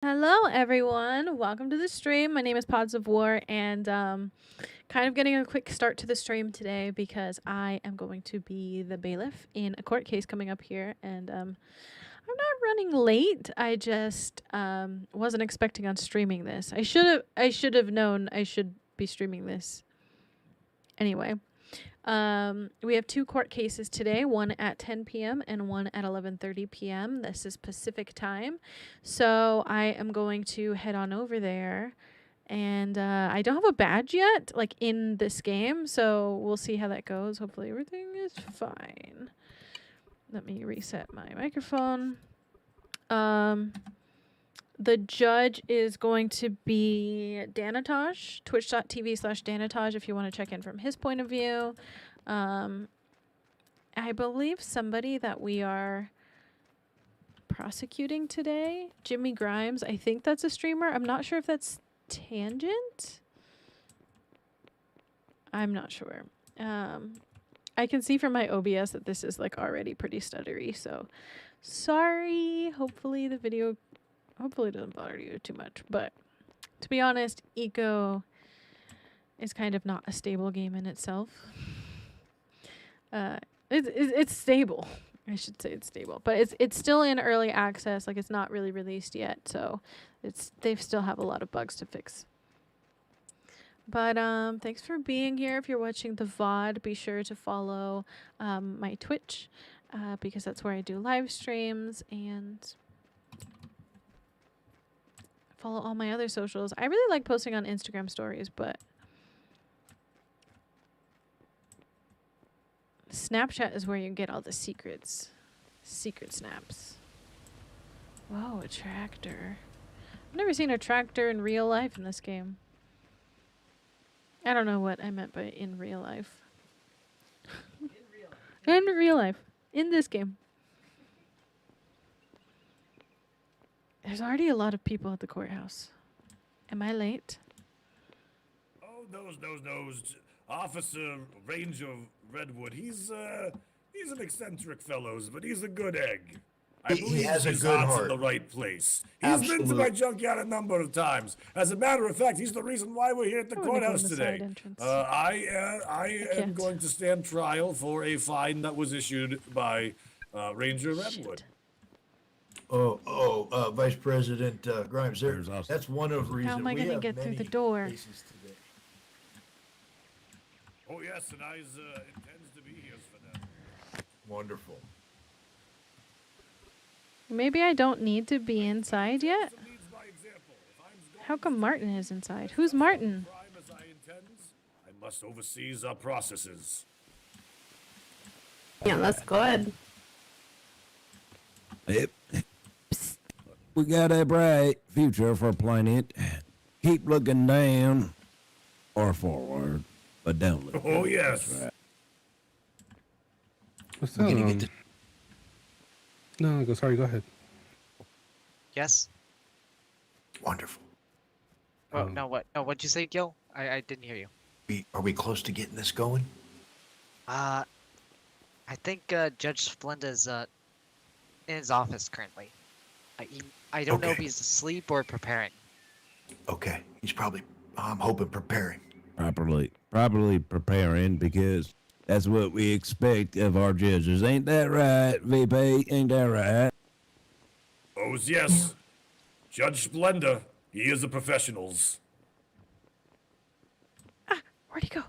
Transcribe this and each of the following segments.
Hello, everyone. Welcome to the stream. My name is Pods of War, and kind of getting a quick start to the stream today because I am going to be the bailiff in a court case coming up here, and I'm not running late. I just wasn't expecting on streaming this. I should have known I should be streaming this anyway. We have two court cases today, one at 10 p.m. and one at 11:30 p.m. This is Pacific time. So I am going to head on over there. And I don't have a badge yet, like in this game. So we'll see how that goes. Hopefully everything is fine. Let me reset my microphone. The judge is going to be Danataj, twitch.tv/Danataj if you want to check in from his point of view. I believe somebody that we are prosecuting today, Jimmy Grimes, I think that's a streamer. I'm not sure if that's Tangent. I'm not sure. I can see from my OBS that this is like already pretty stuttery, so sorry. Hopefully the video doesn't bother you too much, but to be honest, Eco is kind of not a stable game in itself. It's stable. I should say it's stable, but it's still in early access. Like it's not really released yet, so they still have a lot of bugs to fix. But thanks for being here. If you're watching the VOD, be sure to follow my Twitch because that's where I do live streams, and follow all my other socials. I really like posting on Instagram stories, but Snapchat is where you get all the secrets. Secret snaps. Whoa, a tractor. I've never seen a tractor in real life in this game. I don't know what I meant by in real life. In real life. In this game. There's already a lot of people at the courthouse. Am I late? Oh, those. Officer Ranger Redwood, he's an eccentric fellow, but he's a good egg. I believe he has a his good heart's heart. in the right place. He's been to my junkyard a number of times. As a matter of fact, he's the reason why we're here at the courthouse today. I am going to stand trial for a fine that was issued by Ranger Redwood. Vice President Grimes, that's one of the reasons. How am I going to get through the door? Oh yes, and I intends to be here for that. Wonderful. Maybe I don't need to be inside yet? How come Martin is inside? Who's Martin? I must oversee our processes. Yeah, that's good. Yep. We got a bright future for planet. Keep looking down or forward, but don't look. Oh yes. What's that? No, sorry, go ahead. Yes. Wonderful. Oh no, what? No, what'd you say, Gil? I didn't hear you. Are we close to getting this going? I think Judge Splenda's in his office currently. I don't know if he's asleep or preparing. Okay, he's probably, I'm hoping, preparing. Properly preparing, because that's what we expect of our judges. Ain't that right, VP? Ain't that right? Oh yes. Judge Splenda, he is a professionals. Where'd he go?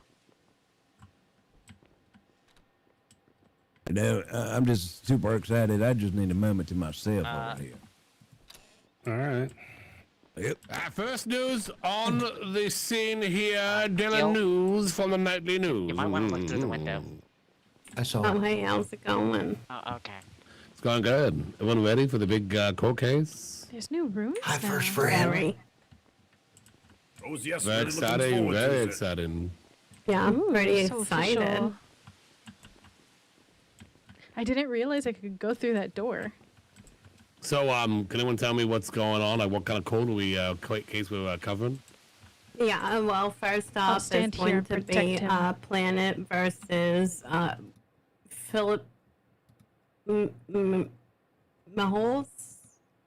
You know, I'm just super excited. I just need a moment to myself over here. All right. Yep. First news on the scene here. Daily news from the nightly news. You might want to look through the window. I saw. Oh, hey, how's it going? Oh, okay. It's going good. Everyone ready for the big court case? There's new rooms High now. first for Henry. Oh yes, Very really looking exciting. forward Very to it. exciting. Yeah, I'm Ooh, pretty so excited. official. I didn't realize I could go through that door. So, can anyone tell me what's going on? Like, what kind of code case we're covering? Yeah, well, first off, stand it's here going and to protect be him. Planet versus Philip Maholes.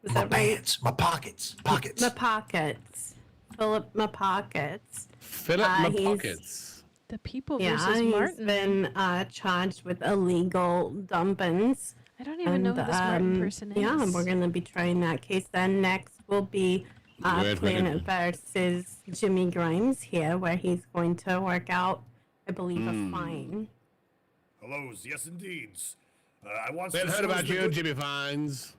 Is My that right? pants, my pockets, pockets. My pockets. Philip, my pockets. Fill up my he's- pockets. The people Yeah, versus he's Martin. been charged with illegal dumpings. I don't even know who this Martin person is. Yeah, we're gonna be trying that case. Then next will be Wait, Planet versus Jimmy Grimes here, where he's going to work out, I believe, a fine. Hellos, yes, indeed. I want They've to heard show about us the you, good- Jimmy Fines.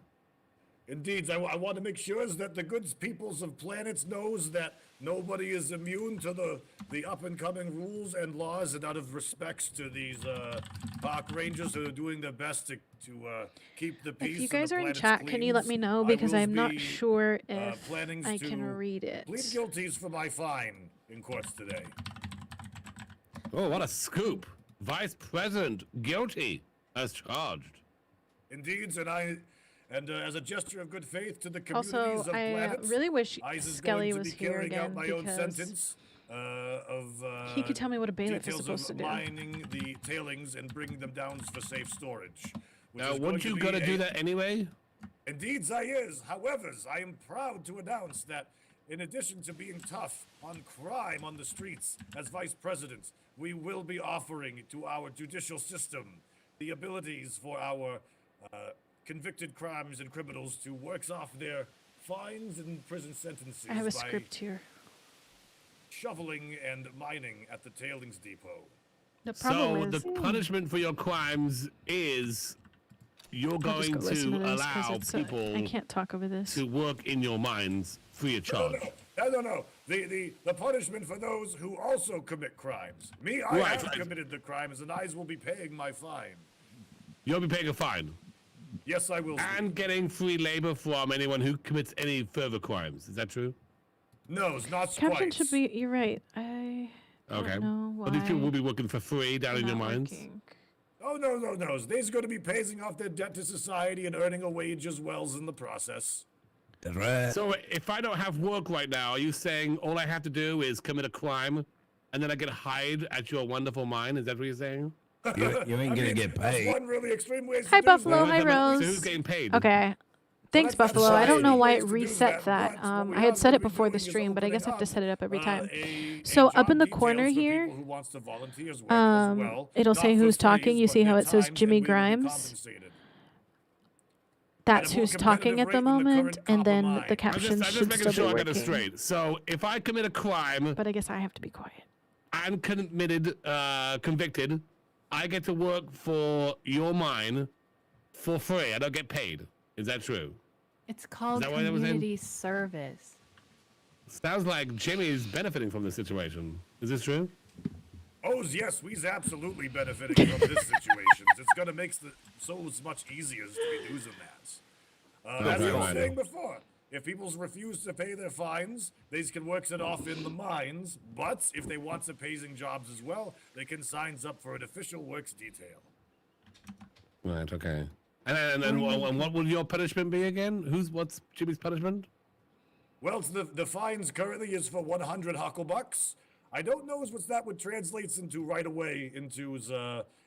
Indeed, I want to make sure that the good peoples of planets knows that nobody is immune to the up-and-coming rules and laws, and out of respects to these park rangers who are doing their best to keep the peace. If you and guys the are in planet's chat, can you let cleans, me know? I Because will I'm not be, sure if planning I can to read it. Plead guilties for my fine in courts today. Oh, what a scoop. Vice President guilty as charged. Indeed, and as a gesture of good faith to the communities Also, of I planets, really wish ICE is Skelly going to was be here carrying out again my own because sentence he could tell me what a bailiff is details supposed to of do. mining the tailings and bringing them down for safe storage. which Now, is wouldn't going you to gotta be do a- that anyway? Indeed, I is. However, I am proud to announce that in addition to being tough on crime on the streets as vice president, we will be offering to our judicial system the abilities for our convicted crimes and criminals to work off their fines and prison sentences I have a by script here. shoveling and mining at the tailings depot. The problem So is, the punishment for your crimes is you're I'll just going go listen to to this 'cause allow it's, people I can't talk over this. to work in your mines free of charge. No. The punishment for those who also commit crimes. Me, I Right, have right. committed the crimes, and I will be paying my fine. You'll be paying a fine Yes, I will. and getting free labor from anyone who commits any further crimes. Is that true? No, it's not Captain twice. should be. You're right. I Okay. don't know why. Well, these people will be working for free down they're in your not mines. working. Oh, no. They're going to be paying off their debt to society and earning a wage as well in the process. That's right. So if I don't have work right now, are you saying all I have to do is commit a crime and then I get hired at your wonderful mine? Is that what you're saying? You ain't gonna get That's paid. one really extreme way to Hi, do Buffalo. that. Hi, So Rose. who's getting paid? Okay. Thanks, that's Buffalo. I don't know society why ways it to do reset that, that. but what we I had are said it gonna be before the doing is stream, but I guess I have to opening set it up every up, time. a So up job in the details corner for here, people who wants to volunteer as well, it'll not say for who's talking. free, You but see how their it says time, Jimmy and we will be Grimes? compensated. That's more who's talking competitive at the rate than the moment, current and then copper the mine. I'm captions just should making still sure be I got it working. straight. So if I commit a crime But I guess I have to be quiet. and convicted, I get to work for your mine for free. I don't get paid. Is that true? It's called that what I was saying? community service. Sounds like Jimmy's benefiting from this situation. Is this true? Oh, yes, we's absolutely benefiting from this situation. It's going to make so much easier to be using that. As I was saying before, if people refuse to pay their fines, they can work it off in the mines, but if they want some paying jobs as well, they can sign up for an official works detail. Right, okay. And what will your punishment be again? What's Jimmy's punishment? Well, the fines currently is for 100 hucklebucks. I don't know what that would translate into right away into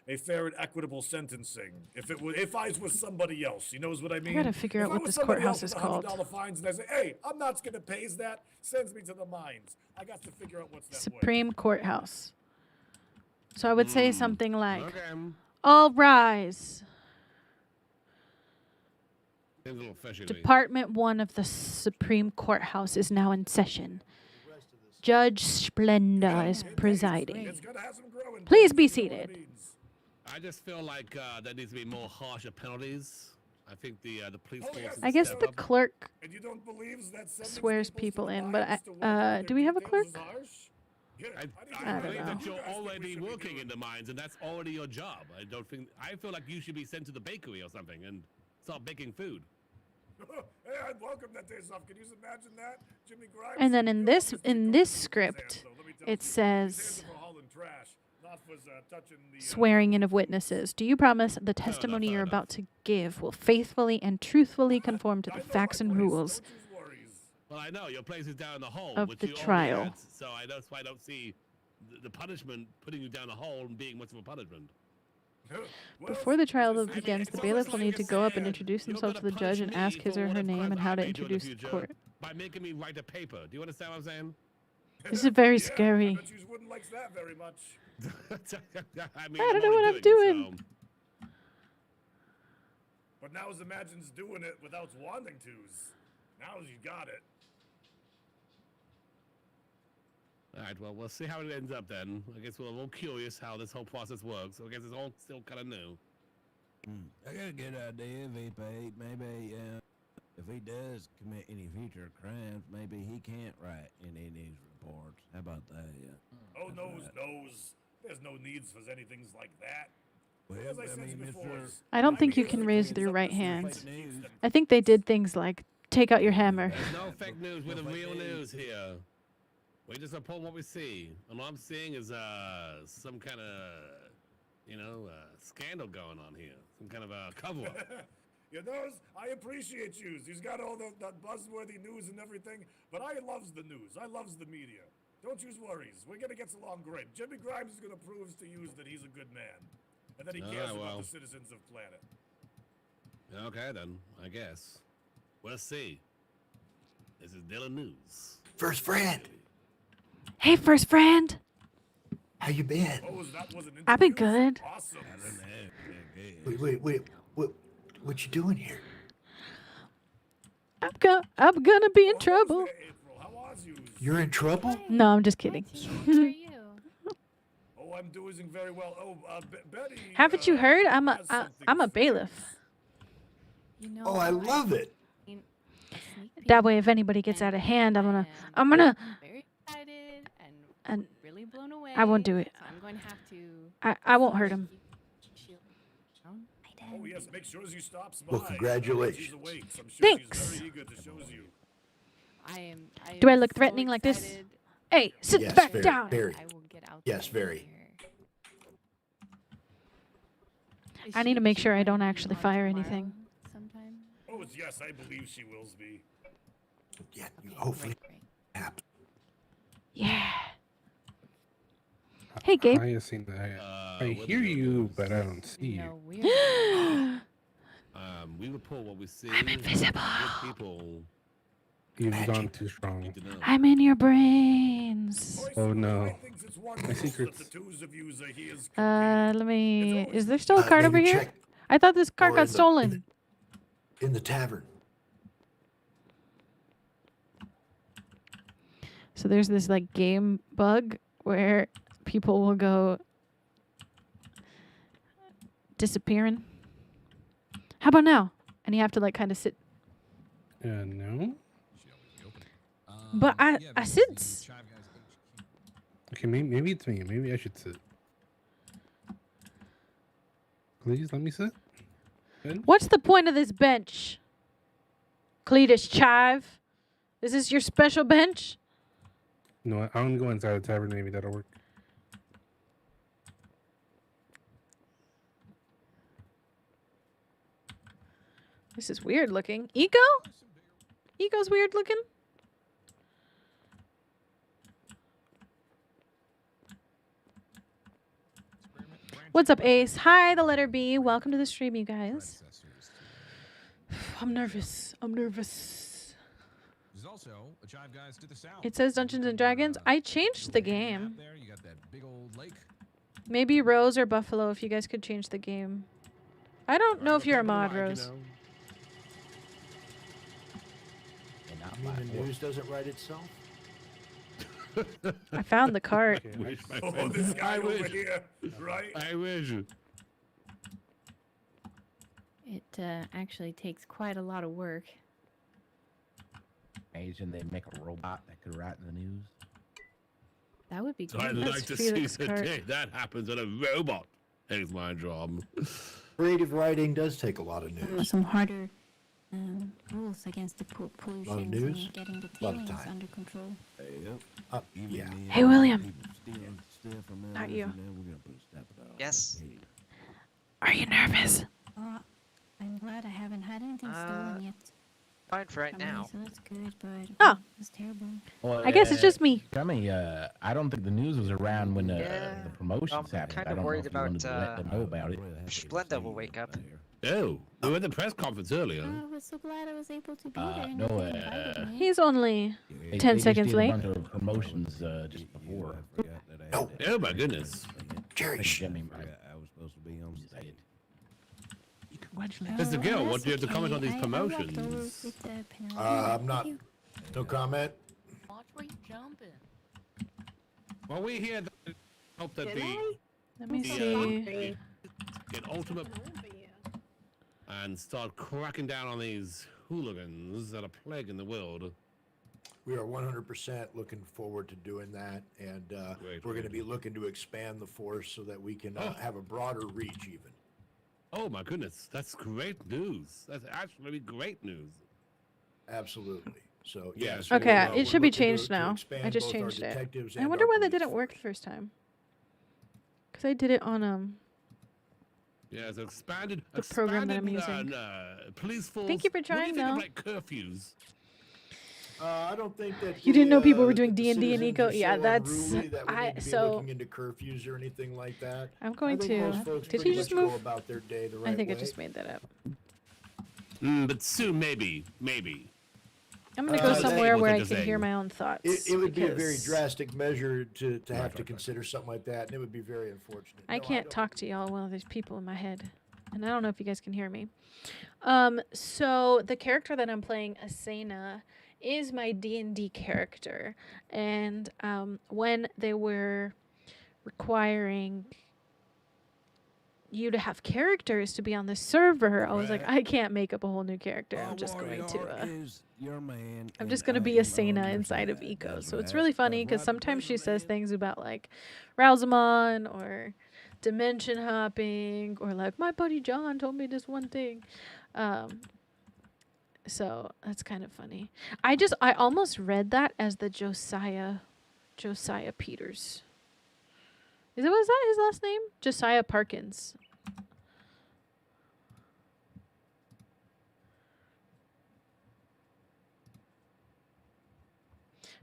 a fair and equitable sentencing. If I was somebody else, you knows what I mean? gotta figure out If I what was this somebody courthouse else is with called. $100 fines and I say, hey, I'm not going to pay that, sends me to the mines. I got to figure out what's that word. Supreme Courthouse. So I would say something like, Okay. all rise. Seems a little fishy to me. Department 1 of the Supreme Courthouse is now in session. Judge Splenda is presiding. It's gonna have some growing Please pains, be you know what seated. it means. I just feel like there needs to be more harsher penalties. I think the police Oh, force. yes. needs I to guess step the up. clerk And you don't believe that sending swears to people the in, but mines to work do their we have a details is clerk? harsh? Yeah, I don't believe know. that you're You guys think we already should be working doing in the mines, and that's already your job. I feel like you should be sent to the bakery or something and start baking food. Hey, I'd welcome that day off. Can you imagine that? Jimmy Grimes. And then in you this always in take this off his script, hands, though, let me tell it you. His says hands are for hauling trash, not for, touching the, swearing in of witnesses. Do you promise the testimony fair you're enough. about to give will faithfully and truthfully conform to I the know facts my and place, rules don't you worries. Well, I know your place is down the hole Of which the you already trial. had, so that's why I don't see the punishment putting you down the hole and being much of a punishment. Before the trial begins, the bailiff will need to go up and introduce himself to the judge and ask his or her name and how to introduce the court. By making me write a paper. Do you understand what I'm saying? This is very scary. I bet you wouldn't like that very much. I mean, I don't know what I'm it, doing. so- But now imagines doing it without wanting to. Now you got it. All right, well, we'll see how it ends up then. I guess we're a little curious how this whole process works. So I guess it's all still kind of new. I got a good idea if he paid. Maybe if he does commit any future crimes, maybe he can't write any news reports. How about that? Yeah. Oh, knows. There's no needs for anything like that. Well, As I said before, I don't think you can raise with your right hand. I think they did things like take out your hammer. There's no fake news. We're the real news here. We just report what we see. And what I'm seeing is some kind of, scandal going on here. Some kind of a cover-up. You know, I appreciate you. He's got all that buzzworthy news and everything, but I loves the news. I loves the media. Don't use worries. We're gonna get along great. Jimmy Grimes is gonna prove to you that he's a good man, and that he cares about the citizens of planet. Okay, then. I guess. We'll see. This is Dylan News. First friend, Hey, first friend. how you been? Oh, that was an I've been good. Awesome. Wait. What you doing here? I'm gonna be in trouble. April, how was you? You're in trouble? No, I'm just kidding. How are you? Oh, I'm doing very well. Oh, Betty. Haven't you heard? I'm a bailiff. You know, Oh, I love it. sneak peek That way, if anybody gets out of hand, I'm gonna. very excited and And really blown away. I won't do it. So I'm going to have to. I won't hurt him. Oh yes, make sure you stop by. Well, congratulations. She's awake, so I'm sure Thanks. she's very eager to show you. Do I am look so threatening like this? excited. Hey, sit Yes, back very, down. very. I will get out. Yes, there very. here. Is I need to make she sure I going don't to be actually on fire tomorrow anything. Sometime? Oh yes, I believe she will be. Yeah, you Okay, hopefully great. happen. Yeah. Hey, Gabe. Hi, ASENA. I hear you, but I don't see you. No, we are. We report what we see. I'm invisible. Good people You've Magic. gone too strong. need to know. I'm in your brains. Oh no. I think it's wonderful secrets. that the twos of yous are here. Let me. Is there still a cart over Maybe here? check I thought this cart or got in the- stolen. in the tavern. So there's this like game bug where people will go disappearing. How about now? And you have to like kind of sit. No. But I sit. Okay, maybe it's me. Maybe I should sit. Please let me sit. Good. What's the point of this bench? Cletus Chive? Is this your special bench? No, I'm gonna go inside the tavern. Maybe that'll work. This is weird looking. Eco? Eco's weird looking. What's up, Ace? Hi, the letter B. Welcome to the stream, you guys. I'm nervous. I'm nervous. There's also a Chive Guys to the south. It says Dungeons and Dragons. I changed the game. There, you got that big old lake. Maybe Rose or Buffalo, if you guys could change the game. I don't know if you're a mod, Rose. You mean the news doesn't write itself? I found the cart. Okay, Wish, my Oh, friend. this guy I over wish. here, right? I wish. It actually takes quite a lot of work. Asian, they make a robot that could write the news. That would be So I'd great. That's like to Felix see the Cart. day that happens on a robot. Takes my job. Creative writing does take a lot of news. Some harder rules against the pollution news, and getting the lot of tailings time. under control. Yeah. Hey, William. Not you. Yes. Are you nervous? I'm glad I haven't had anything stolen yet. Fine for right now. So that's good, but Oh. that's terrible. Well, I guess it's just me. I don't think the news was around when the promotions I'm happened. kind I of don't know worried if you wanted about to let them know about it. Splenda will wake up. Oh, we were at the press conference earlier. I was so glad I was able to be there. And no, they invited me. He's only They 10 just seconds did late. A bunch of promotions just before. Oh my goodness. Jerry, Jimmy, I was supposed to be on stage. Mr. Gill, what do you have to comment on these promotions? I'm not. No comment. Watch where you jumping. Well, we here hope that Let me the, see. get ultimate and start cracking down on these hooligans that are plaguing the world. We are 100% looking forward to doing that, and we're going to be looking to expand the force so that we can have a broader reach even. Oh my goodness, that's great news. That's actually great news. Absolutely. So yes. Okay, we're it should be looking to changed now. I expand just both our changed it. detectives I and wonder our why that police didn't work the force. first time. Because I did it on Yeah, so expanded. The program that I'm expanded, using. Police force. Thank you for What do trying, think of, though. like curfews. I don't think that You didn't know people were that doing the D&D and citizens Eco? are Yeah, so that's- unruly that we need to be so- looking into curfews or anything like that. I'm going I think to. most folks Did pretty he just much move? go about their day the right I think way. I just made that up. But soon, maybe. I'm gonna go that- somewhere What's where I interesting? can hear my own thoughts. It would be a very because drastic measure to have to consider something like that, and it would be very unfortunate. I No, can't don't- talk to y'all while there's people in my head, and I don't know if you guys can hear me. So the character that I'm playing, ASENA, is my D&D character, and when they were requiring you to have characters to be on the server, I was like, I can't make up a whole new character. I'm just going to. I'm just gonna be ASENA inside of Eco. So it's really funny because sometimes she says things about like Rosamond or dimension hopping or like my buddy John told me this one thing. So that's kind of funny. I almost read that as the Josiah Peters. Was that his last name? Josiah Parkins.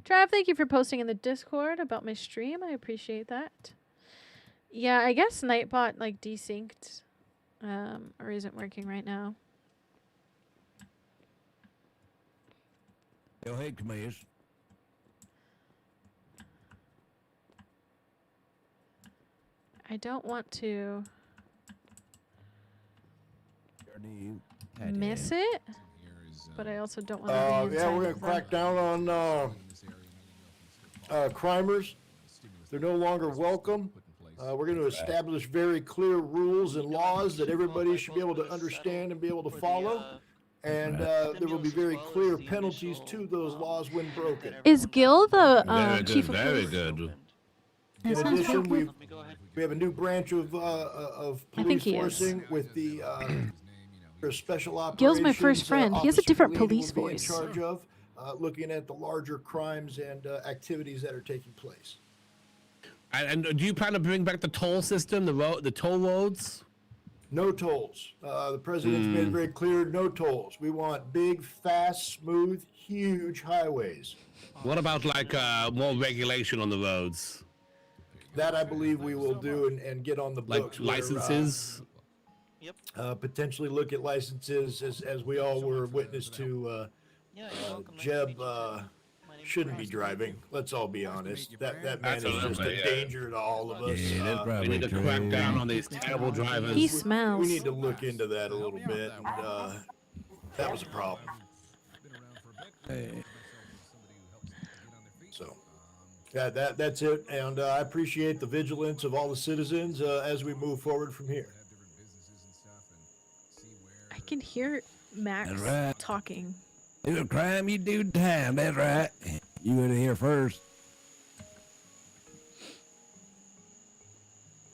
Trav, thank you for posting in the Discord about my stream. I appreciate that. Yeah, I guess Nightbot like desynced or isn't working right now. Yo, hey, Commish. I don't want to miss it, but I also don't want to be inside yeah, we're of gonna crack down on crimers. They're no longer welcome. We're going to establish very clear rules and laws that everybody should be able to understand and be able to follow. And there will be very clear penalties to those laws when broken. Is Gil the Very good, chief of very police? good. In sounds addition, real we have a new branch of think police he is. forcing with the special operations. Gil's my first friend. He has a officer different lead who police will be voice. In charge of looking at the larger crimes and activities that are taking place. And do you plan to bring back the toll system, the toll roads? No tolls. The president's made it very clear, no tolls. We want big, fast, smooth, huge highways. What about like more regulation on the roads? That I believe we will do and get on the Like books. licenses? Potentially look at licenses as we all were witness to. Jeb shouldn't be driving. Let's all be honest. That man is just Absolutely, a yeah. danger to all of us. Yeah, that's We probably need to true. crack down on these terrible drivers. He smells. We need to look into that a little bit. And, that was a problem. So, yeah, that's it. And I appreciate the vigilance of all the citizens as we move forward from here. I can hear Max That's right. talking. Do a crime, you do time. That's right. You were here first.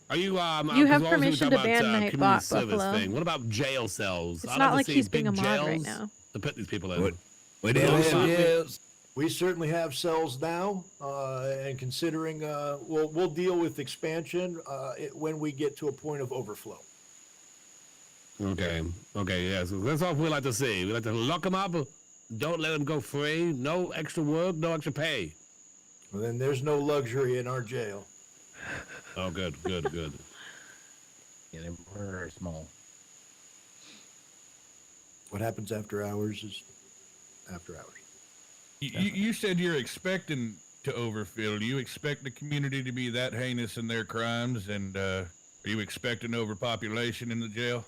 Are you You 'cause have we're also permission to talking about, ban community Nightbot, service Buffalo. thing. What about jail cells? It's I'd not like to like see he's being big a mod right jails now. to put these people in. We Well, did certainly- yes. We certainly have cells now, and considering we'll deal with expansion when we get to a point of overflow. Okay, yeah, so that's all we like to see. We like to lock them up, Don't let them go free. No extra work, no extra pay. Well, then there's no luxury in our jail. Oh, good. Yeah, they're very small. What happens after hours is after hours. You said you're expecting to overfill. Do you expect the community to be that heinous in their crimes, and are you expecting overpopulation in the jail?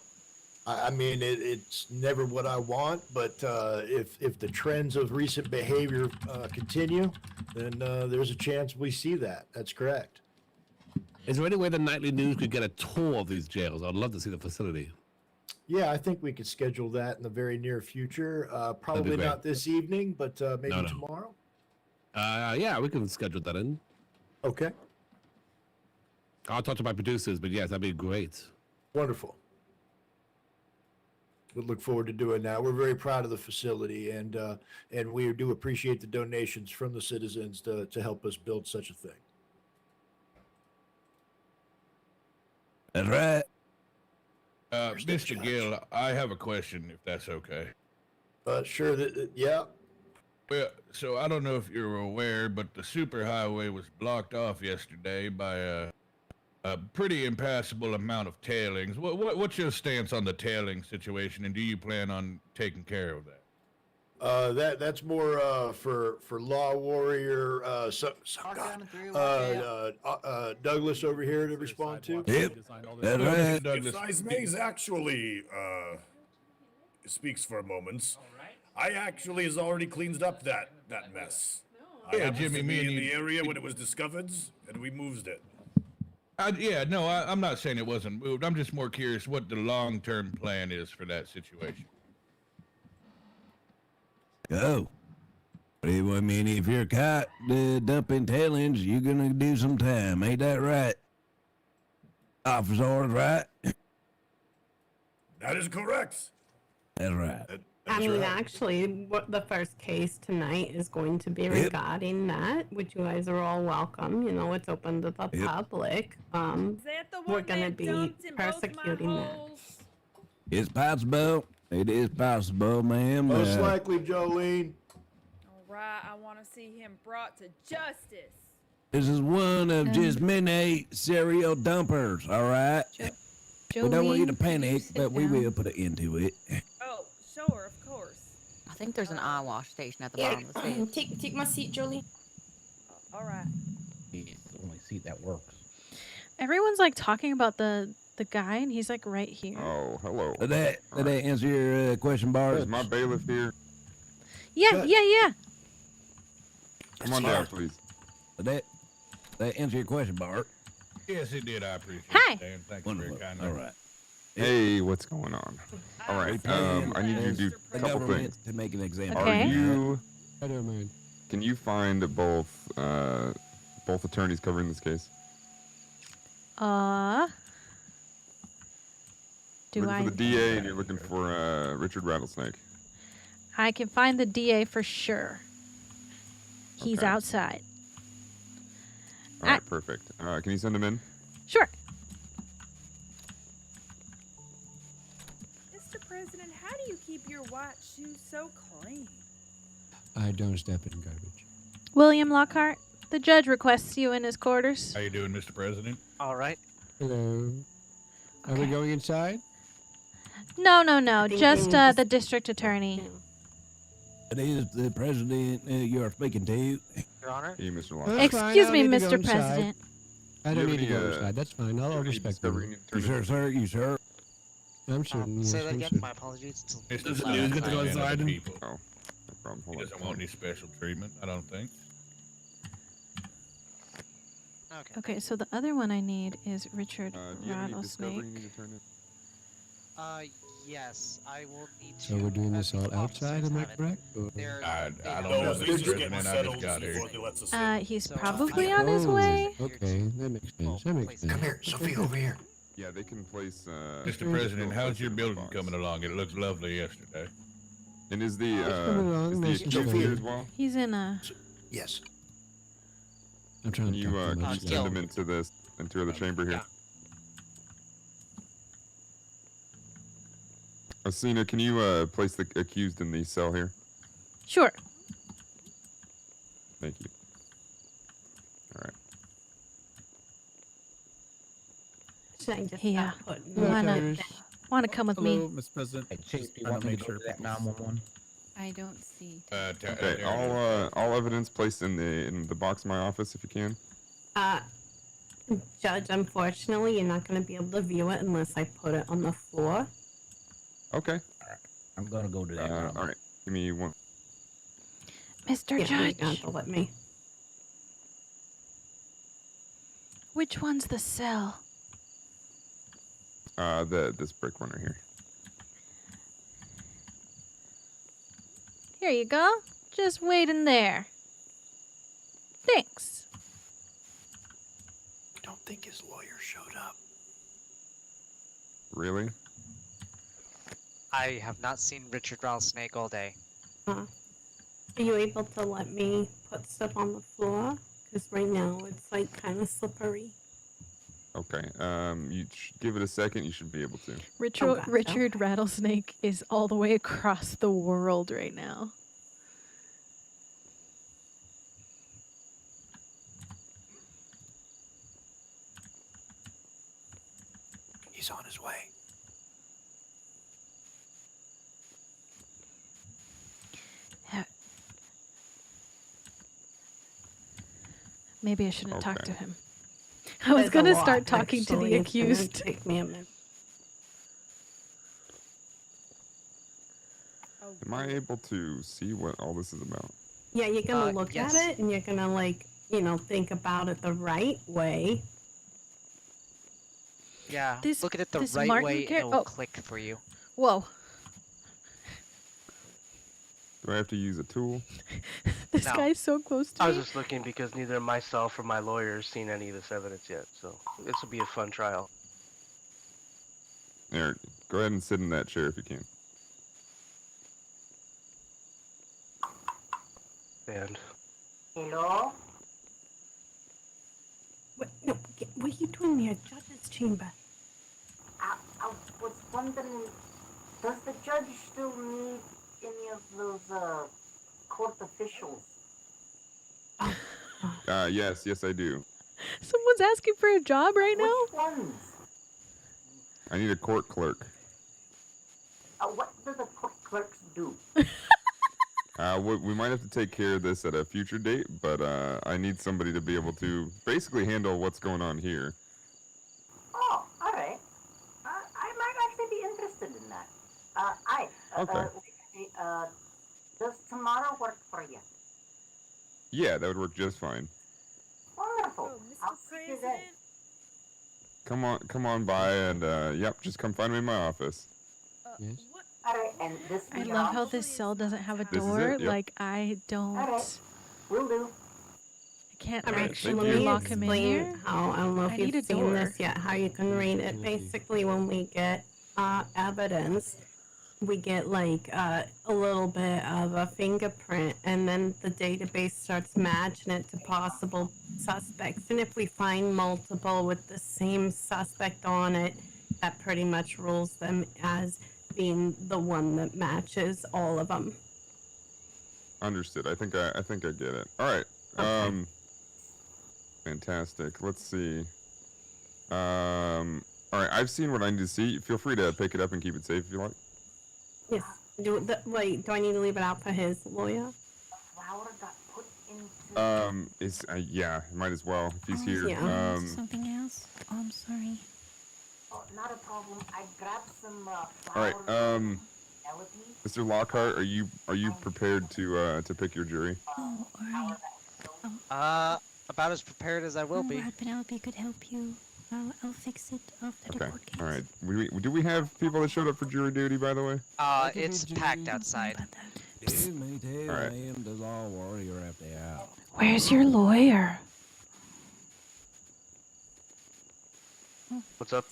I mean, it's never what I want, but if the trends of recent behavior continue, then there's a chance we see that. That's correct. Is there any way the nightly news could get a tour of these jails? I'd love to see the facility. Yeah, I think we could schedule that in the very near future. Probably great. not this evening, but maybe tomorrow. Yeah, we can schedule that in. Okay. I'll talk to my producers, but yes, that'd be great. Wonderful. We look forward to doing that. We're very proud of the facility, and we do appreciate the donations from the citizens to help us build such a thing. That's right. Mr. Gill, I have a question, if that's okay. Sure. Yeah. Well, so I don't know if you're aware, but the superhighway was blocked off yesterday by a pretty impassable amount of tailings. What's your stance on the tailing situation, and do you plan on taking care of that? That's more for Law Warrior Douglas over here to respond to. Yep. That's right. If Ismay's actually speaks for a moment, I actually has already cleaned up that mess. Yeah, I happened Jimmy, to me be and in you- the area when it was discovered, and we moved it. I'm not saying it wasn't moved. I'm just more curious what the long-term plan is for that situation. Oh. Well, I mean, if you're caught dumping tailings, you're gonna do some time. Ain't that right? Officers, right? That is correct. That's right. I mean, actually, what the first case tonight is going to be regarding that, which you guys are all welcome. You know, it's open to the public. We're going to be persecuting that. It's possible. It is possible, ma'am. Most likely, Jolene. All right, I want to see him brought to justice. This is one of just many serial dumpers, all right? We don't want you to panic, but we will put an end to it. Oh, sure, of course. I think there's an eye wash station at the bottom of the stairs. Take my seat, Jolie. All right. It's the only seat that works. Everyone's like talking about the guy, and he's like right here. Oh, hello. Did that answer your question, Bart? Is my bailiff here? Yeah. Come on down, please. Did that answer your question, Bart? Yes, it did. I appreciate Hi. it, Dan. Thank you very kindly. All right. Hey, what's going on? All right. I need you to do a couple things. To make an example. Okay. Can you find both attorneys covering this case? Do looking for the DA and you're looking for Richard Rattlesnake. I can find the DA for sure. He's Okay. outside. All right, perfect. Can you send him in? Sure. Mr. President, how do you keep your white shoes so clean? I don't step in garbage. William Lockhart, the judge requests you in his quarters. How you doing, Mr. President? All right. Hello. Are we going inside? No. think Just they need the district attorney. It is the president you are speaking to. Your Honor. Hey, Mr. That's Lockhart. fine, Excuse I me, don't need to go Mr. inside. President. I don't Do you need to have go any, inside. That's fine. I'll respect discovery them. You sure, sir? You sure? I'm certain. Yes, Say that I'm again. certain. My apologies. Mr. Does the President, news get to go man, inside? other people. Oh, no problem. He Hold on. doesn't want any special treatment, I don't think. Okay, so the other one I need is Richard Do you have any discovery Rattlesnake. you need to turn in? Yes, I will need to. So we're doing this all outside, am I have it. correct? Or- I don't No, know, they're Mr. just getting President. I settled just got here. before they let us in. He's So, probably on his way. Okay, that makes sense. That makes sense. Come here, Sophie, over here. Yeah, they can place. Mr. President, how's your building coming along? It looked lovely yesterday. And is coming along is nice the and accused steady. here as well? He's in a. Yes. I'm trying Can to you talk too can much. you send him into the chamber here? ASENA, can you place the accused in the cell here? Sure. Thank you. All right. Should I just Yeah. put Wanna come with me? Miss President. Hey, Chase, do you Trying want to me make to go sure to that people's- 911? I don't see. Okay. All evidence placed in the box in my office, if you can. Judge, unfortunately, you're not going to be able to view it unless I put it on the floor. Okay. I'm gonna go to that. All right. Give me one. Mr. Yeah, Judge. you got to let me. Which one's the cell? This brick one right here. Here you go. Just wait in there. Thanks. I don't think his lawyer showed up. Really? I have not seen Richard Rattlesnake all day. Are you able to let me put stuff on the floor? Because right now it's like kind of slippery. Okay. You give it a second. You should be able to. Richard Rattlesnake is all the way across the world right now. He's on his way. Maybe I shouldn't talk Okay. to him. I was There's a gonna lot, start talking to actually. the It's gonna accused. take me a minute. Am I able to see what all this is about? Yeah, you're gonna look yes. at it and you're gonna like, think about it the right way. Yeah, This- look at it the this right Martin way char- and it will oh. click for you. Whoa. Do I have to use a tool? This No. guy's so close to I was me. just looking because neither myself or my lawyer has seen any of this evidence yet, so this will be a fun trial. Eric, go ahead and sit in that chair if you can. And Hello? What are you doing in your judge's chamber? I was wondering, does the judge still need any of those court officials? Yes, I do. Someone's asking for a job right now? Which ones? I need a court clerk. What do the court clerks do? We might have to take care of this at a future date, but I need somebody to be able to basically handle what's going on here. Oh, all right. I might actually be interested in that. Okay. Does tomorrow work for you? Yeah, that would work just fine. Wonderful. I'll see you then. Come on by and yep, just come find me in my office. Yes. All right, and this. I love how this cell doesn't have a This is door. it, yep. Like, I don't. All right. Will do. I can't All right, actually thank you. lock him in explain here. how, I don't know I if need you've a seen door. this yet, how you can read it. Basically, when we get evidence, we get like a little bit of a fingerprint, and then the database starts matching it to possible suspects. And if we find multiple with the same suspect on it, that pretty much rules them as being the one that matches all of them. Understood. I think I get it. All right. Okay. Fantastic. Let's see. All right. I've seen what I need to see. Feel free to pick it up and keep it safe if you like. Yes. Wait, do I need to leave it out for his lawyer? Flower got put into. It's yeah. Might as well if he's here. yeah. Something else? Oh, I'm sorry. Oh, not a problem. I grabbed some All flour. right. Mr. Lockhart, are you prepared to pick your jury? Oh, alright. About as prepared as I will be. Penelope could help you. I'll fix it after the Okay. court case. All right. Do we have people that showed up for jury duty, by the way? It's packed outside. Me All right. I am the law warrior after out. Where's your lawyer? what's up?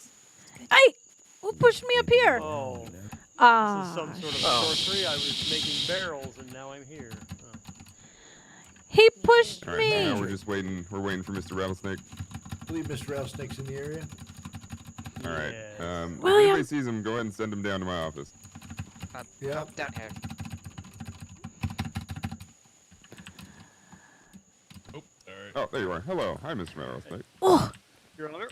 Hey! Who pushed me up here? Oh, this Ah. is some sort of sorcery. I was making barrels, and now I'm here. He pushed All right. me. Now we're just waiting. We're waiting for Mr. Rattlesnake. I believe Mr. Rattlesnake's in the area. All right. Yes. If William. anybody sees him, go ahead and send him down to my office. Yeah. Down here. Oh, there you are. Hello. Hi, Mr. Rattlesnake. Oh. Your Honor.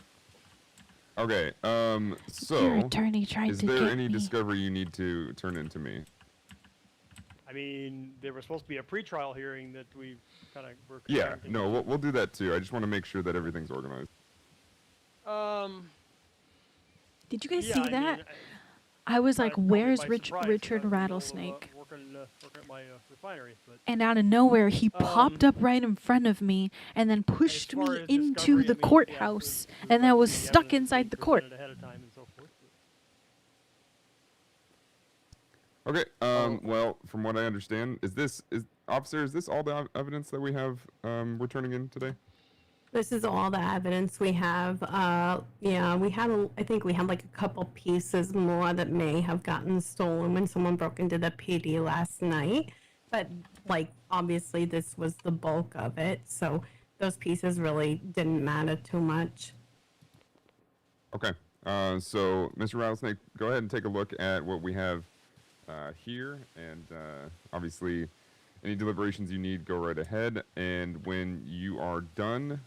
Okay. Your So, attorney tried is to there get any me. discovery you need to turn into me? I mean, there was supposed to be a pretrial hearing that we kind of were. Yeah. No, we'll do that too. I just want to make sure that everything's organized. Did you guys yeah, see I that? mean, I was like, probably "Where's by Richard surprise, Rattlesnake?" working at my refinery, but And out of nowhere, he popped up right in front of me and then pushed me into the courthouse, and I was stuck inside the court. ahead of time and so forth. Okay. Well, from what I understand, is this all the evidence that we have we're turning in today? This is all the evidence we have. Yeah, I think we had like a couple pieces more that may have gotten stolen when someone broke into the PD last night. But like, obviously this was the bulk of it. So those pieces really didn't matter too much. Okay. So, Mr. Rattlesnake, go ahead and take a look at what we have here, and obviously, any deliberations you need, go right ahead. And when you are done,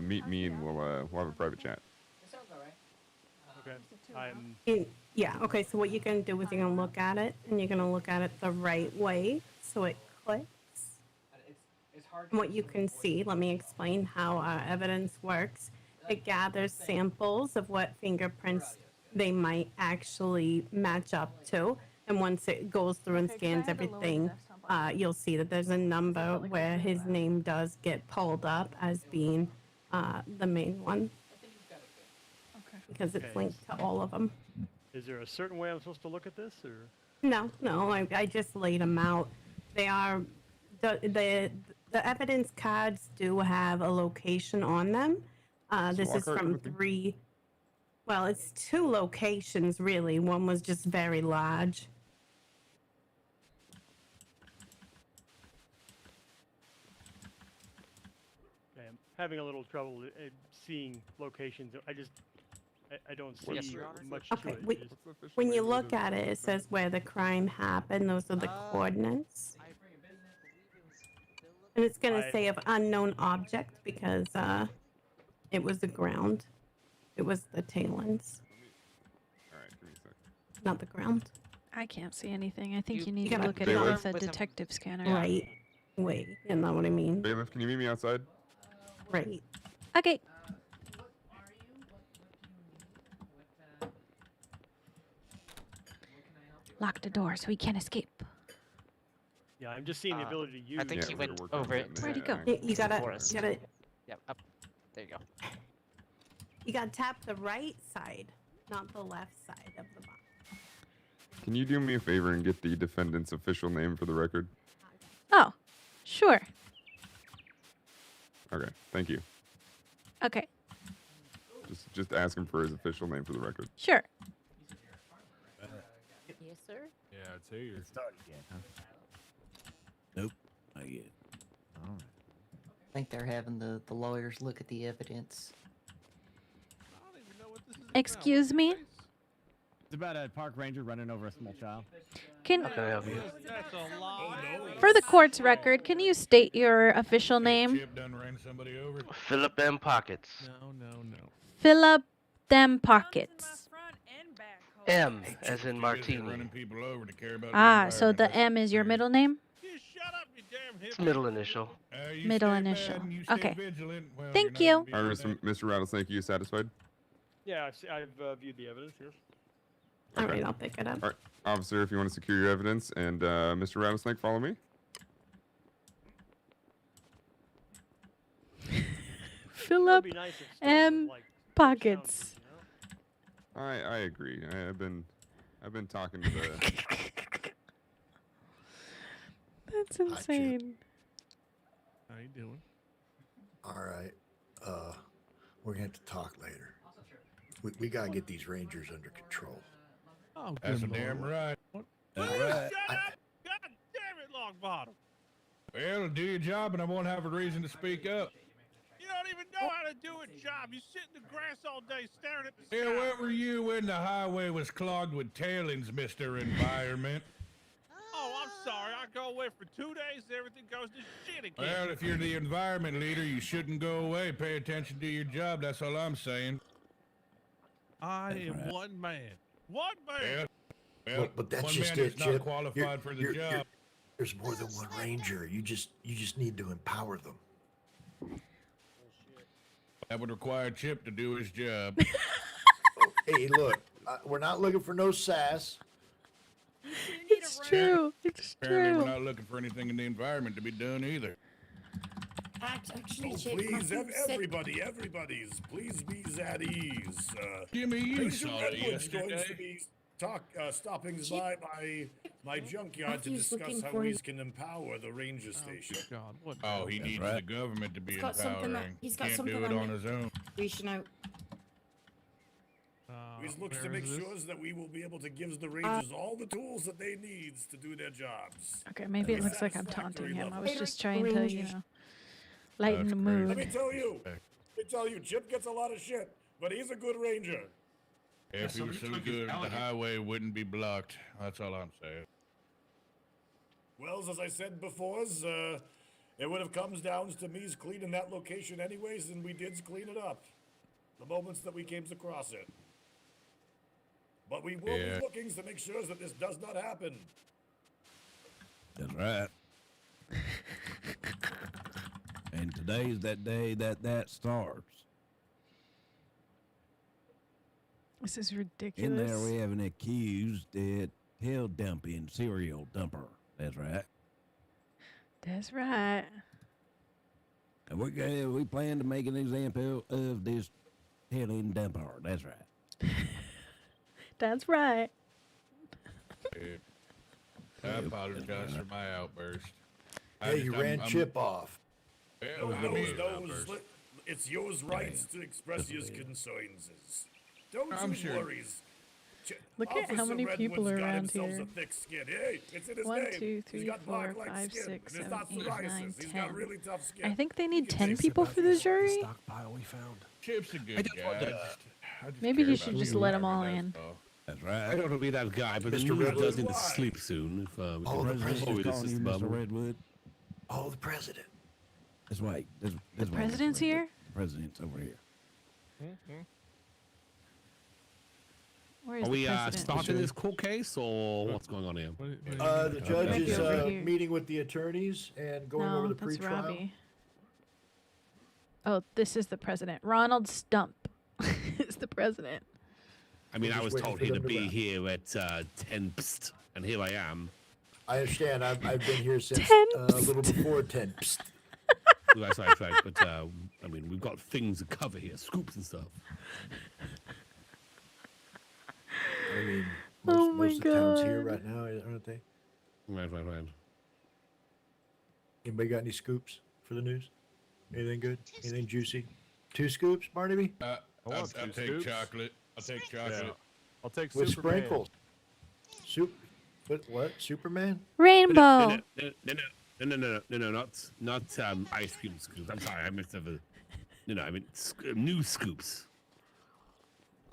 meet me, and we'll have a private chat. Okay. Yeah. Okay. So what you're gonna do is you're gonna look at it, and you're gonna look at it the right way, so it clicks. And what you can see, let me explain how evidence works. It gathers samples of what fingerprints they might actually match up to. And once it goes through and scans everything, you'll see that there's a number where his name does get pulled up as being the main one. Because it's linked to all of them. Is there a certain way I'm supposed to look at this, or? No, I just laid them out. They are, the evidence cards do have a location on them. This is from it's 2 locations really. One was just very large. Okay, I'm having a little trouble seeing locations. I don't see much to Okay, it. when you look at it, it says where the crime happened. Those are the coordinates. And it's going to say of unknown object because it was the ground. It was the tail ends. All right, give me a sec. Not the ground. I can't see anything. I think you need to gotta look at it with a detective scanner. Right. Wait, you know what I mean? Bailiff, can you meet me outside? Right. Okay. Lock the door so he can't escape. Yeah, I'm just seeing the ability to use. I think he went over it. Where'd he go? You gotta, Yep, up. There you go. you gotta tap the right side, not the left side of the box. Can you do me a favor and get the defendant's official name for the record? Oh, sure. Okay, thank you. Okay, Just ask him for his official name for the record. sure. Yes, sir. Yeah, it's here. Start again, huh? Nope, not yet. All right. I think they're having the lawyers look at the evidence. Excuse me? It's about a park ranger running over a small child. Can, Can I help you? for the court's record, can you state your official name? Chip done ran somebody over. Philip M. Pockets. No. Philip them pockets. M, as in Martini. Running people over to care about Ah, so the M is your middle name? It's middle initial. Middle initial. Okay. Well, Thank you. All right, Mr. Rattlesnake, are you satisfied? Yeah, I've viewed the evidence. Yes. All right, I'll pick it up. All right, officer, if you want to secure your evidence, and Mr. Rattlesnake, follow me. Philip M. Pockets. I agree. I've been talking to the. That's insane. How you doing? All right. We're going to have to talk later. We got to get these rangers under control. Oh, That's a good damn lord. right. That's right. right. God damn it, Longbottom! Well, do your job, and I won't have a reason to speak up. You don't even know how to do a job. You sit in the grass all day staring at the Yeah, sky. where were you when the highway was clogged with tailings, Mr. Environment? Oh, Oh, I'm sorry. I go away for 2 days, everything goes to shit again. Well, if you're the environment leader, you shouldn't go away. Pay attention to your job. That's all I'm saying. I am one man. One man. Well, but that's one just man it, is not Chip. qualified for the job. There's more than one ranger. You just need to empower them. That would require Chip to do his job. Hey, look, we're not looking for no sass. It's true. It's Apparently, true. we're not looking for anything in the environment to be done either. Actually, Oh, Chip, please, Martin said- everybody's, please be at ease. Jimmy, you Ranger saw it Redwood's going to yesterday. be stopping by my junkyard to Matthew's discuss looking how for we his- can empower the ranger station. God, what? Oh, he needs the government to be He's got something empowering. he's got Can't something do it on on it. his own. Reaching out. He looks to where make is this? sure that we will be able to give the rangers all the tools that they need to do their jobs. Okay, maybe it At a looks like I'm satisfactory taunting him. I level. was just trying to, lighten the Let me mood. tell you, Chip gets a lot of shit, but he's a good ranger. If he was so good, the highway wouldn't be blocked. That's all I'm saying. Well, as I said before, it would have comes down to me cleaning that location anyways, and we did clean it up. The moments that we came across it. But we will be looking to make sure that this does not happen. That's right. And today's that day that starts. This is In ridiculous. there we have an accused tail dumping serial dumper. That's right. That's right. And we plan to make an example of this tailing dumper. That's right. That's right. I apologize for my outburst. Hey, you ran Chip off. Well, I mean, It's yours rights to express your concerns. Don't I'm you sure. worry. Look at how many people are around here. Thick skin. Hey, it's in his 1, name. 2, He's 3, got 4, bark-like 5, skin, 6, and it's 7, not 8, 9, psoriasis. He's 10. got really tough skin. I think they need 10 people for the jury. Stockpile we found. Chip's a good guy. Maybe he should just let them all in. That's right. I don't want to be that guy, but Mr. the news Redwood. does need to sleep soon. If, Oh, the president's this calling is you the Mr. bubble. Redwood. Oh, the president. That's right. The president's here? The president's over here. Where is Are the we president? starting this court case, or what's going on here? The judge Might be is over here. meeting with the attorneys and going No, over the that's pretrial. Robbie. Oh, this is the president. Ronald Stump is the president. I mean, We're I just was waiting told for here to them to be wrap. here at 10 pst, and here I am. I understand. I've been here since 10 a little before 10. Psst. That's right, but I mean, we've got things to cover here, scoops and stuff. I mean, Oh most my of the towns here God. right now, aren't they? Right. Anybody got any scoops for the news? Anything good? Anything juicy? 2 scoops, Barnaby? I'll take chocolate. I'll take chocolate. I'll take With Superman. sprinkles. What? Superman? Rainbow. No, not ice cream scoops. I'm sorry, I missed over. I mean new scoops.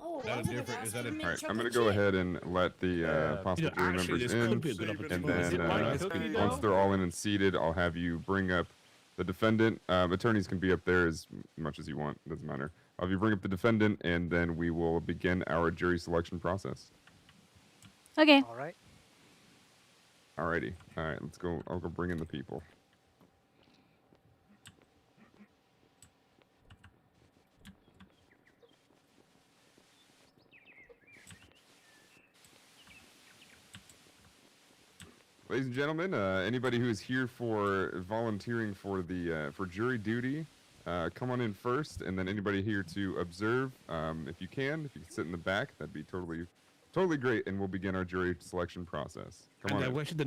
Oh, Is that a different? Is that a? All right, I'm going to go ahead and let the possible jury actually, members this in, could be a good opportunity. and Is it then like cookie once dough? they're all in and seated, I'll have you bring up the defendant. Attorneys can be up there as much as you want. Doesn't matter. I'll have you bring up the defendant, and then we will begin our jury selection process. Okay. All right. Alrighty. All right, let's go. I'll go bring in the people. Ladies and gentlemen, anybody who is here for volunteering for the for jury duty, come on in first, and then anybody here to observe, if you can sit in the back, that'd be totally great, and we'll begin our jury selection process. Come on. And, in. where should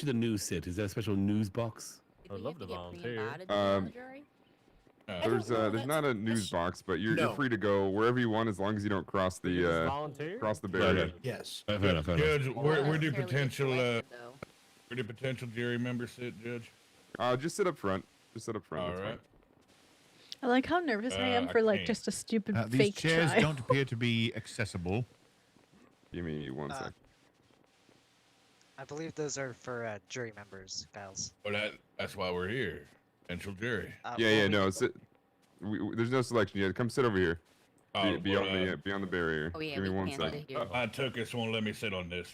the news sit? Is there a special news box? I'd love to volunteer. There's not a news box, but you're free to go wherever you want as long as you don't cross the barrier. Yes. Fair enough. Judge, where do potential jury members sit, Judge? Just sit up front. All that's right. fine. I like how nervous I am for like can't. just a stupid These fake chairs trial. don't appear to be accessible. Give me 1 sec. I believe those are for jury members, Giles. Well, that's why we're here. Central jury. Yeah, no, there's no selection yet. Come sit over here. Beyond the barrier. Oh, yeah, Give me we 1 can't second. sit here. I took this one. Let me sit on this.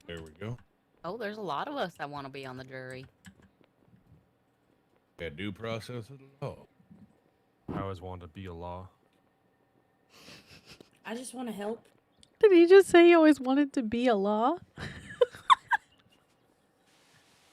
There we go. Oh, there's a lot of us that want to be on the jury. Yeah, due process of the law. I always wanted to be a law. I just want to help. Did he just say he always wanted to be a law?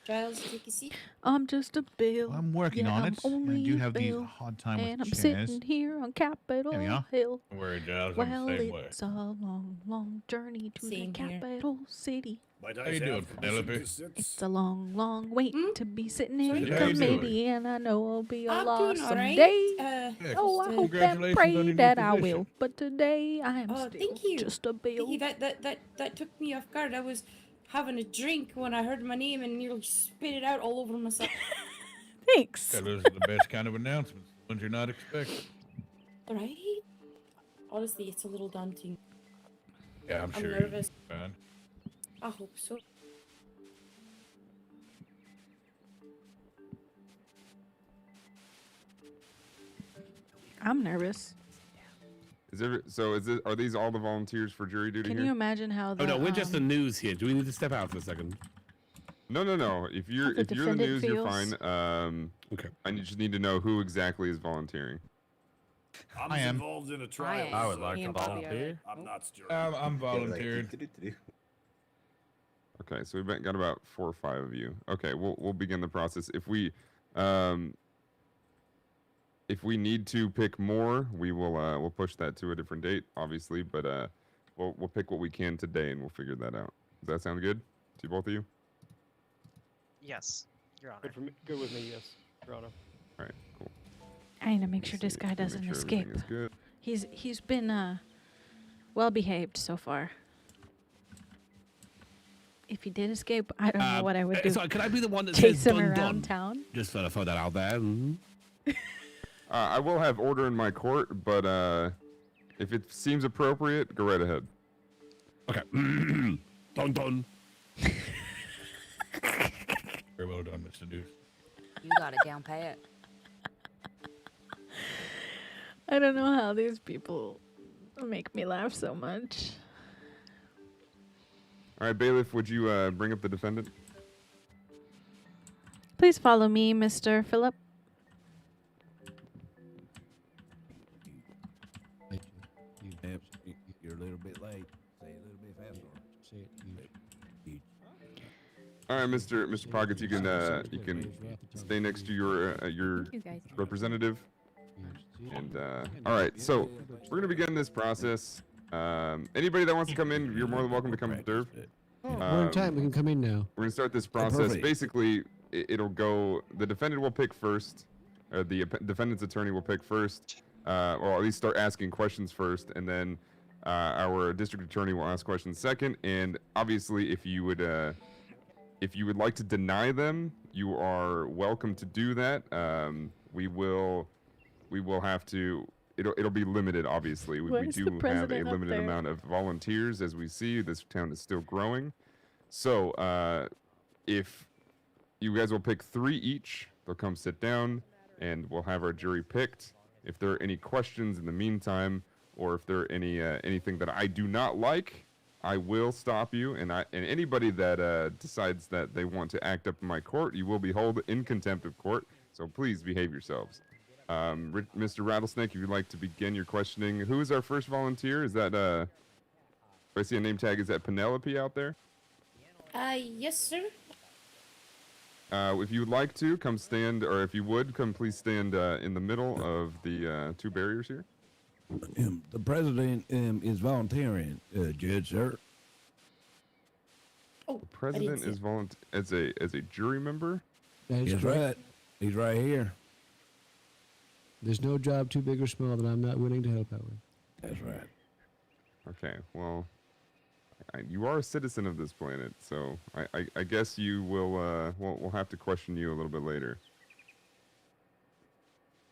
Giles, take a seat. I'm just a bill. I'm working on it. I do have these hard time with and I'm chairs. sitting here on Capitol There we are. Hill. Where Giles, Well, I'm the same way. it's a long, long journey to Same the here. capital city. How you doing, Penelope? It's a long, long wait to be sitting in Sorry, how you doing? committee, and I know I'll be a I'm law doing all right. someday. Yeah, Oh, I just, hope and congratulations pray on your new that I position. will. But today I am Oh, still thank you. just a bill. Thank you. That took me off guard. I was having a drink when I heard my name and nearly spit it out all over myself. Thanks. Yeah, those are the best kind of announcements. Ones you're not expecting. Right? Honestly, it's a little daunting. Yeah, I'm I'm sure. nervous. You're fine. I hope so. I'm nervous. Are these all the volunteers for jury duty Can here? you imagine how the Oh no, we're just the news here. Do we need to step out for a second? No. If you're the the defendant news, you're feels? fine. Okay. I just need to know who exactly is volunteering. I'm I am. involved in a trial. am. I would like Me to and Bobby are. volunteer. I'm not jury. I'm volunteering. Okay, so we've got about 4 or 5 of you. Okay, we'll begin the process. If we need to pick more, we'll push that to a different date, obviously. But we'll pick what we can today, and we'll figure that out. Does that sound good to both of you? Yes, Your Honor. Good, good with me, yes, Your Honor. All right, cool. I need to make sure Let's this see, guy make doesn't sure escape. everything is good. He's been well behaved so far. If he did escape, I don't know what I would do. So could I be the one that Chase says him dun around dun? town? Just throw that out there. I will have order in my court, but if it seems appropriate, go right ahead. Okay. Dun dun. Very well done, Mr. Deuce. You got it down pat. I don't know how these people make me laugh so much. All right, Bailiff, would you bring up the defendant? Please follow me, Mr. Phillip. You're a little bit late. Say it a little bit faster. Say it. All right, Mr. Pockets, you can stay next to your representative. And all right, so we're gonna begin this process. Anybody that wants to come in, you're more than welcome to come observe. We're on time. We can come in now. We're gonna start this process. perfect. Basically, it'll go. The defendant will pick first. The defendant's attorney will pick first, or at least start asking questions first, and then our district attorney will ask questions second. And obviously, if you would like to deny them, you are welcome to do that. We will have to. It'll be limited, obviously. We Where's do the have a president up limited there? amount of volunteers, as we see. This town is still growing. So, if you guys will pick 3 each, they'll come sit down, and we'll have our jury picked. If there are any questions in the meantime, or if there are anything that I do not like, I will stop you. And anybody that decides that they want to act up in my court, you will be held in contempt of court. So please behave yourselves. Mr. Rattlesnake, if you'd like to begin your questioning, who is our first volunteer? Is that I see a name tag. Is that Penelope out there? Yes, sir. If you would like to, come stand, or if you would, please stand in the middle of the 2 barriers here. The president is volunteering, Judge, sir. Oh, The president is as a jury member. That is He's correct. right. He's right here. There's no job too big or small that I'm not willing to help out with. That's right. Okay, well, you are a citizen of this planet, so I guess you will. We'll have to question you a little bit later.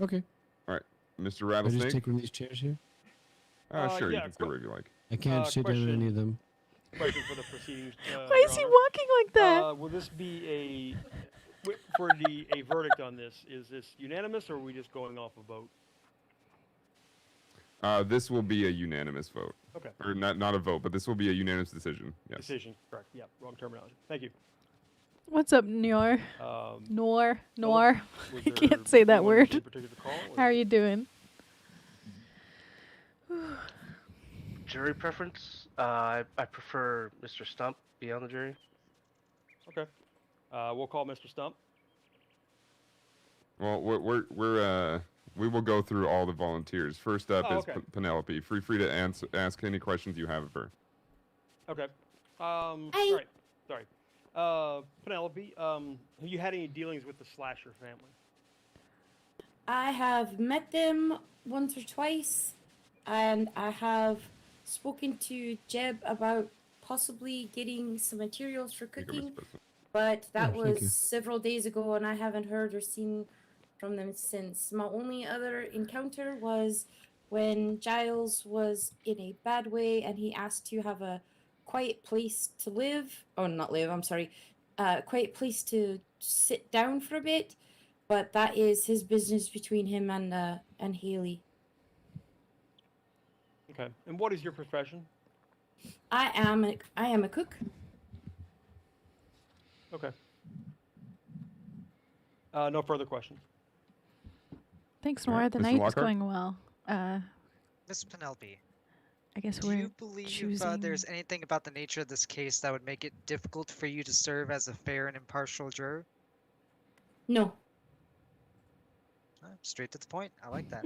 Okay. All right, Mr. I just Rattlesnake. take one of these chairs here. Sure, you yeah, can sit wherever you like. I can't sit down on any of them. Question for the proceedings. Why is he walking like that? Will this be a verdict on this? Is this unanimous, or are we just going off a vote? This will be a unanimous vote. Okay. Or not a vote, but this will be a unanimous decision. Yes. Decision, correct. Yeah, wrong terminology. Thank you. What's up, Nor? Nor. was I can't there say that anyone word. in particular call, or- How are you doing? Jury preference? I prefer Mr. Stump be on the jury. Okay. We'll call Mr. Stump. Well, we will go through all the volunteers. First up is okay. Penelope. Free to ask any questions you have of her. Okay. Sorry. Penelope, have you had any dealings with the Slasher family? I have met them once or twice, and I have spoken to Jeb about possibly getting some materials for cooking, but that Oh, thank was you. several days ago, and I haven't heard or seen from them since. My only other encounter was when Giles was in a bad way, and he asked to have a quiet place to live. Oh, not live, I'm sorry. Quiet place to sit down for a bit, but that is his business between him and Haley. Okay. And what is your profession? I am a cook. Okay. No further questions. Thanks, All Nora. right, The Mr. night is Lockhart? going well. Miss Penelope, I guess do we're you believe choosing. there's anything about the nature of this case that would make it difficult for you to serve as a fair and impartial juror? No. Straight to the point. I like that.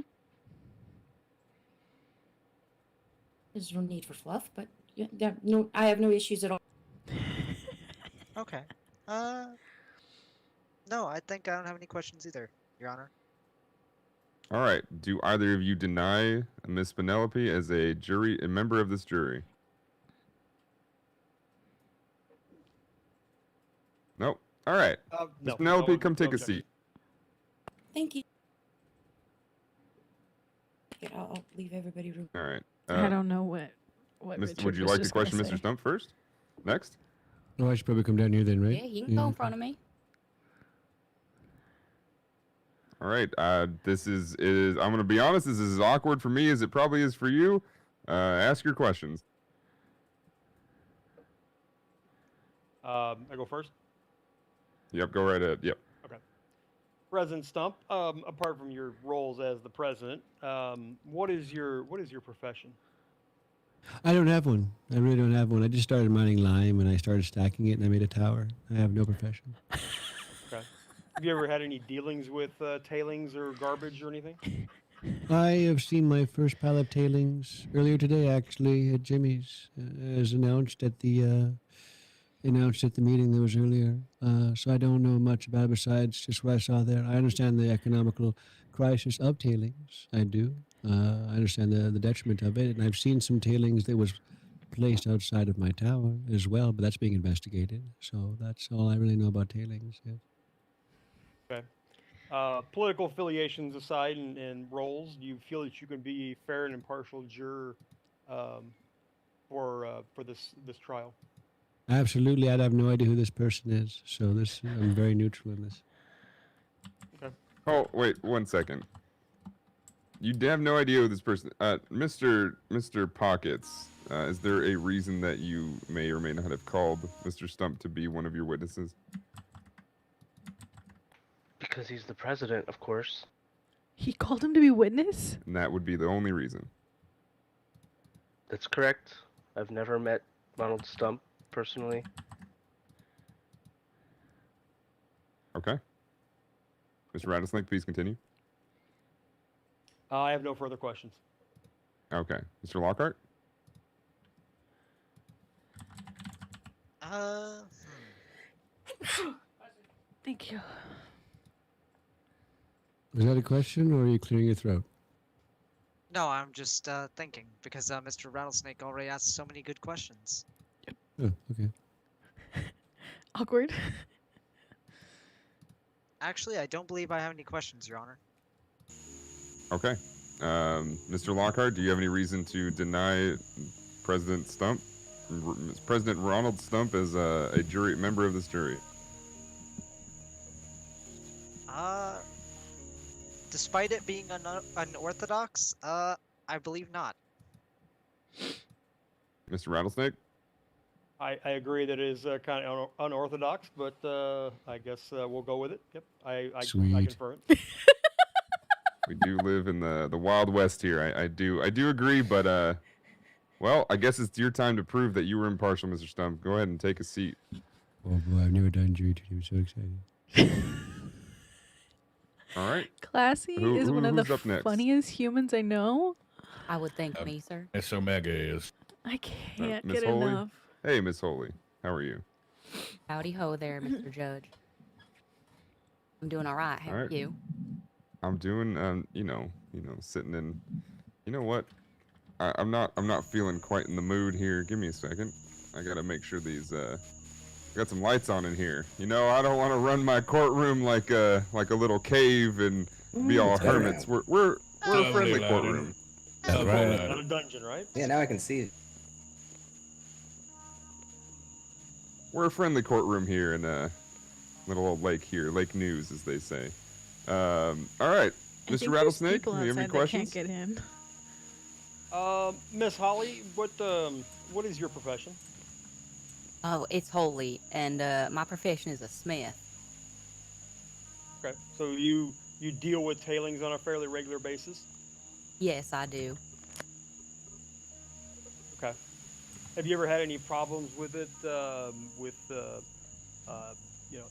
There's no need for fluff, but yeah, no, I have no issues at all. Okay. No, I think I don't have any questions either, Your Honor. All right. Do either of you deny Miss Penelope as a member of this jury? Nope. All right. Miss No, Penelope, no come take a objection. seat. Thank you. Yeah, I'll leave everybody room. All right. I don't know what Would Richard you was like to just gonna question say. Mr. Stump first? Next? No, I should probably come down here then, right? Yeah, you can go in front of me. All right. This is I'm going to be honest. This is as awkward for me as it probably is for you. Ask your questions. I go first. Yep. Go right ahead. Yep. Okay. President Stump, apart from your roles as the president, what is your profession? I don't have one. I really don't have one. I just started mining lime and I started stacking it and I made a tower. I have no profession. Okay. Have you ever had any dealings with tailings or garbage or anything? I have seen my first pile of tailings earlier today, actually, at Jimmy's, as announced at the meeting that was earlier. So I don't know much about it besides just what I saw there. I understand the economical crisis of tailings. I do. I understand the detriment of it, and I've seen some tailings that was placed outside of my tower as well, but that's being investigated. So that's all I really know about tailings. Yes. Okay. Political affiliations aside and roles, do you feel that you can be a fair and impartial juror for this trial? Absolutely. I'd have no idea who this person is. So I'm very neutral in this. Okay. Oh, wait 1 second. You have no idea who this person. Mr. Pockets. Is there a reason that you may or may not have called Mr. Stump to be one of your witnesses? Because he's the president, of course. He called him to be witness? And that would be the only reason. That's correct. I've never met Ronald Stump personally. Okay. Mr. Rattlesnake, please continue. I have no further questions. Okay. Mr. Lockhart? Thank you. Was that a question or are you clearing your throat? No, I'm just thinking because Mr. Rattlesnake already asked so many good questions. Oh, okay. Awkward. Actually, I don't believe I have any questions, Your Honor. Okay. Mr. Lockhart, do you have any reason to deny President Stump, President Ronald Stump, as a jury member of this jury? Despite it being unorthodox, I believe not. Mr. Rattlesnake? I agree that it is kind of unorthodox, but I guess we'll go with it. Yep, I confirm it. We do live in the Wild West here. I do agree, but well, I guess it's your time to prove that you were impartial, Mr. Stump. Go ahead and take a seat. Oh boy, I've never done jury duty. I'm so excited. All right. Classy is one of who's the up next? funniest humans I know. I would think me, sir. Miss Omega is. I can't Miss get Holy? enough. Hey, Miss Holy. How are you? Howdy ho there, Mr. Judge. I'm doing all right. How All are right. you? I'm doing, sitting in. You know what? I'm not feeling quite in the mood here. Give me a second. I gotta make sure these got some lights on in here. You know, I don't want to run my courtroom like a little cave and be all hermits. We're a friendly courtroom. Not a dungeon, right? Yeah, now I can see it. We're a friendly courtroom here in a little old lake here, Lake News, as they say. All right, Mr. Rattlesnake, do you have any questions? Can't get in. Miss Holly, what is your profession? Oh, it's Holy, and my profession is a smith. Okay, so you deal with tailings on a fairly regular basis? Yes, I do. Okay. Have you ever had any problems with it,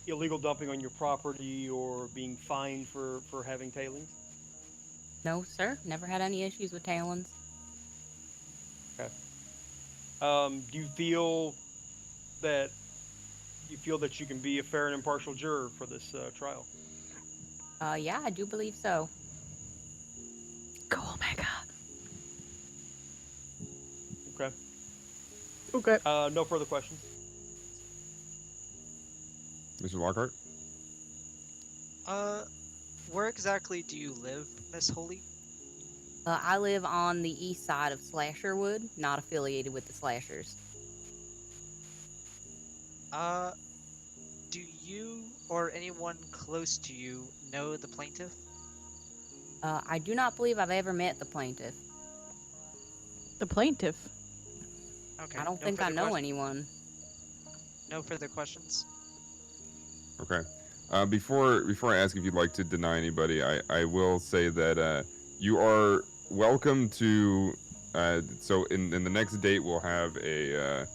illegal dumping on your property or being fined for having tailings? No, sir. Never had any issues with tailings. Okay. Do you feel that you can be a fair and impartial juror for this trial? Yeah, I do believe so. Go Omega. Okay. Okay. No further questions. Mr. Lockhart? Where exactly do you live, Miss Holy? I live on the east side of Slasherwood, not affiliated with the Slashers. Do you or anyone close to you know the plaintiff? I do not believe I've ever met the plaintiff. The plaintiff? Okay. I don't think I know anyone. No further questions? Okay. Before I ask if you'd like to deny anybody, I will say that you are welcome to. So in the next date, we'll have a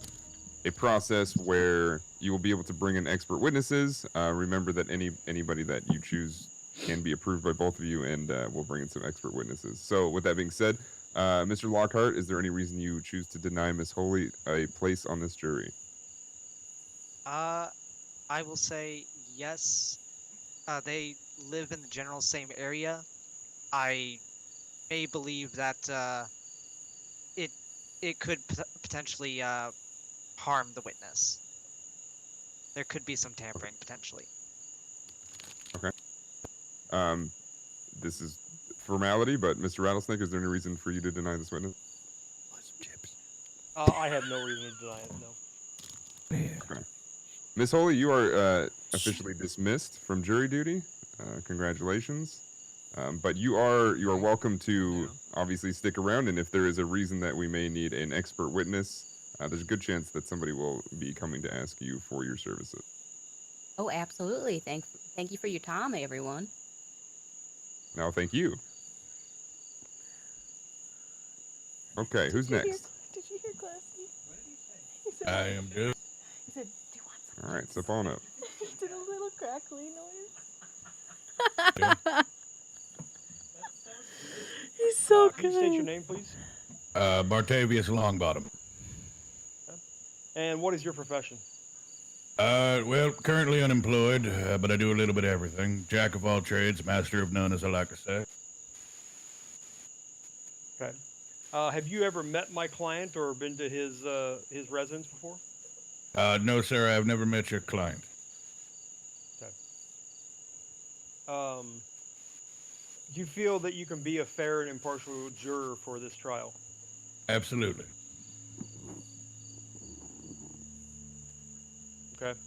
process where you will be able to bring in expert witnesses. Remember that anybody that you choose can be approved by both of you, and we'll bring in some expert witnesses. So with that being said, Mr. Lockhart, is there any reason you choose to deny Miss Holy a place on this jury? I will say yes. They live in the general same area. I may believe that it could potentially harm the witness. There could be some tampering potentially. Okay. This is formality, but Mr. Rattlesnake, is there any reason for you to deny this witness? I have no reason to deny it, no. Okay. Miss Holy, you are officially dismissed from jury duty. Congratulations. But you are welcome to obviously stick around, and if there is a reason that we may need an expert witness, there's a good chance that somebody will be coming to ask you for your services. Oh, absolutely. Thank you for your time, everyone. Now, thank you. Okay, who's next? Did you hear Classy? He said, I am good. He said, do you want some? All right, step on up. He did a little crackly noise. He's so Can you state your name, please? Bartavius Longbottom. And what is your profession? Well, currently unemployed, but I do a little bit of everything. Jack of all trades, master of none, as I like to say. Okay. Have you ever met my client or been to his residence before? No, sir, I've never met your client. Okay. Do you feel that you can be a fair and impartial juror for this trial? Absolutely. Okay.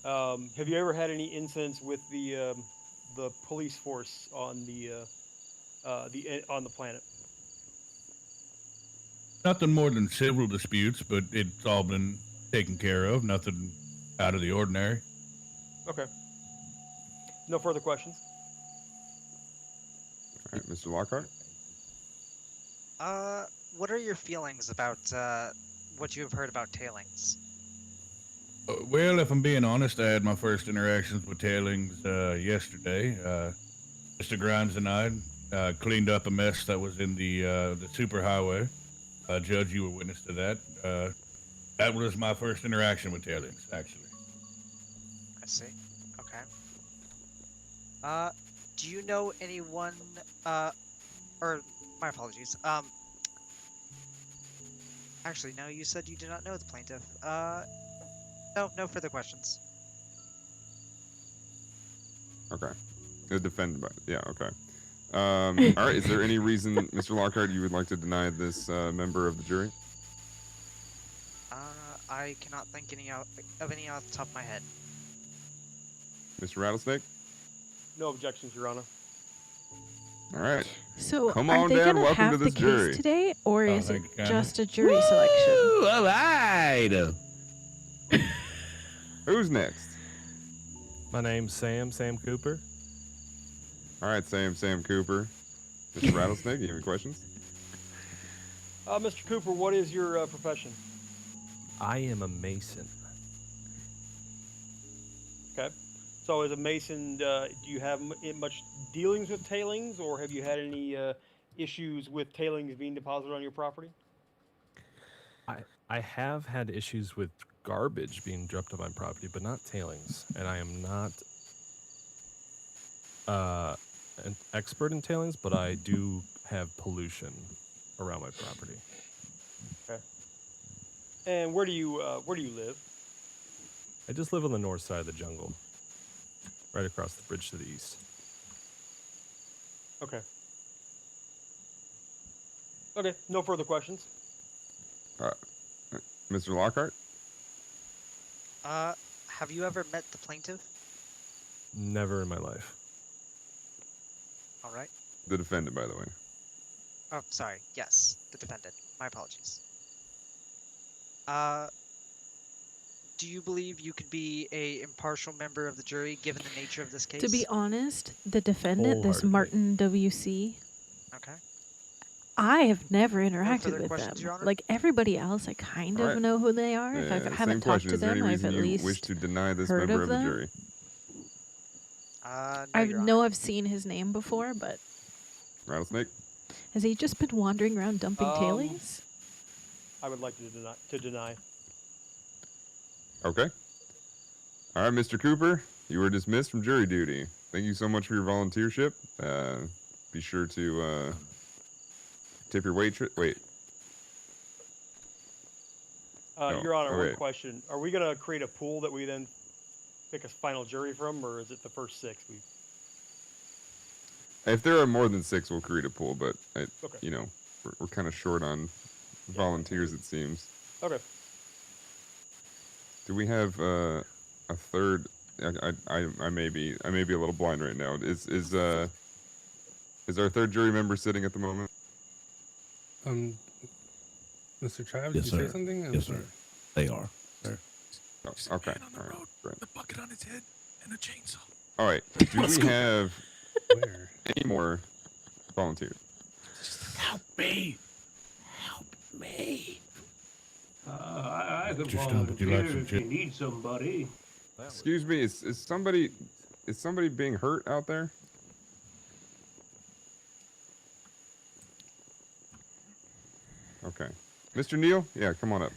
Have you ever had any incidents with the police force on the planet? Nothing more than civil disputes, but it's all been taken care of. Nothing out of the ordinary. Okay. No further questions. All right, Mr. Lockhart. What are your feelings about what you have heard about tailings? Well, if I'm being honest, I had my first interactions with tailings yesterday. Mr. Grimes and I cleaned up a mess that was in the superhighway. Judge, you were witness to that. That was my first interaction with tailings, actually. I see. Okay. Do you know anyone? Or my apologies. Actually, no. You said you do not know the plaintiff. No further questions. Okay. The defendant, yeah, okay. All right, is there any reason, Mr. Lockhart, you would like to deny this member of the jury? I cannot think of any off the top of my head. Mr. Rattlesnake? No objections, Your Honor. All right. So, come are on they down. gonna Welcome have to this the jury. case today, or is it thank you, just a jury selection? All right. Who's next? My name's Sam Cooper. All right, Sam Cooper. Mr. Rattlesnake, you have any questions? Mr. Cooper, what is your profession? I am a mason. Okay. So as a mason, do you have much dealings with tailings, or have you had any issues with tailings being deposited on your property? I have had issues with garbage being dropped on my property, but not tailings. And I am not an expert in tailings, but I do have pollution around my property. Okay. And where do you live? I just live on the north side of the jungle, right across the bridge to the east. Okay. Okay, no further questions. Mr. Lockhart? Have you ever met the plaintiff? Never in my life. All right. The defendant, by the way. Oh, sorry. Yes, the defendant. My apologies. Do you believe you could be a impartial member of the jury given the nature of this case? To be honest, the defendant, this Martin W.C., Okay. I have never interacted further with questions, them. Your Honor? Like everybody else, I kind All of right. know who they are. If I Same haven't talked question. to Is there any them, I've reason at you least wish to deny this heard member of of the them. jury? No, I Your Honor. know I've seen his name before, but Rattlesnake? has he just been wandering around dumping tailings? I would like to deny. Okay. All right, Mr. Cooper, you were dismissed from jury duty. Thank you so much for your volunteership. Be sure to tip your waitress. Wait. Your Honor, one okay. question. Are we going to create a pool that we then pick a final jury from, or is it the first six? If there are more than 6, we'll create a pool, but, Okay. you know, we're kind of short on volunteers, it seems. Okay. Do we have a third? I may be a little blind right now. Is our third jury member sitting at the moment? Mr. Travis, Yes, did you sir. say something? Yes, sir. They are. Sir. Oh, okay. All right. Great. The bucket on his head and a chainsaw. All right. Do we have any more volunteers? Help me! Help me! I could Mr. Stump, would you like volunteer some if you chip? need somebody. Excuse me. Is somebody being hurt out there? Okay. Mr. Neal? Yeah, come on up.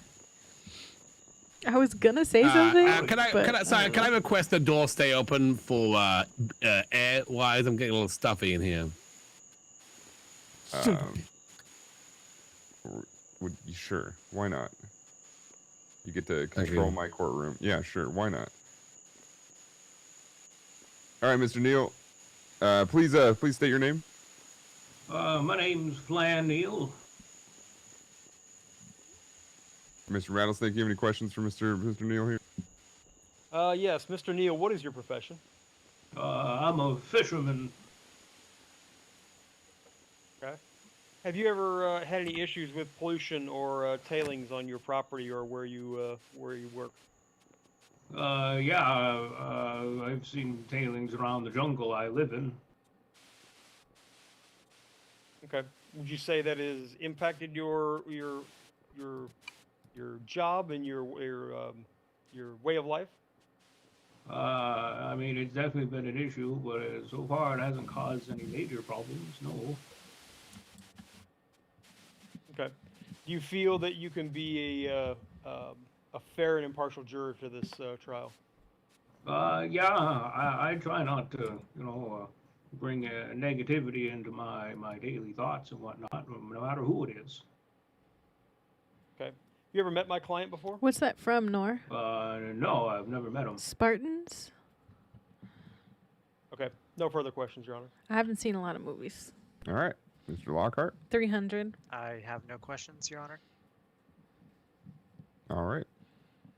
I was gonna say something. Can I request the door stay open for air-wise? I'm getting a little stuffy in here. Would you sure? Why not? You get to control my courtroom. Yeah, sure. Why not? All right, Mr. Neal. Please state your name. My name's Flan Neal. Mr. Rattlesnake, you have any questions for Mr. Neal here? Yes, Mr. Neal, what is your profession? I'm a fisherman. Okay. Have you ever had any issues with pollution or tailings on your property or where you work? Yeah, I've seen tailings around the jungle I live in. Okay. Would you say that has impacted your job and your way of life? I mean, it's definitely been an issue, but so far it hasn't caused any major problems, no. Okay. Do you feel that you can be a fair and impartial juror to this trial? Yeah, I try not to, bring negativity into my daily thoughts and whatnot, no matter who it is. Okay. You ever met my client before? What's that from, Nor? No, I've never met him. Spartans? Okay. No further questions, Your Honor. I haven't seen a lot of movies. All right, Mr. Lockhart. 300. I have no questions, Your Honor. All right.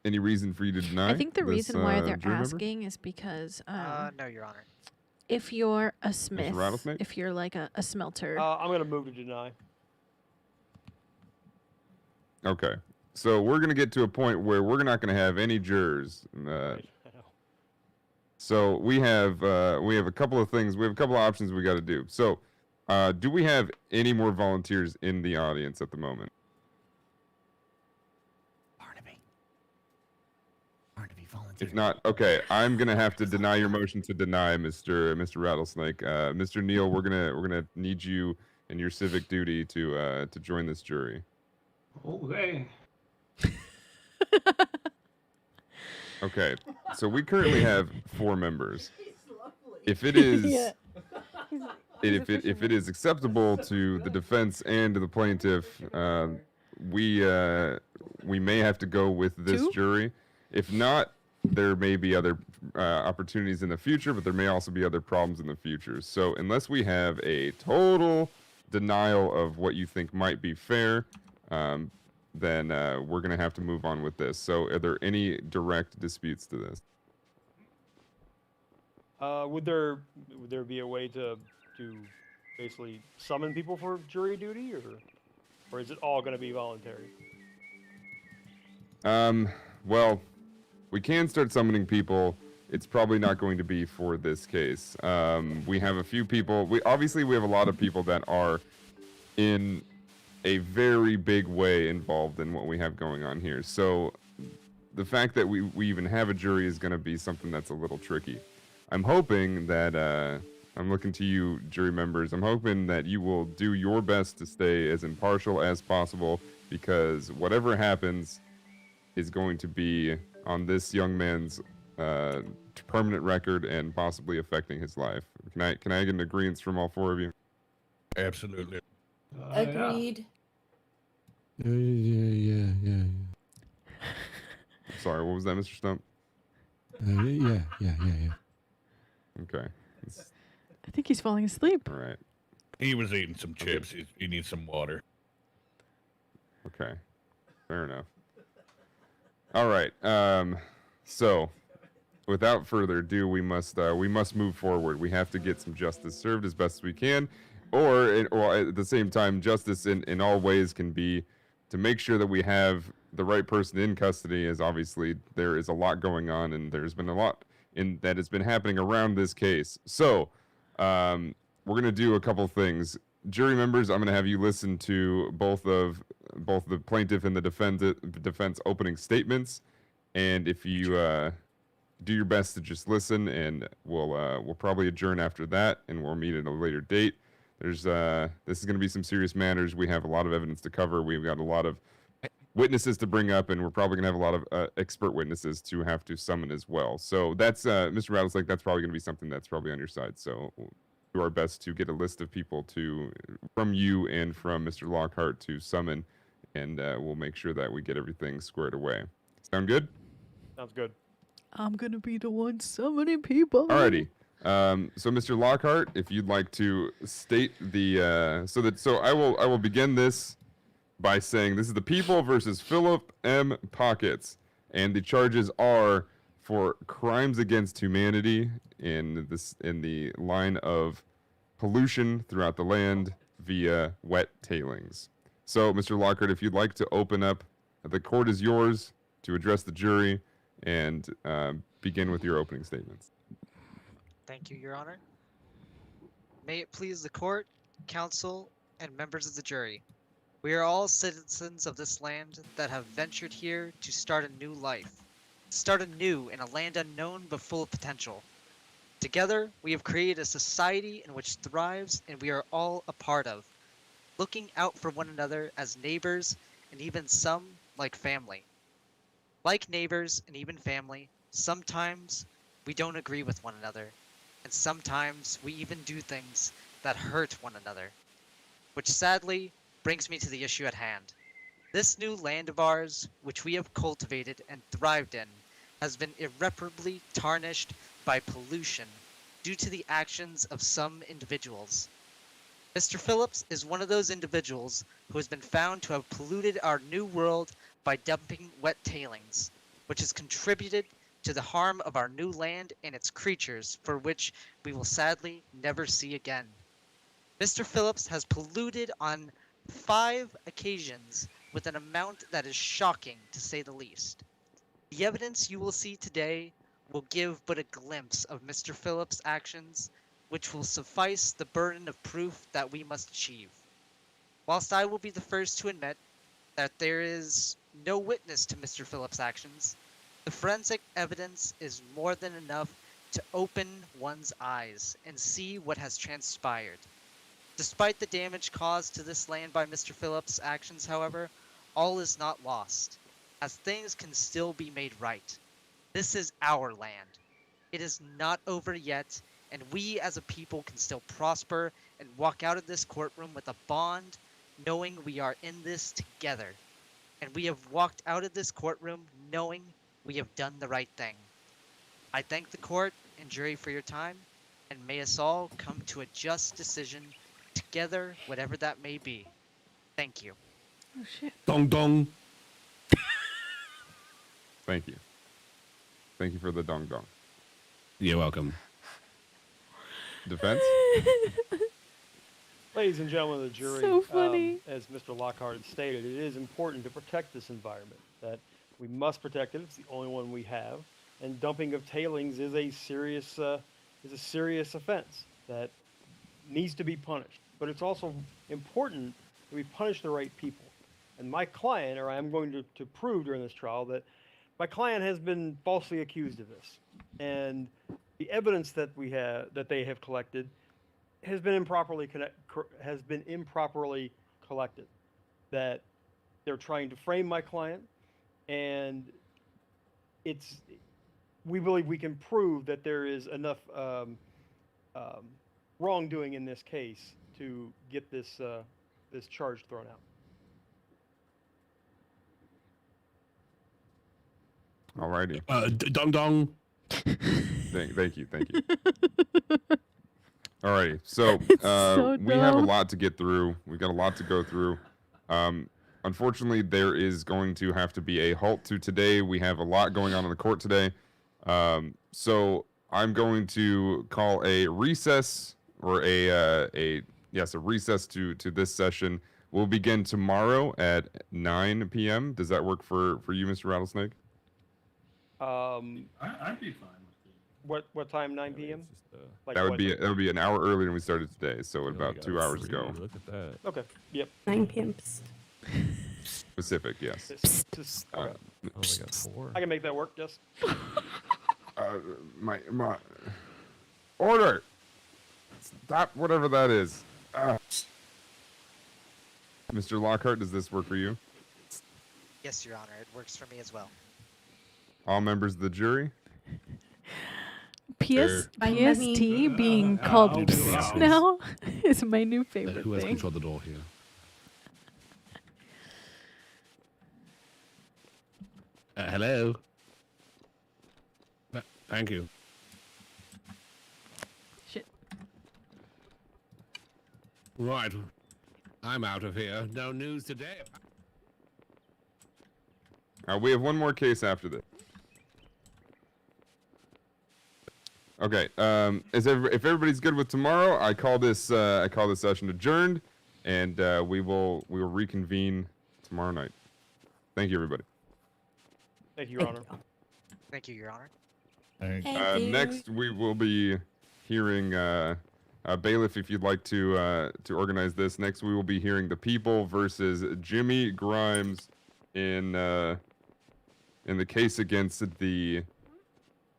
Any reason for you to deny? I think the reason why they're jury member? asking is because No, Your Honor. if you're a smith, Rattlesnake? if you're like a smelter, I'm going to move to deny. Okay. So we're going to get to a point where we're not going to have any jurors. So we have a couple of things. We have a couple of options we got to do. So do we have any more volunteers in the audience at the moment? Barnaby volunteers. If not, okay, I'm going to have to deny your motion to deny Mr. Rattlesnake. Mr. Neal, we're going to need you in your civic duty to join this jury. Okay. Okay, so we currently have 4 members. If it is, if it is acceptable to the defense and to the plaintiff, we may have to go with this 2? jury. If not, there may be other opportunities in the future, but there may also be other problems in the future. So unless we have a total denial of what you think might be fair, then we're going to have to move on with this. So are there any direct disputes to this? Would there be a way to basically summon people for jury duty, or is it all going to be voluntary? Well, we can start summoning people. It's probably not going to be for this case. We have a few people. We have a lot of people that are in a very big way involved in what we have going on here. So the fact that we even have a jury is going to be something that's a little tricky. I'm hoping that, I'm looking to you, jury members, I'm hoping that you will do your best to stay as impartial as possible, because whatever happens is going to be on this young man's permanent record and possibly affecting his life. Can I get an agreement from all 4 of you? Absolutely. Agreed. Yeah. Sorry, what was that, Mr. Stump? Yeah. Okay. I think he's falling asleep. All right. He was eating some chips. He needs some water. Okay. Fair enough. All right. So, without further ado, we must move forward. We have to get some justice served as best as we can, or at the same time, justice in all ways can be to make sure that we have the right person in custody, as obviously there is a lot going on, and there's been a lot that has been happening around this case. So, we're gonna do a couple things. Jury members, I'm gonna have you listen to both the plaintiff and the defense opening statements, and if you do your best to just listen, and we'll probably adjourn after that, and we'll meet at a later date. This is going to be some serious matters. We have a lot of evidence to cover. We've got a lot of witnesses to bring up, and we're probably going to have a lot of expert witnesses to have to summon as well. So that's Mr. Rattlesnake. That's probably going to be something that's probably on your side. So we'll do our best to get a list of people from you and from Mr. Lockhart to summon, and we'll make sure that we get everything squared away. Sound good? Sounds good. I'm gonna be the one summoning people. Alrighty. So Mr. Lockhart, if you'd like to state the so I will begin this by saying this is the people versus Philip M. Pockets, and the charges are for crimes against humanity in the line of pollution throughout the land via wet tailings. So, Mr. Lockhart, if you'd like to open up, the court is yours to address the jury and begin with your opening statements. Thank you, Your Honor. May it please the court, counsel, and members of the jury. We are all citizens of this land that have ventured here to start a new life. Start anew in a land unknown but full of potential. Together, we have created a society in which thrives and we are all a part of, looking out for one another as neighbors and even some like family. Like neighbors and even family, sometimes we don't agree with one another, and sometimes we even do things that hurt one another. Which sadly brings me to the issue at hand. This new land of ours, which we have cultivated and thrived in, has been irreparably tarnished by pollution due to the actions of some individuals. Mr. Phillips is one of those individuals who has been found to have polluted our new world by dumping wet tailings, which has contributed to the harm of our new land and its creatures, for which we will sadly never see again. Mr. Phillips has polluted on 5 occasions with an amount that is shocking, to say the least. The evidence you will see today will give but a glimpse of Mr. Phillips' actions, which will suffice the burden of proof that we must achieve. Whilst I will be the first to admit that there is no witness to Mr. Phillips' actions, the forensic evidence is more than enough to open one's eyes and see what has transpired. Despite the damage caused to this land by Mr. Phillips' actions, however, all is not lost, as things can still be made right. This is our land. It is not over yet, and we as a people can still prosper and walk out of this courtroom with a bond, knowing we are in this together. And we have walked out of this courtroom knowing we have done the right thing. I thank the court and jury for your time, and may us all come to a just decision together, whatever that may be. Thank you. Oh shit. Dong dong. Thank you. Thank you for the dong dong. You're welcome. Defense? Ladies and gentlemen of the jury, So funny. As Mr. Lockhart had stated, it is important to protect this environment, that we must protect it. It's the only one we have. And dumping of tailings is a serious offense that needs to be punished. But it's also important that we punish the right people. And my client, or I am going to prove during this trial, that my client has been falsely accused of this. And the evidence that they have collected has been improperly collected. That they're trying to frame my client, and we believe we can prove that there is enough wrongdoing in this case to get this charge thrown out. Alrighty. Dong dong. Thank you. Alrighty. So, so we have a dumb. lot to get through. We've got a lot to go through. Unfortunately, there is going to have to be a halt to today. We have a lot going on in the court today. So I'm going to call a recess, or a recess to this session. We'll begin tomorrow at 9 p.m. Does that work for you, Mr. Rattlesnake? I'd be fine with it. What time? 9 p.m. That would be an hour earlier than we started today, so about 2 hours ago. Look at that. Okay. Yep. 9 p.m. Specific, yes. Okay. Oh, we got 4. I can make that work. Yes. My order. Stop whatever that is. Mr. Lockhart, does this work for you? Yes, Your Honor, it works for me as well. All members of the jury? PST being called psst now is my new favorite Who has thing. control of the door here? Hello. Thank you. Right. I'm out of here. No news today. We have one more case after this. Okay. If everybody's good with tomorrow, I call this session adjourned, and we will reconvene tomorrow night. Thank you, everybody. Thank you, Your Honor. Thank you, Your Honor. Thank you. Next, we will be hearing Bailiff. If you'd like to organize this, next we will be hearing the people versus Jimmy Grimes in the case against the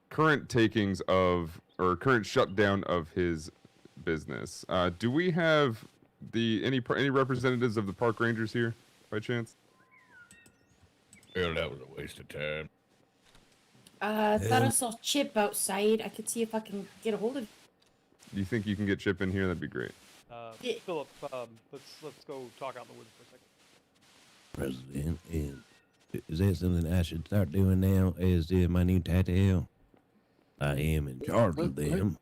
current takings of or current shutdown of his business. Do we have any representatives of the park rangers here by chance? Well, that was a waste of time. Thought I saw Chip outside. I could see if I can get a hold of him. Do you think you can get Chip in here? That'd be great. Philip, let's go talk out in the woods for a second. President, is that something I should start doing now as my new title? I am in charge of them.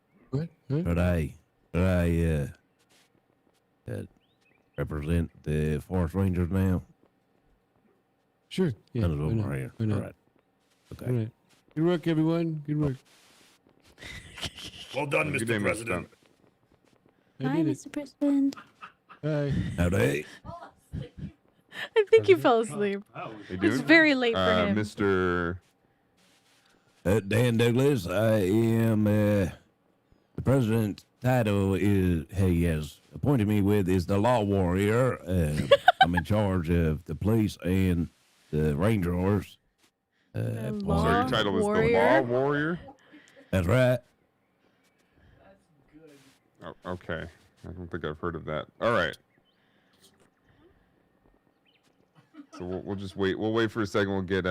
But I represent the forest rangers now. Sure. Yeah. None of them are here. All right. Okay. All right. Good work, everyone. Good work. Well done, Good Mr. day, Mr. President. Hi, Mr. President. Hi. Howdy. I think he fell asleep. It's very late for him. Mr. Dan Douglas, I am the president's title he has appointed me with is the law warrior. I'm in charge of the police and the rangers. So your title is the law warrior? That's right. Oh, okay. I don't think I've heard of that. All right. So we'll just wait. We'll wait for a second. We'll get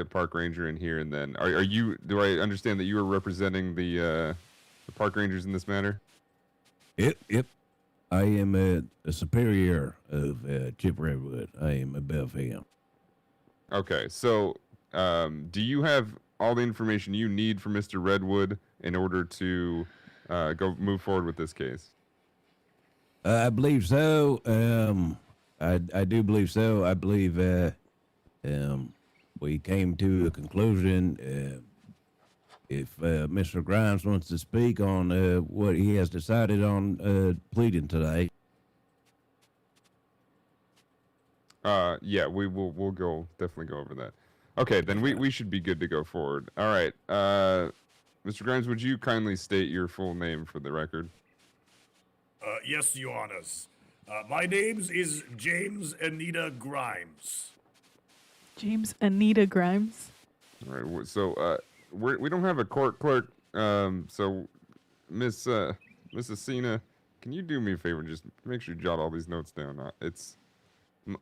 Park Ranger in here, and then are you? Do I understand that you are representing the Park Rangers in this matter? Yep. I am a superior of Chip Redwood. I am above him. Okay. So, do you have all the information you need for Mr. Redwood in order to move forward with this case? I believe so. I do believe so. I believe we came to a conclusion. If Mr. Grimes wants to speak on what he has decided on pleading today. Yeah, we'll definitely go over that. Okay, then we should be good to go forward. All right. Mr. Grimes, would you kindly state your full name for the record? Yes, Your Honors. My name is James Anita Grimes. James Anita Grimes. All right. So we don't have a court clerk. So Miss ASENA, can you do me a favor and just make sure you jot all these notes down?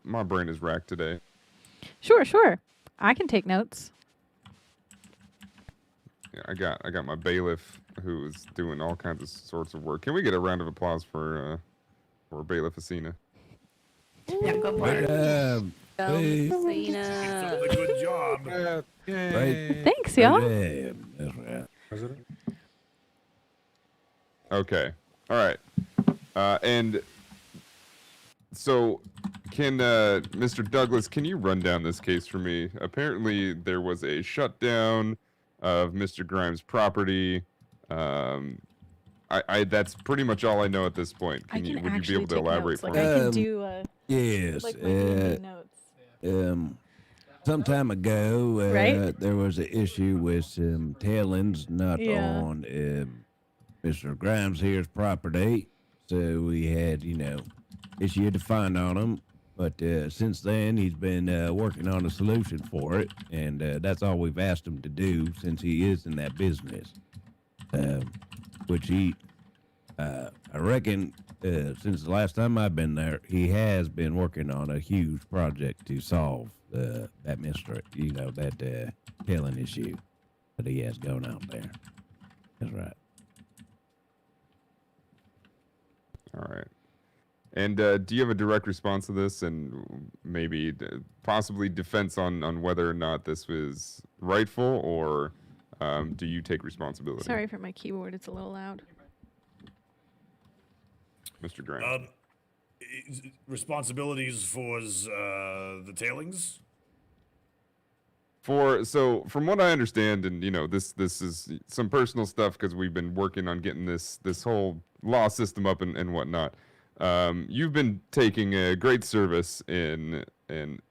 My brain is racked today. Sure. I can take notes. Yeah, I got my bailiff who is doing all kinds of sorts of work. Can we get a round of applause for Bailiff ASENA? Yeah, go for it. Hey. ASENA. It's a good job. Right. Thanks, y'all. That's right. President? Okay. All right. And so can Mr. Douglas, can you run down this case for me? Apparently there was a shutdown of Mr. Grimes' property. That's pretty much all I know at this point. Would you be able to elaborate for me? I can do yes. like my notes. Some time ago, Right? there was an issue with some tailings not on Mr. Grimes here's property. So we had, issued a fine on him. But since then, he's been working on a solution for it. And that's all we've asked him to do since he is in that business. Which I reckon, since the last time I've been there, he has been working on a huge project to solve that mystery, that tailing issue that he has going out there. That's right. All right. And do you have a direct response to this, and maybe possibly defense on whether or not this was rightful, or do you take responsibility? Sorry for my keyboard. It's a little loud. Mr. Graham? Responsibilities for the tailings? So from what I understand, and this is some personal stuff because we've been working on getting this whole law system up and whatnot. You've been taking a great service in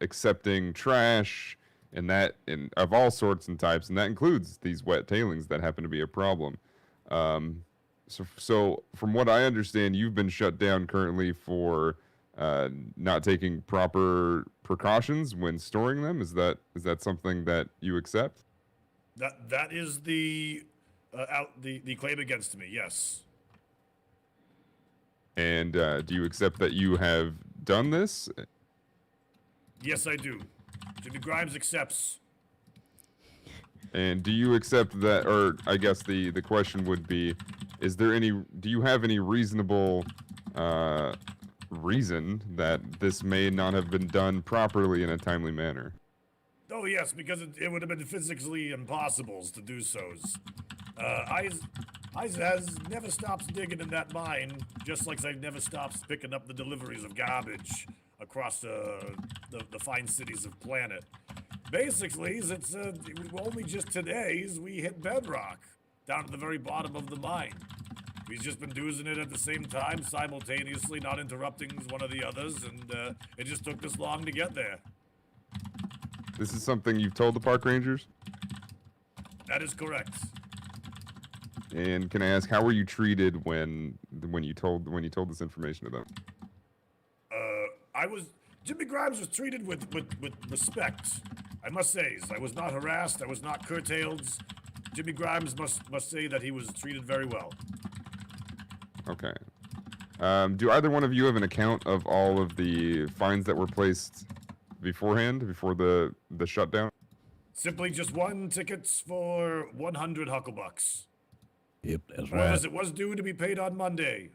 accepting trash and of all sorts and types, and that includes these wet tailings that happen to be a problem. So from what I understand, you've been shut down currently for not taking proper precautions when storing them. Is that something that you accept? That is the claim against me. Yes. And do you accept that you have done this? Yes, I do. Jimmy Grimes accepts. And do you accept that, or I guess the question would be, do you have any reasonable reason that this may not have been done properly in a timely manner? Oh yes, because it would have been physically impossible to do so. I has never stopped digging in that mine, just like I've never stopped picking up the deliveries of garbage across the fine cities of planet. Basically, it's only just today we hit bedrock down at the very bottom of the mine. We've just been doing it at the same time, simultaneously, not interrupting one of the others, and it just took this long to get there. This is something you've told the park rangers? That is correct. And can I ask, how were you treated when you told this information to them? Jimmy Grimes was treated with respect. I must say, I was not harassed. I was not curtailed. Jimmy Grimes must say that he was treated very well. Okay. Do either one of you have an account of all of the fines that were placed beforehand, before the shutdown? Simply just one ticket for 100 hucklebucks. Yep, that's right. right. It was due to be paid on Monday.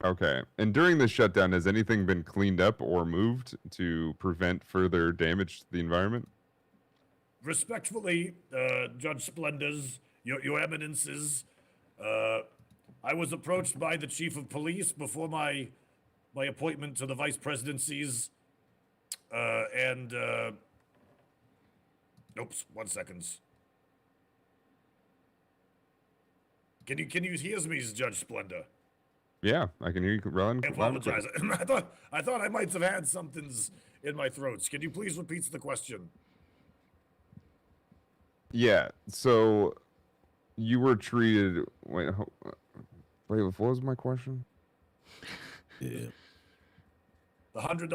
Okay. And during the shutdown, has anything been cleaned up or moved to prevent further damage to the environment? Respectfully, Judge Splendors, your eminences, I was approached by the chief of police before my appointment to the vice presidencies, oops, 1 second. Can you hear me, Judge Splendor? Yeah, I can hear you, Ron. I apologize. I thought I might have had something's in my throat. Can you please repeat the question? Yeah. So you were treated. Wait, what was my question? Yeah. The $100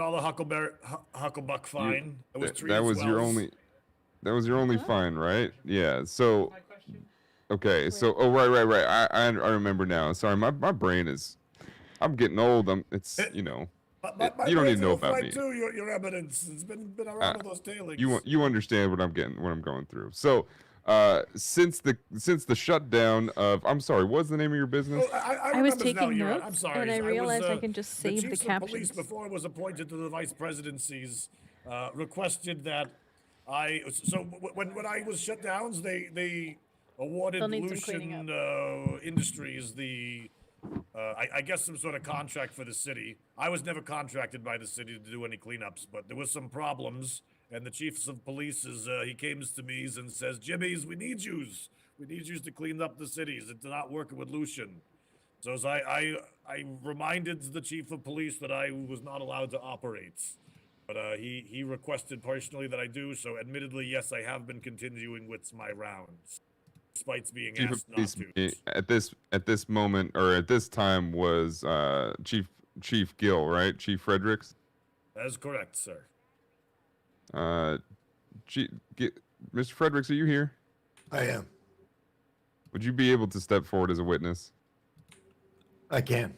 hucklebuck fine. That was your only. That was your only fine, right? Yeah. So. Okay. So. Oh, right. I remember now. Sorry, my brain is. I'm getting old. You don't need to know about me. Too, your evidence. It's been around all those tailings. You understand what I'm going through. So. Since the shutdown of, I'm sorry, what's the name of your business? I was taking notes, I'm sorry. and I realized I can just save the chiefs of captions. Police, before I was appointed to the vice presidencies, requested that when I was shut down, they awarded Lucian Industries I guess some sort of contract for the city. I was never contracted by the city to do any cleanups, but there was some problems. And the chiefs of police, he came to me and says, Jimmy's, we need yous to clean up the cities. It's not working with Lucian. So as I reminded the chief of police that I was not allowed to operate. But he requested personally that I do. So admittedly, yes, I have been continuing with my rounds, despite being asked not to. At this moment, or at this time, was Chief Gill, right? Chief Fredericks? That is correct, sir. Mr. Fredericks, are you here? I am. Would you be able to step forward as a witness? I can.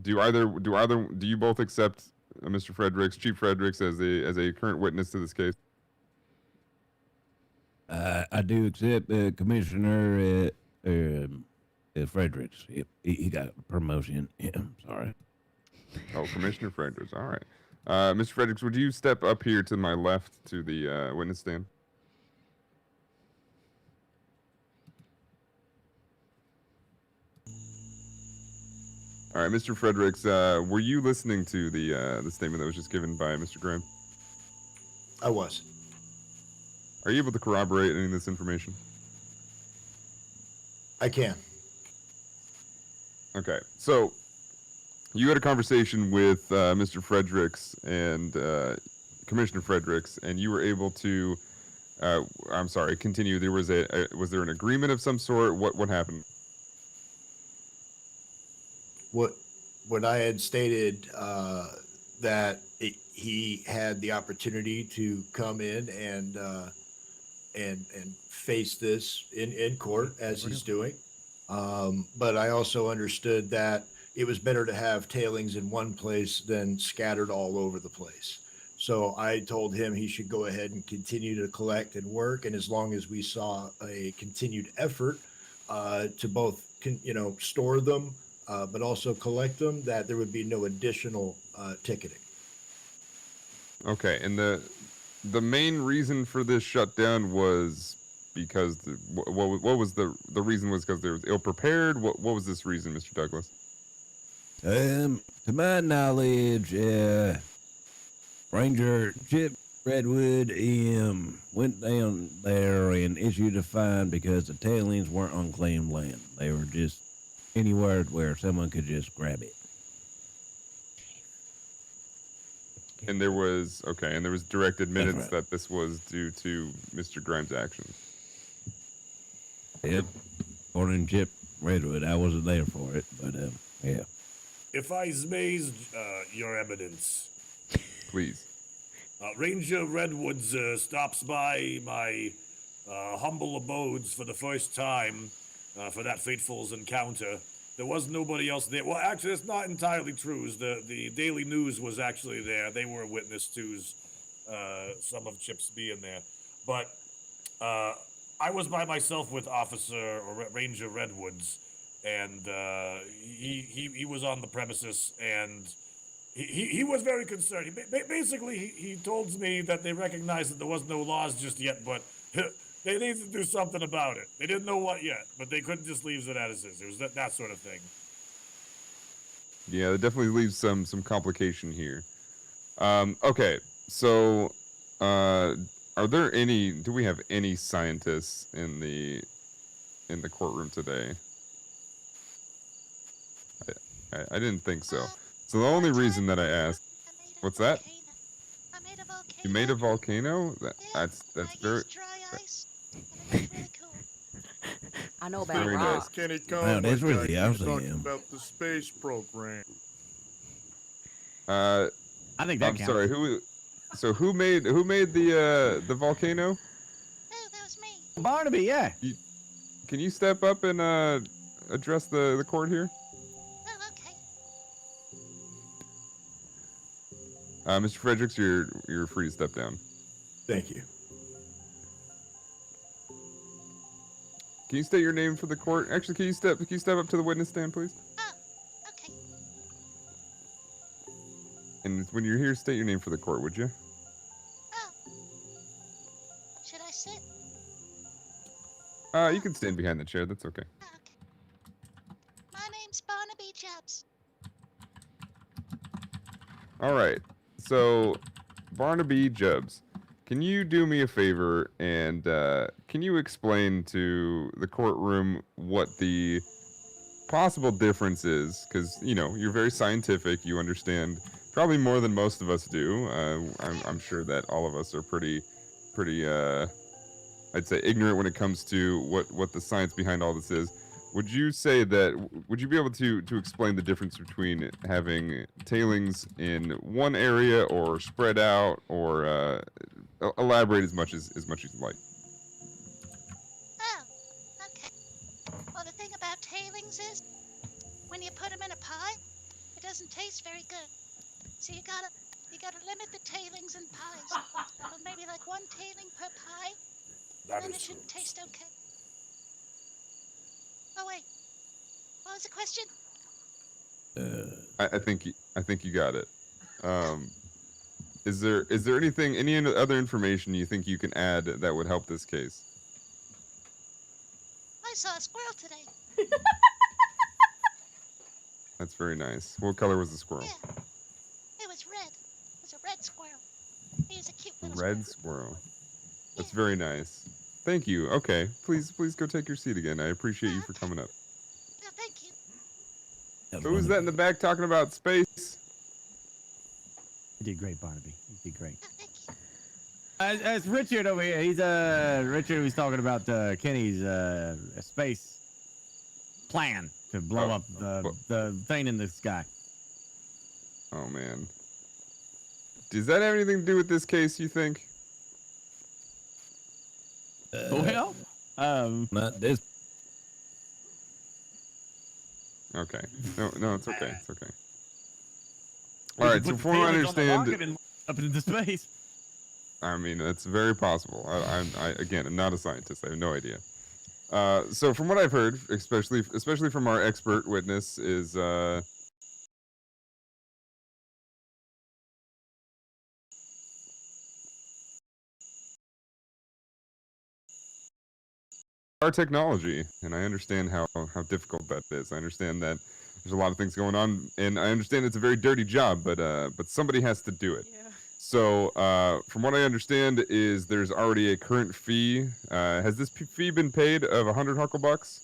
Do you both accept Mr. Fredericks, Chief Fredericks, as a current witness to this case? I do accept Commissioner Fredericks. He got a promotion. Yeah, sorry. Oh, Commissioner Fredericks. All right. Mr. Fredericks, would you step up here to my left to the witness stand? All right, Mr. Fredericks, were you listening to the statement that was just given by Mr. Graham? I was. Are you able to corroborate any of this information? I can. Okay, so you had a conversation with Mr. Fredericks and Commissioner Fredericks, and you were able to. I'm sorry. Continue. There was was there an agreement of some sort? What happened? What I had stated that he had the opportunity to come in and face this in court as he's doing. But I also understood that it was better to have tailings in one place than scattered all over the place. So I told him he should go ahead and continue to collect and work. And as long as we saw a continued effort to both, store them, but also collect them, that there would be no additional ticketing. Okay, and the main reason for this shutdown was because what was the reason? Was because there was ill prepared? What was this reason, Mr. Douglas? To my knowledge, Ranger Chip Redwood went down there and issued a fine because the tailings weren't on claimed land. They were just anywhere where someone could just grab it. And there was direct admittance that this was due to Mr. Grimes' actions. Yep. According to Chip Redwood, I wasn't there for it, but yeah. If I smaze your evidence, please. Ranger Redwoods stops by my humble abodes for the first time for that fateful encounter. There was nobody else there. Well, actually, it's not entirely true. The Daily News was actually there. They were a witness to some of Chip's being there. But I was by myself with Officer or Ranger Redwoods, and he was on the premises, and he was very concerned. Basically, he told me that they recognized that there was no laws just yet, but they needed to do something about it. They didn't know what yet, but they couldn't just leave it as is. It was that sort of thing. Yeah, that definitely leaves some complication here. Okay, so do we have any scientists in the courtroom today? I didn't think so. So the only reason that I asked, what's that? You made a volcano? That's very. I know about very rock. nice. Kenny come? Wow, that's really awesome. Talking about the space program. I think that I'm counts. sorry. Who made the volcano? Barnaby, yeah. Can you step up and address the court here? Mr. Fredericks, you're free to step down. Thank you. Can you state your name for the court? Actually, can you step up to the witness stand, please? Okay. And when you're here, state your name for the court, would you? Should I sit? You can stand behind the chair. That's okay. My name's Barnaby Jabs. All right. So, Barnaby Jubbs, can you do me a favor and can you explain to the courtroom what the possible difference is? Because, you're very scientific. You understand probably more than most of us do. I'm sure that all of us are pretty, I'd say, ignorant when it comes to what the science behind all this is. Would you be able to explain the difference between having tailings in one area or spread out, or elaborate as much as you like? Oh, okay. Well, the thing about tailings is, when you put them in a pie, it doesn't taste very good. So you gotta limit the tailings in pies. Well, maybe like one tailing per pie, and then it should taste okay. Oh wait, what was the question? I think you got it. Is there any other information you think you can add that would help this case? I saw a squirrel today. That's very nice. What color was the squirrel? Yeah, it was red. It was a red squirrel. He was a cute little Red squirrel. That's very nice. Thank you. Okay, please go take your seat again. I appreciate you for coming up. No, thank you. Who's that in the back talking about space? You did great, Barnaby. You did great. It's Richard over here. He's Richard was talking about Kenny's space plan to blow up the thing in the sky. Oh man. Does that have anything to do with this case, you think? Well, not this. Okay. No, it's okay. It's okay. All right. So, from what I understand, up into space. I mean, that's very possible. I again, I'm not a scientist. I have no idea. So, from what I've heard, especially from our expert witness, is our technology, and I understand how difficult that is. I understand that there's a lot of things going on, and I understand it's a very dirty job, but somebody has to do it. Yeah. So from what I understand is there's already a current fee. Has this fee been paid of 100 hucklebucks?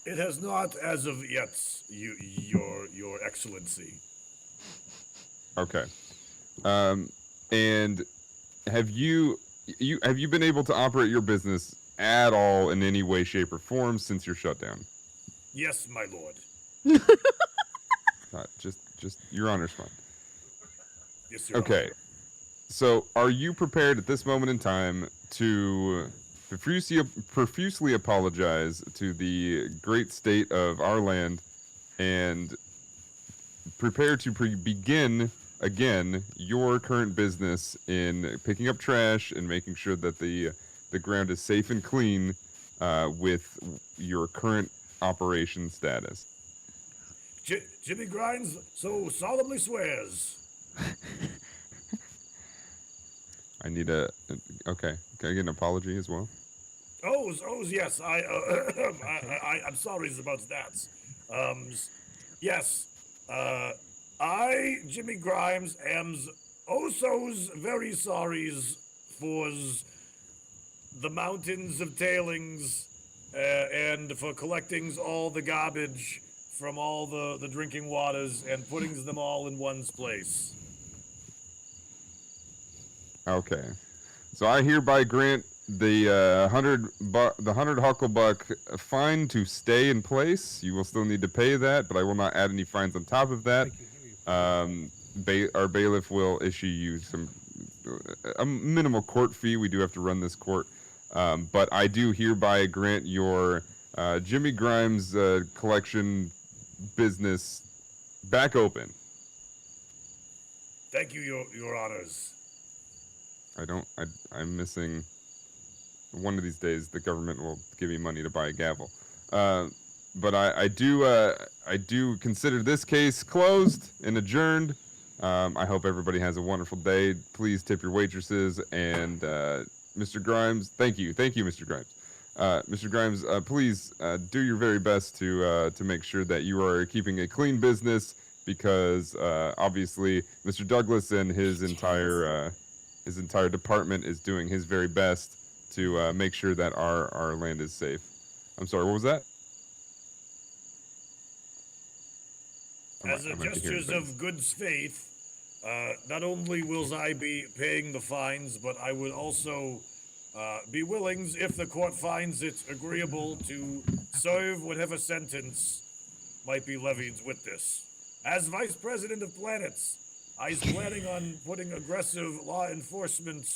It has not as of yet, your excellency. Okay. And have you been able to operate your business at all in any way, shape, or form since your shutdown? Yes, my lord. Just your honor's fine. Yes, your okay. honor. So, are you prepared at this moment in time to profusely apologize to the great state of our land and prepare to begin again your current business in picking up trash and making sure that the ground is safe and clean with your current operation status? Jimmy Grimes so solemnly swears. I need okay. Can I get an apology as well? Oh yes. I'm sorry about that. Yes. I, Jimmy Grimes, am so's very sorry for the mountains of tailings and for collecting all the garbage from all the drinking waters and putting them all in one place. Okay, so I hereby grant the 100 hucklebuck fine to stay in place. You will still need to pay that, but I will not add any fines on top of that. Our bailiff will issue you a minimal court fee. We do have to run this court, but I do hereby grant your Jimmy Grimes collection business back open. Thank you, your honors. I'm missing. One of these days, the government will give me money to buy a gavel. But I do consider this case closed and adjourned. I hope everybody has a wonderful day. Please tip your waitresses, and Mr. Grimes, thank you, Mr. Grimes. Mr. Grimes, please do your very best to make sure that you are keeping a clean business, because obviously Mr. Douglas and his entire department is doing his very best to make sure that our land is safe. I'm sorry, what was that? As a gestures of good faith, not only will I be paying the fines, but I would also be willing, if the court finds it agreeable, to serve whatever sentence might be levied with this. As Vice President of Planets, I was planning on putting aggressive law enforcement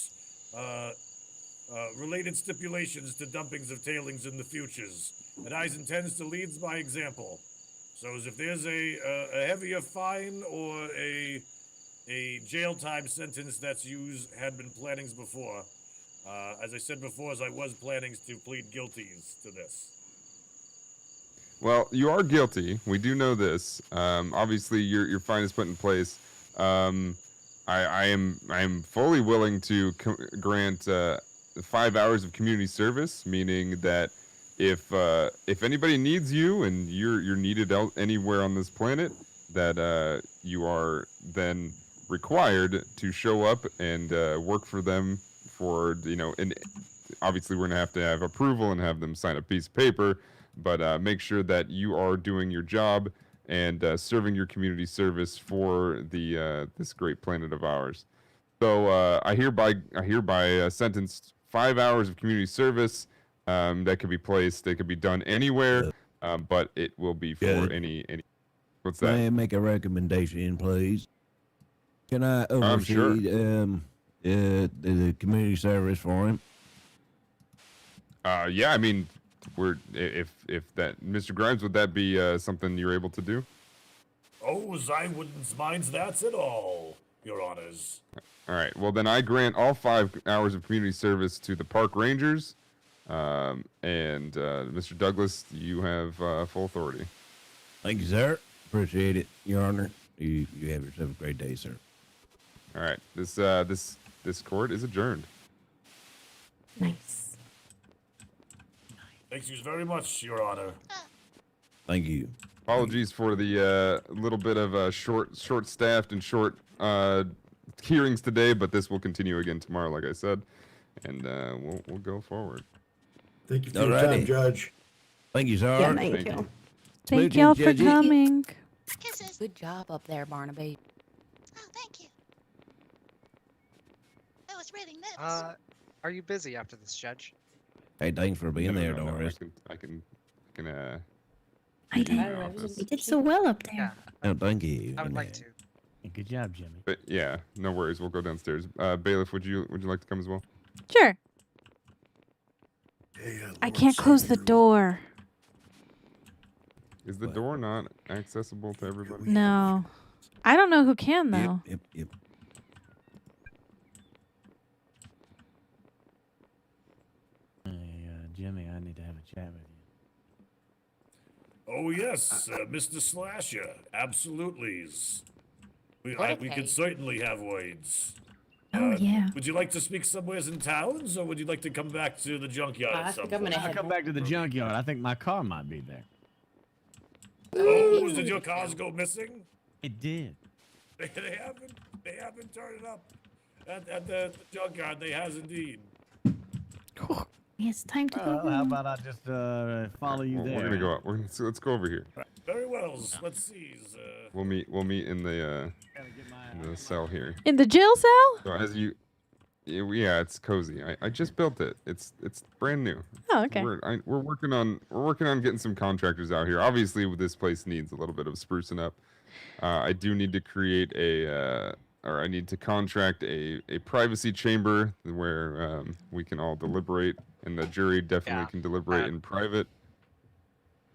related stipulations to dumpings of tailings in the futures, and I intends to lead by example. So if there's a heavier fine or a jail time sentence that's had been plannings before, as I said before, as I was planning to plead guilty to this. Well, you are guilty. We do know this. Obviously, your fine is put in place. I am fully willing to grant 5 hours of community service, meaning that if anybody needs you and you're needed out anywhere on this planet, that you are then required to show up and work for them for, and obviously we're going to have approval and have them sign a piece of paper, but make sure that you are doing your job and serving your community service for this great planet of ours. So I hereby sentence 5 hours of community service that could be placed. They could be done anywhere, but it will be for any. What's that? May I make a recommendation, please? Can I oversee sure. the community service for him? Yeah, I mean, if that, Mr. Grimes, would that be something you're able to do? Oh, I wouldn't mind that at all, Your Honors. All right. Well, then I grant all 5 hours of community service to the park rangers, and Mr. Douglas, you have full authority. Thank you, sir. Appreciate it, Your Honor. You have yourself a great day, sir. All right. This court is adjourned. Nice. Thank you very much, Your Honor. Thank you. Apologies for the little bit of short-staffed and short hearings today, but this will continue again tomorrow, like I said, and we'll go forward. Thank you for your time, Judge. Thank you, sir. Yeah, thank you. Thank y'all for coming. Kisses. Good job up there, Barnaby. Oh, thank you. That was really nice. Are you busy after this, Judge? Hey, thanks for being there, No, Doris. I can I did. You did so well up there. No, thank you. I would like to. Good job, Jimmy. But yeah, no worries. We'll go downstairs. Bailiff, would you like to come as well? Sure. I can't close the door. Is the door not accessible to everybody? No. I don't know who can, though. Yep. Jimmy, I need to have a chat with you. Oh, yes, Mr. Slasher. Absolutely. We could certainly have words. Oh, yeah. Would you like to speak somewheres in towns, or would you like to come back to the junkyard at some point? I'll come back to the junkyard. I think my car might be there. Oh, did your cars go missing? It did. They haven't turned up at the junkyard. They has indeed. It's time to go home. How about I just follow you there? We're gonna go up. Let's go over here. Very well. Let's see. We'll meet in the cell here. In the jail cell? So as you, yeah, it's cozy. I just built it. It's brand new. Oh, okay. We're working on getting some contractors out here. Obviously, this place needs a little bit of sprucing up. I do need to create I need to contract a privacy chamber where we can all deliberate, and the jury definitely can deliberate in private.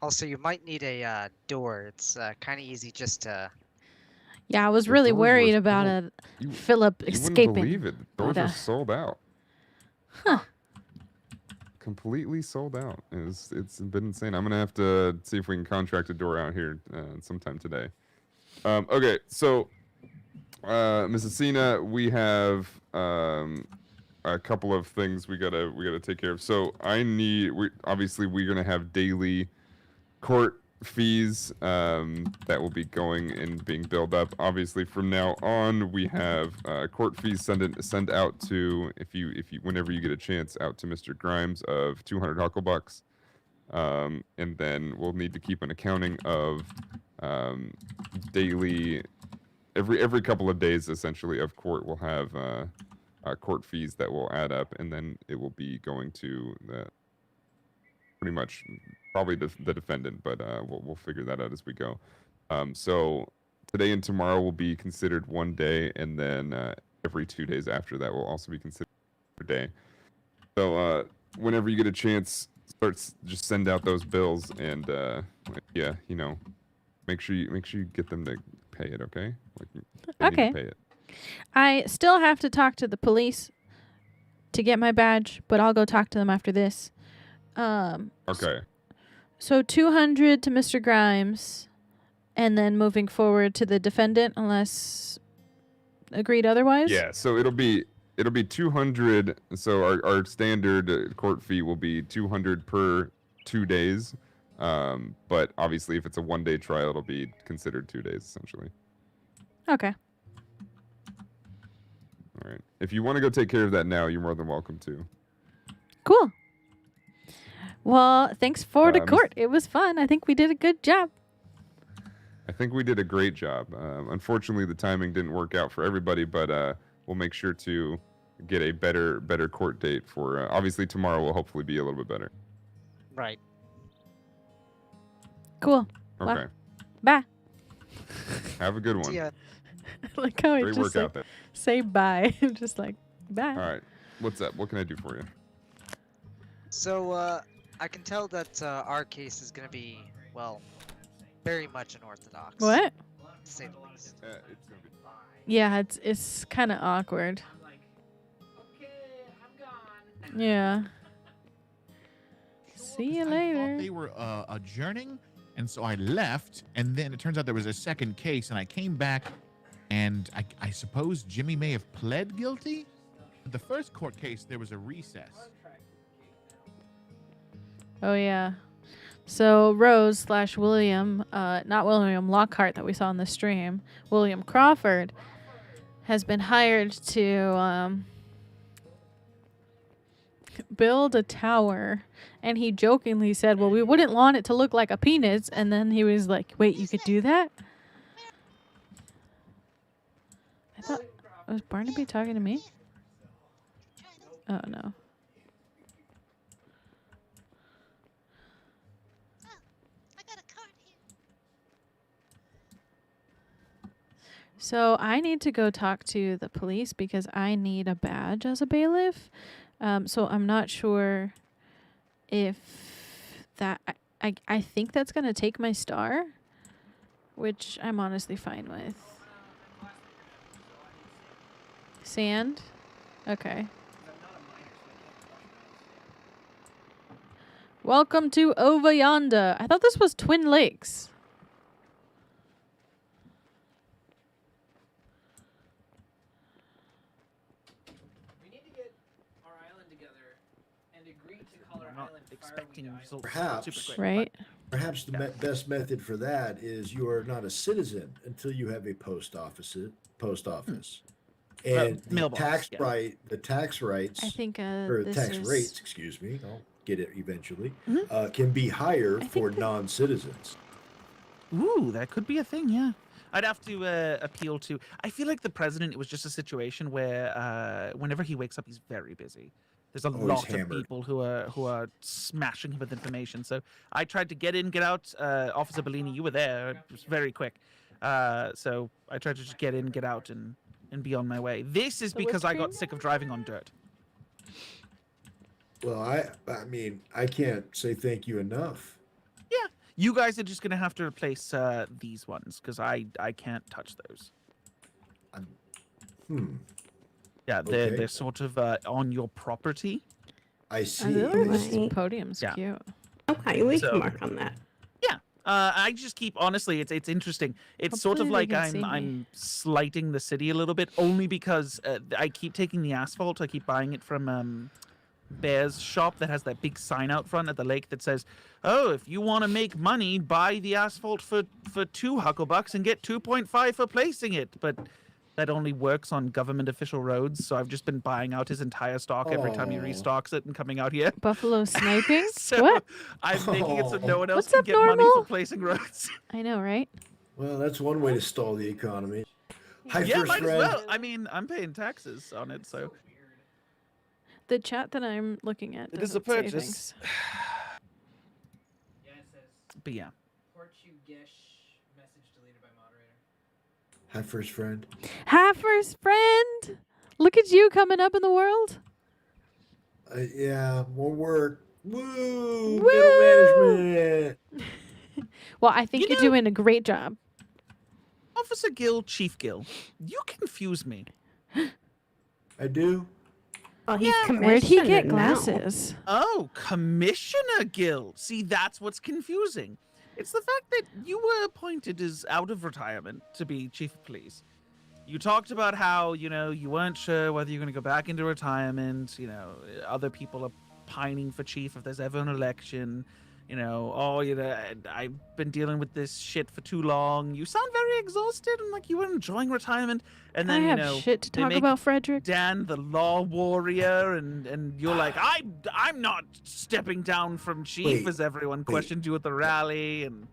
Also, you might need a door. It's kind of easy just to... Yeah, I was really worried about Philip escaping. You wouldn't believe it. The doors are sold out. Huh. Completely sold out. It's been insane. I'm gonna have to see if we can contract a door out here sometime today. Okay, so Miss ASENA, we have a couple of things we gotta take care of. So obviously we're gonna have daily court fees that will be going and being built up. Obviously, from now on, we have court fees send out to whenever you get a chance out to Mr. Grimes of 200 hucklebucks, and then we'll need to keep an accounting of daily every couple of days essentially of court. We'll have court fees that will add up, and then it will be going to pretty much probably the defendant, but we'll figure that out as we go. So today and tomorrow will be considered one day, and then every 2 days after that will also be considered a day. So whenever you get a chance, just send out those bills, and yeah, make sure you get them to pay it. Okay. They need to pay it. I still have to talk to the police to get my badge, but I'll go talk to them after this. Okay. So 200 to Mr. Grimes, and then moving forward to the defendant, unless agreed otherwise. Yeah. So it'll be 200. So our standard court fee will be 200 per 2 days, But obviously, if it's a one-day trial, it'll be considered 2 days essentially. Okay. All right. If you want to go take care of that now, you're more than welcome to. Cool. Well, thanks for the court. It was fun. I think we did a good job. I think we did a great job. Unfortunately, the timing didn't work out for everybody, but we'll make sure to get a better court date for. Obviously, tomorrow will hopefully be a little bit better. Right. Cool. Okay. Well, bye. Have a good one. See ya. Like how I Great just work out there. say bye. Just like bye. All right. What's up? What can I do for you? So, I can tell that our case is going to be, well, very much unorthodox. What? To say the least. It's gonna be... Yeah, it's kind of awkward. Yeah. See you later. I thought they were adjourning, and so I left, and then it turns out there was a second case, and I came back, and I suppose Jimmy may have pled guilty? The first court case, there was a recess. Oh yeah. So Rose / William, not William Lockhart that we saw in the stream, William Crawford, has been hired to build a tower, and he jokingly said, well, we wouldn't want it to look like a penis, and then he was like, wait, you could do that? I thought, was Barnaby talking to me? Oh no. So I need to go talk to the police because I need a badge as a bailiff. So I'm not sure if that... I think that's going to take my star, which I'm honestly fine with. Sand? Okay. Welcome to Over Yonder. I thought this was Twin Lakes. Perhaps the best method for that is you are not a citizen until you have a post office, and the tax rights, I think or tax rates, excuse me, I'll get it eventually, can be higher for non-citizens. Ooh, that could be a thing, yeah. I'd have to appeal to. I feel like the president. It was just a situation where whenever he wakes up, he's very busy. There's a lot of people who are smashing him with information. So I tried to get in, get out. Officer Bellini, you were there. It was very quick. So I tried to just get in, get out, and be on my way. This is because I got sick of driving on dirt. Well, I mean, I can't say thank you enough. Yeah, you guys are just gonna have to replace these ones because I can't touch those. Yeah, they're sort of on your property. I see. This podium's cute. Okay, we can work on that. Yeah, I just keep honestly, it's interesting. It's sort of like I'm slighting the city a little bit, only because I keep taking the asphalt. I keep buying it from Bear's shop that has that big sign out front at the lake that says, "Oh, if you want to make money, buy the asphalt for $2 hucklebucks and get 2.5 for placing it." But that only works on government official roads, so I've just been buying out his entire stock every time he restocks it and coming out here. Buffalo sniping? So what? I'm making it so no one else What's can up, get money normal? for placing roads. I know, right? Well, that's one way to stall the economy. Hi, Yeah, first might as friend. well. I mean, I'm paying taxes on it, so. The chat that I'm looking at It is a doesn't say purchase. things. But yeah. Hi, first friend. Hi, first friend. Look at you coming up in the world. Yeah, more work. Woo! Woo! Middle management. Well, I think you're doing a great job. Officer Gill, Chief Gill, you confuse me. I do. Oh, he's Where'd he get commissioner now. glasses? Oh, Commissioner Gill. See, that's what's confusing. It's the fact that you were appointed as out of retirement to be chief of police. You talked about how, you weren't sure whether you're going to go back into retirement. Other people are pining for chief if there's ever an election. I've been dealing with this shit for too long. You sound very exhausted and like you were enjoying retirement. And then, I have shit to they talk make about, Frederick. Dan the law warrior, and you're like, I'm not stepping down from chief Wait, as everyone questioned you at the rally. And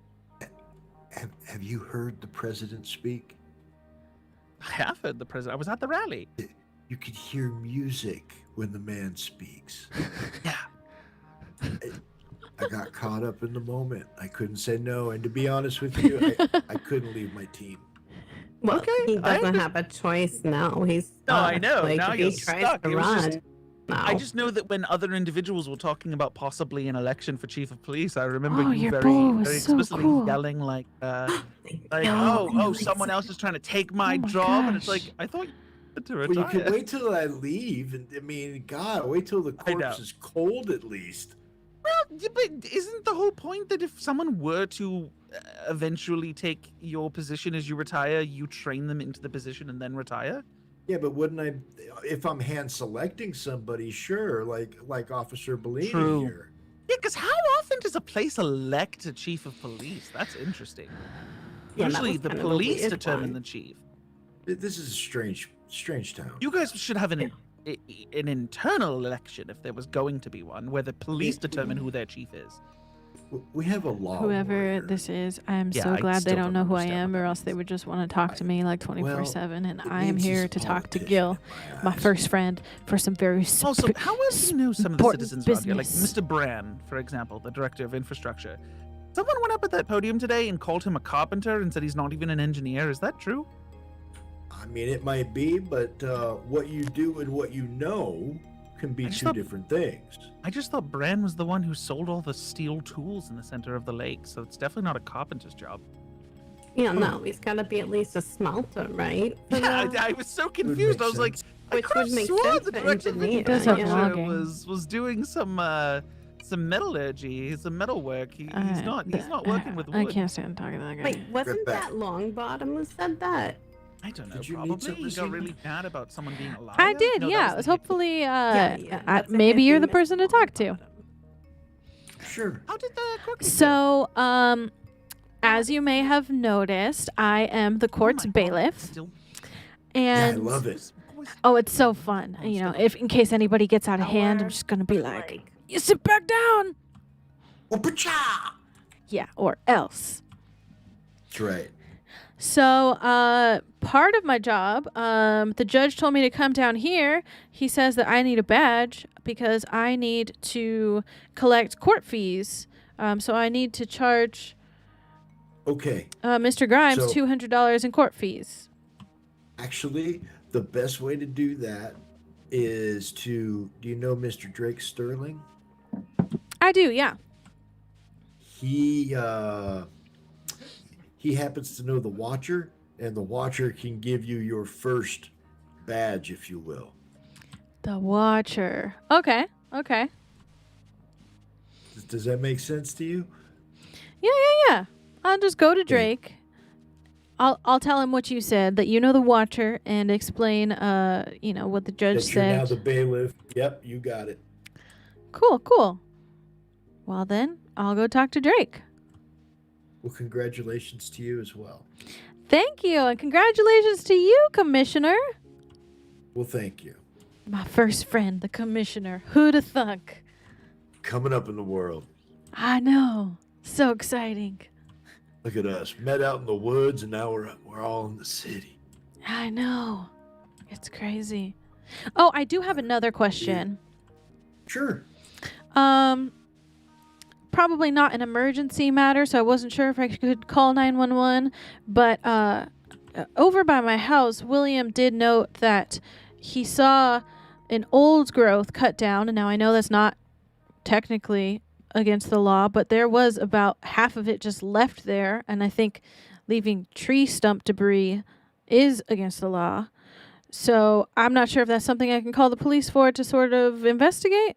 have you heard the president speak? I have heard the president. I was at the rally. You could hear music when the man speaks. Yeah. I got caught up in the moment. I couldn't say no. And to be honest with you, I couldn't leave my team. Well, Okay, he I doesn't have a choice now. He's No, I know. Like, Now if you're he tries stuck. to It was run. just- I just know that when other individuals were talking about possibly an election for chief of police, I remember Oh, you your very, boy was very so explicitly cool. yelling like, No. someone else is trying to take my Oh my job, and it's gosh. like, I thought you had to Well, retire. you could wait till I leave. And I mean, God, wait till the I know. corpse is cold at least. Well, yeah, but isn't the whole point that if someone were to eventually take your position as you retire, you train them into the position and then retire? Yeah, but wouldn't I, if I'm hand selecting somebody, sure, like Officer Bellini True. here. Yeah, because how often does a place elect a chief of police? That's interesting. Yeah, that Usually was the kind of a police weird determine one. the chief. This is a strange town. You guys should have an internal election if there was going to be one, where the police determine who their chief is. We have a law. Whoever warrior. this is, I'm Yeah, so I glad they still don't don't know who I understand am, what or that else they would just want to talk to me like 24/7. And it I am means he's here a to talk to politician Gil, in my first friend, for some very Also, how well do you know some of the important citizens around here? Like business. Mr. Brand, for example, the director of infrastructure. Someone went up at that podium today and called him a carpenter and said he's not even an engineer. Is that true? I mean, it might be, but what you do and what you know can be I just two thought- different things. I just thought Brand was the one who sold all the steel tools in the center of the lake, so it's definitely not a carpenter's job. Yeah, no, he's got to be at least a smelter, right? For Yeah, that? I was so confused. I was like, I Which could would have make sworn sense the for director of engineer, does have infrastructure logging. was doing some metallurgy, some metal work. He's not working with wood. I can't stand talking to that guy. Wait, wasn't Right back. that Longbottom who said that? I don't know. Did you need Probably something he to got say? really mad about someone being alive. I did, No, that yeah. was It was the hippie. hopefully, Yeah, that's the maybe you're the hippie, person to Mr. talk to. Longbottom. Sure. How did the court case go? So, as you may have noticed, I am the court's bailiff, Still, Yeah, I and love it. oh, it's so fun. You know, if in case anybody gets out of hand, I'm just gonna be like, "You sit back down." Whoop-a-cha! Yeah, or else. That's right. So, part of my job, the judge told me to come down here. He says that I need a badge because I need to collect court fees. So I need to charge Okay. Mr. Grimes So- $200 in court fees. Actually, the best way to do that is do you know Mr. Drake Sterling? I do, yeah. He happens to know the Watcher, and the Watcher can give you your first badge, if you will. The Watcher. Okay, okay. Does that make sense to you? Yeah. I'll just go to Drake. I'll tell him what you said, that you know the Watcher, and explain, what the judge That you're now said. the bailiff. Yep, you got it. Cool. Well then, I'll go talk to Drake. Well, congratulations to you as well. Thank you, and congratulations to you, Commissioner. Well, thank you. My first friend, the Commissioner. Who'da thunk? Coming up in the world. I know. So exciting. Look at us. Met out in the woods, and now we're all in the city. I know. It's crazy. Oh, I do have another question. Sure. Probably not an emergency matter, so I wasn't sure if I could call 911. But over by my house, William did note that he saw an old growth cut down, and now I know that's not technically against the law, but there was about half of it just left there, and I think leaving tree stump debris is against the law. So I'm not sure if that's something I can call the police for to sort of investigate.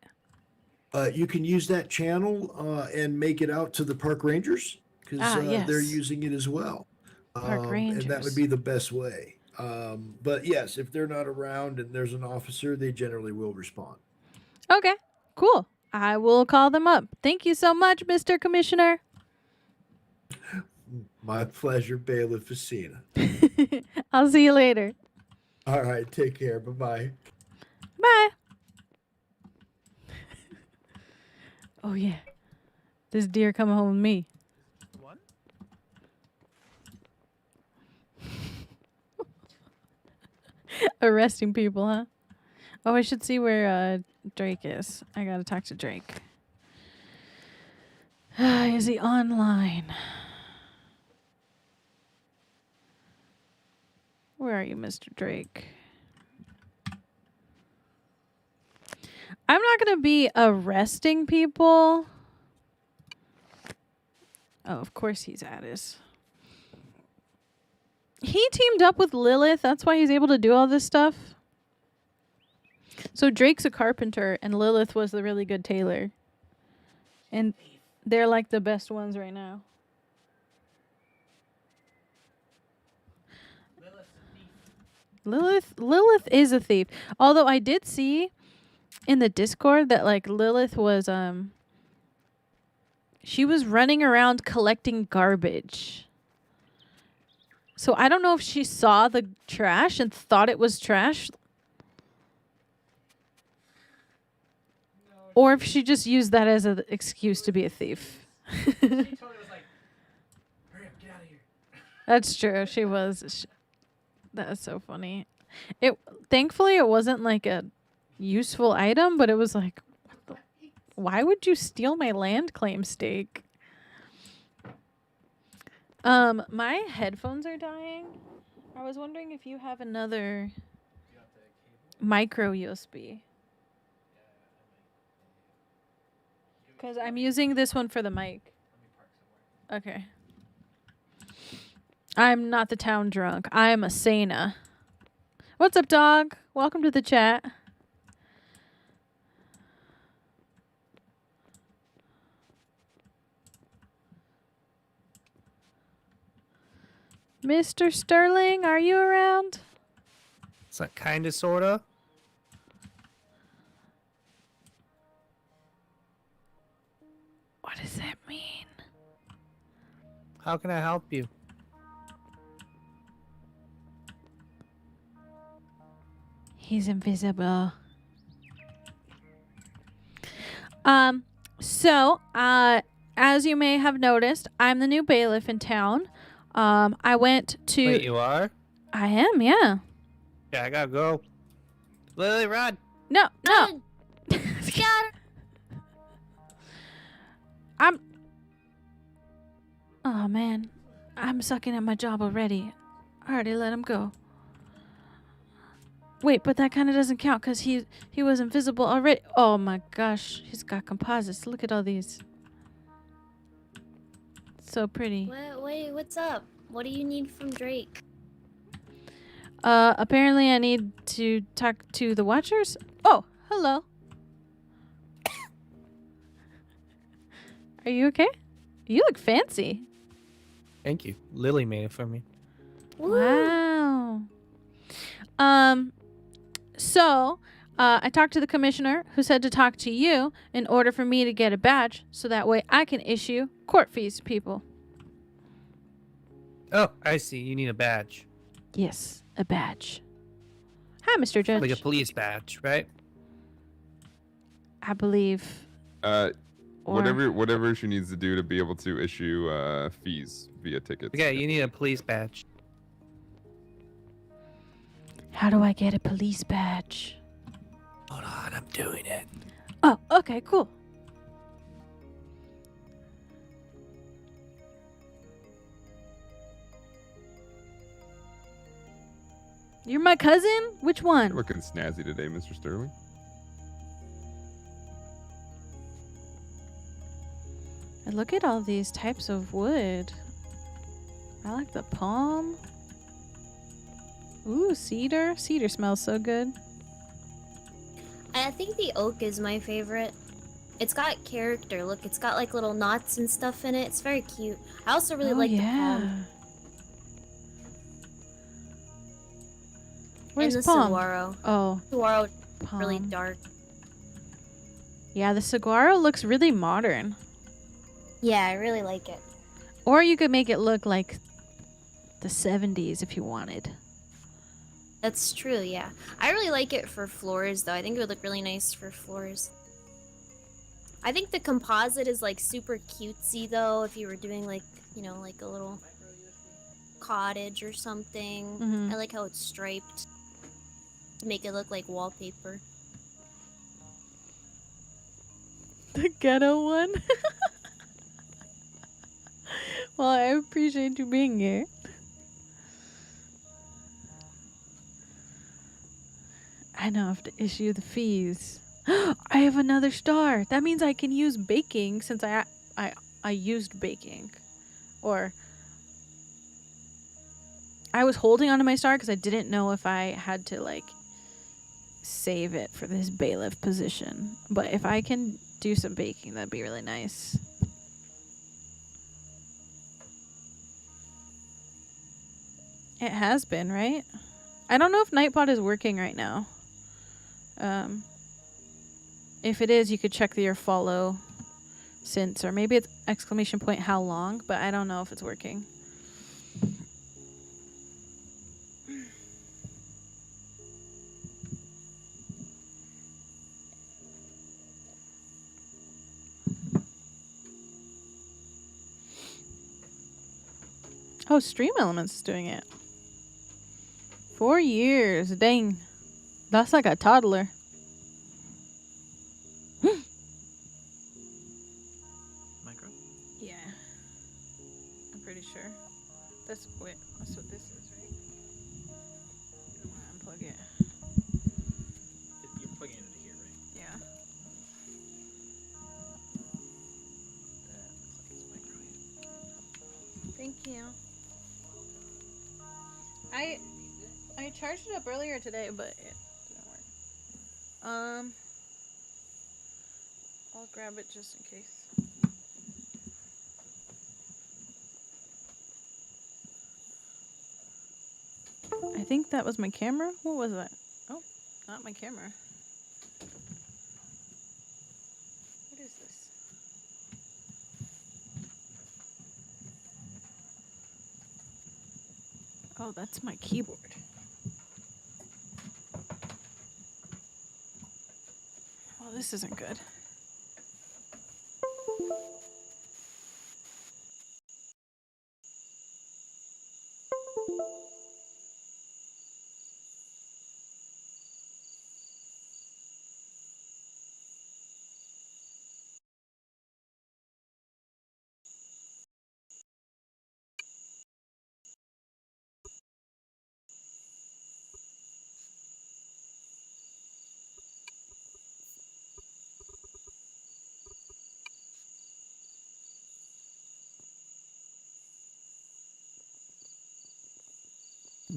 You can use that channel and make it out to the park rangers because yes. they're using it as well. Park And that rangers. would be the best way. But yes, if they're not around and there's an officer, they generally will respond. Okay, cool. I will call them up. Thank you so much, Mr. Commissioner. My pleasure, Bailiff ASENA. I'll see you later. All right, take care. Bye-bye. Bye. Oh, yeah. This deer coming home with me. What? Arresting people, huh? Oh, I should see where Drake is. I gotta talk to Drake. Is he online? Where are you, Mr. Drake? I'm not gonna be arresting people. Oh, of course he's at his. He teamed up with Lilith. That's why he's able to do all this stuff. So Drake's a carpenter, and Lilith was the really good tailor. And they're like the best ones right now. Lilith is a thief. Although I did see in the Discord that like Lilith was she was running around collecting garbage. So I don't know if she saw the trash and thought it was trash. Or if she just used that as an excuse to be a thief. That's true. She was. That's so funny. Thankfully, it wasn't like a useful item, but it was like, why would you steal my land claim stake? My headphones are dying. I was wondering if you have another micro USB. Because I'm using this one for the mic. Okay. I'm not the town drunk. I'm ASENA. What's up, dog? Welcome to the chat. Mr. Sterling, are you around? It's like kinda, sorta. What does that mean? How can I help you? He's invisible. So, as you may have noticed, I'm the new bailiff in town. I went to... Wait, you are? I am, yeah. Yeah, I gotta go. Lily, run! No, no. Oh, man. I'm sucking at my job already. I already let him go. Wait, but that kind of doesn't count because he was invisible already. Oh, my gosh. He's got composites. Look at all these. So pretty. Wait, what's up? What do you need from Drake? Apparently I need to talk to the Watchers. Oh, hello. Are you okay? You look fancy. Thank you. Lily made it for me. Wow. So, I talked to the commissioner who said to talk to you in order for me to get a badge so that way I can issue court fees to people. Oh, I see. You need a badge. Yes, a badge. Hi, Mr. Judge. Like a police badge, right? I believe. Whatever she needs to do to be able to issue fees via tickets. Okay, you need a police badge. How do I get a police badge? Hold on, I'm doing it. Oh, okay, cool. You're my cousin? Which one? You're looking snazzy today, Mr. Sterling. And look at all these types of wood. I like the palm. Ooh, cedar. Cedar smells so good. I think the oak is my favorite. It's got character. Look, it's got like little knots and stuff in it. It's very cute. I also really like the palm. Where's and the palm? saguaro. Oh. Saguaro palm. really dark. Yeah, the saguaro looks really modern. Yeah, I really like it. Or you could make it look like the 70s if you wanted. That's true, yeah. I really like it for floors, though. I think it would look really nice for floors. I think the composite is, like, super cutesy, though, if you were doing, like, you know, like a little cottage or something. Mhm. I like how it's striped to make it look like wallpaper. The ghetto one? Well, I appreciate you being here. I now have to issue the fees. I have another star. That means I can use baking since I used baking. Or I was holding onto my star because I didn't know if I had to like save it for this bailiff position. But if I can do some baking, that'd be really nice. It has been, right? I don't know if Nightbot is working right now. If it is, you could check your follow since, or maybe it's exclamation point how long, but I don't know if it's working. Oh, Stream Elements is doing it. 4 years. Dang. That's like a toddler. Micro? Yeah. I'm pretty sure. That's what this is, right? I don't want to unplug it. You're plugging it into here, right? Yeah. Thank you. I charged it up earlier today, but it didn't work. I'll grab it just in case. I think that was my camera. What was that? Oh, not my camera. What is this? Oh, that's my keyboard. Well, this isn't good.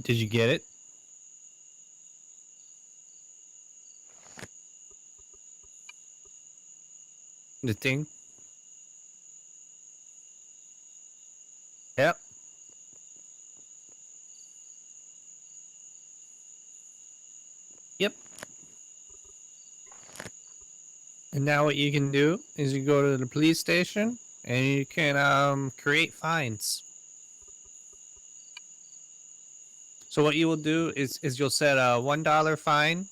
Did you get it? The thing? Yep. Yep. And now what you can do is you go to the police station and you can create fines. So what you will do is you'll set a $1 fine,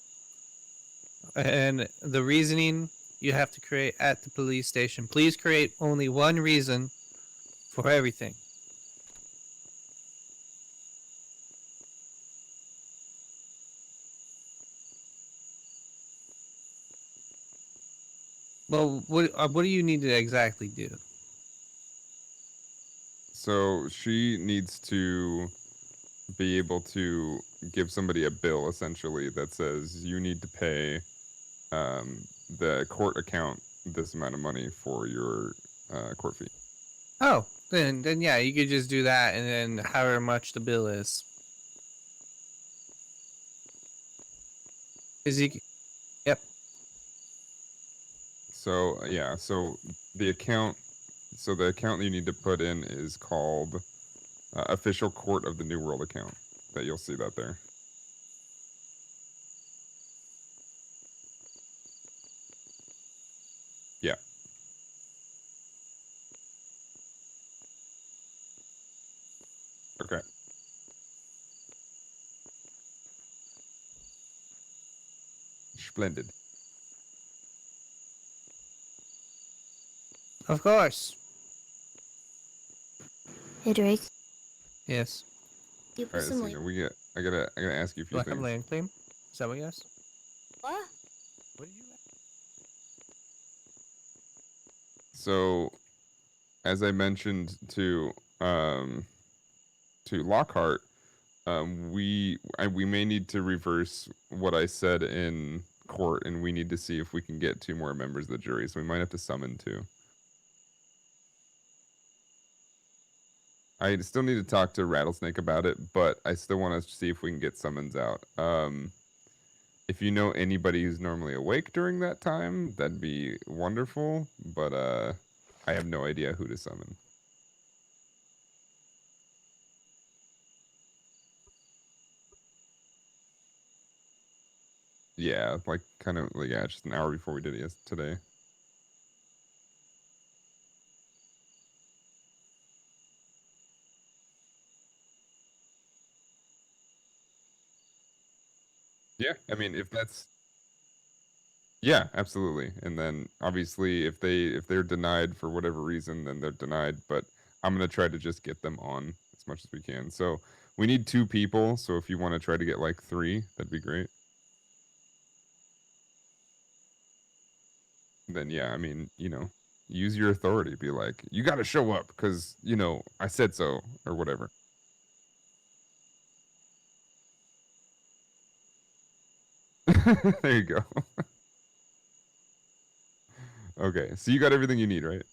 and the reasoning you have to create at the police station. Please create only one reason for everything. Well, what do you need to exactly do? So she needs to be able to give somebody a bill essentially that says you need to pay the court account this amount of money for your court fee. Oh, then yeah, you could just do that, and then however much the bill is. Yep. So yeah, so the account that you need to put in is called official court of the New World account. That you'll see that there. Yeah. Okay. Splendid. Of course. Hey, Drake. Yes. You All put right, some Athena, I gotta ask you a Do few I have things. land claim? Is that what you asked? What? So, as I mentioned to Lockhart, we may need to reverse what I said in court, and we need to see if we can get 2 more members of the jury. So we might have to summon 2. I still need to talk to Rattlesnake about it, but I still want to see if we can get summons out. If you know anybody who's normally awake during that time, that'd be wonderful. But I have no idea who to summon. Yeah, like kind of like just an hour before we did it today. Yeah, I mean if that's yeah, absolutely. And then obviously if they're denied for whatever reason, then they're denied. But I'm gonna try to just get them on as much as we can. So we need 2 people. So if you want to try to get like 3, that'd be great. Then yeah, I mean, use your authority. Be like, you got to show up because I said so or whatever. There you go. Okay, so you got everything you need, right?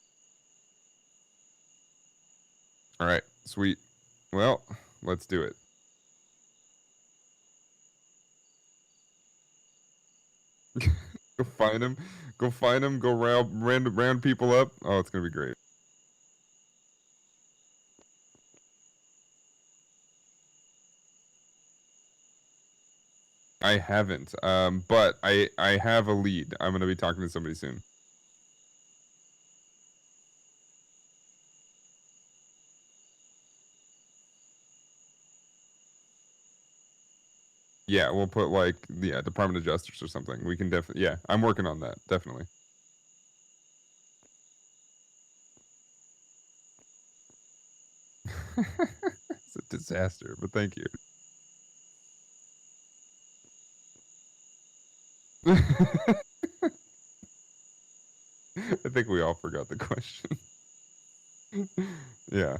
All right, sweet. Well, let's do it. Go find him. Go find him. Go round people up. Oh, it's gonna be great. I haven't, but I have a lead. I'm gonna be talking to somebody soon. Yeah, we'll put like Department of Justice or something. We can definitely I'm working on that, definitely. It's a disaster, but thank you. I think we all forgot the question. Yeah.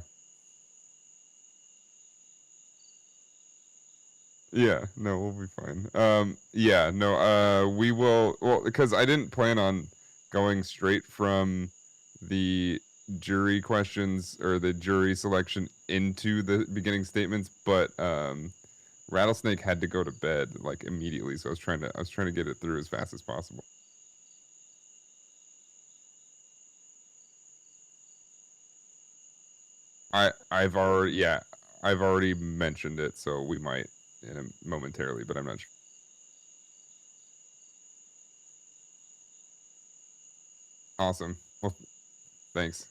Yeah, no, we'll be fine. Yeah, no, we will, well, because I didn't plan on going straight from the jury questions or the jury selection into the beginning statements, but Rattlesnake had to go to bed like immediately, so I was trying to get it through as fast as possible. I've already mentioned it, so we might momentarily, but I'm not sure. Awesome. Well, thanks.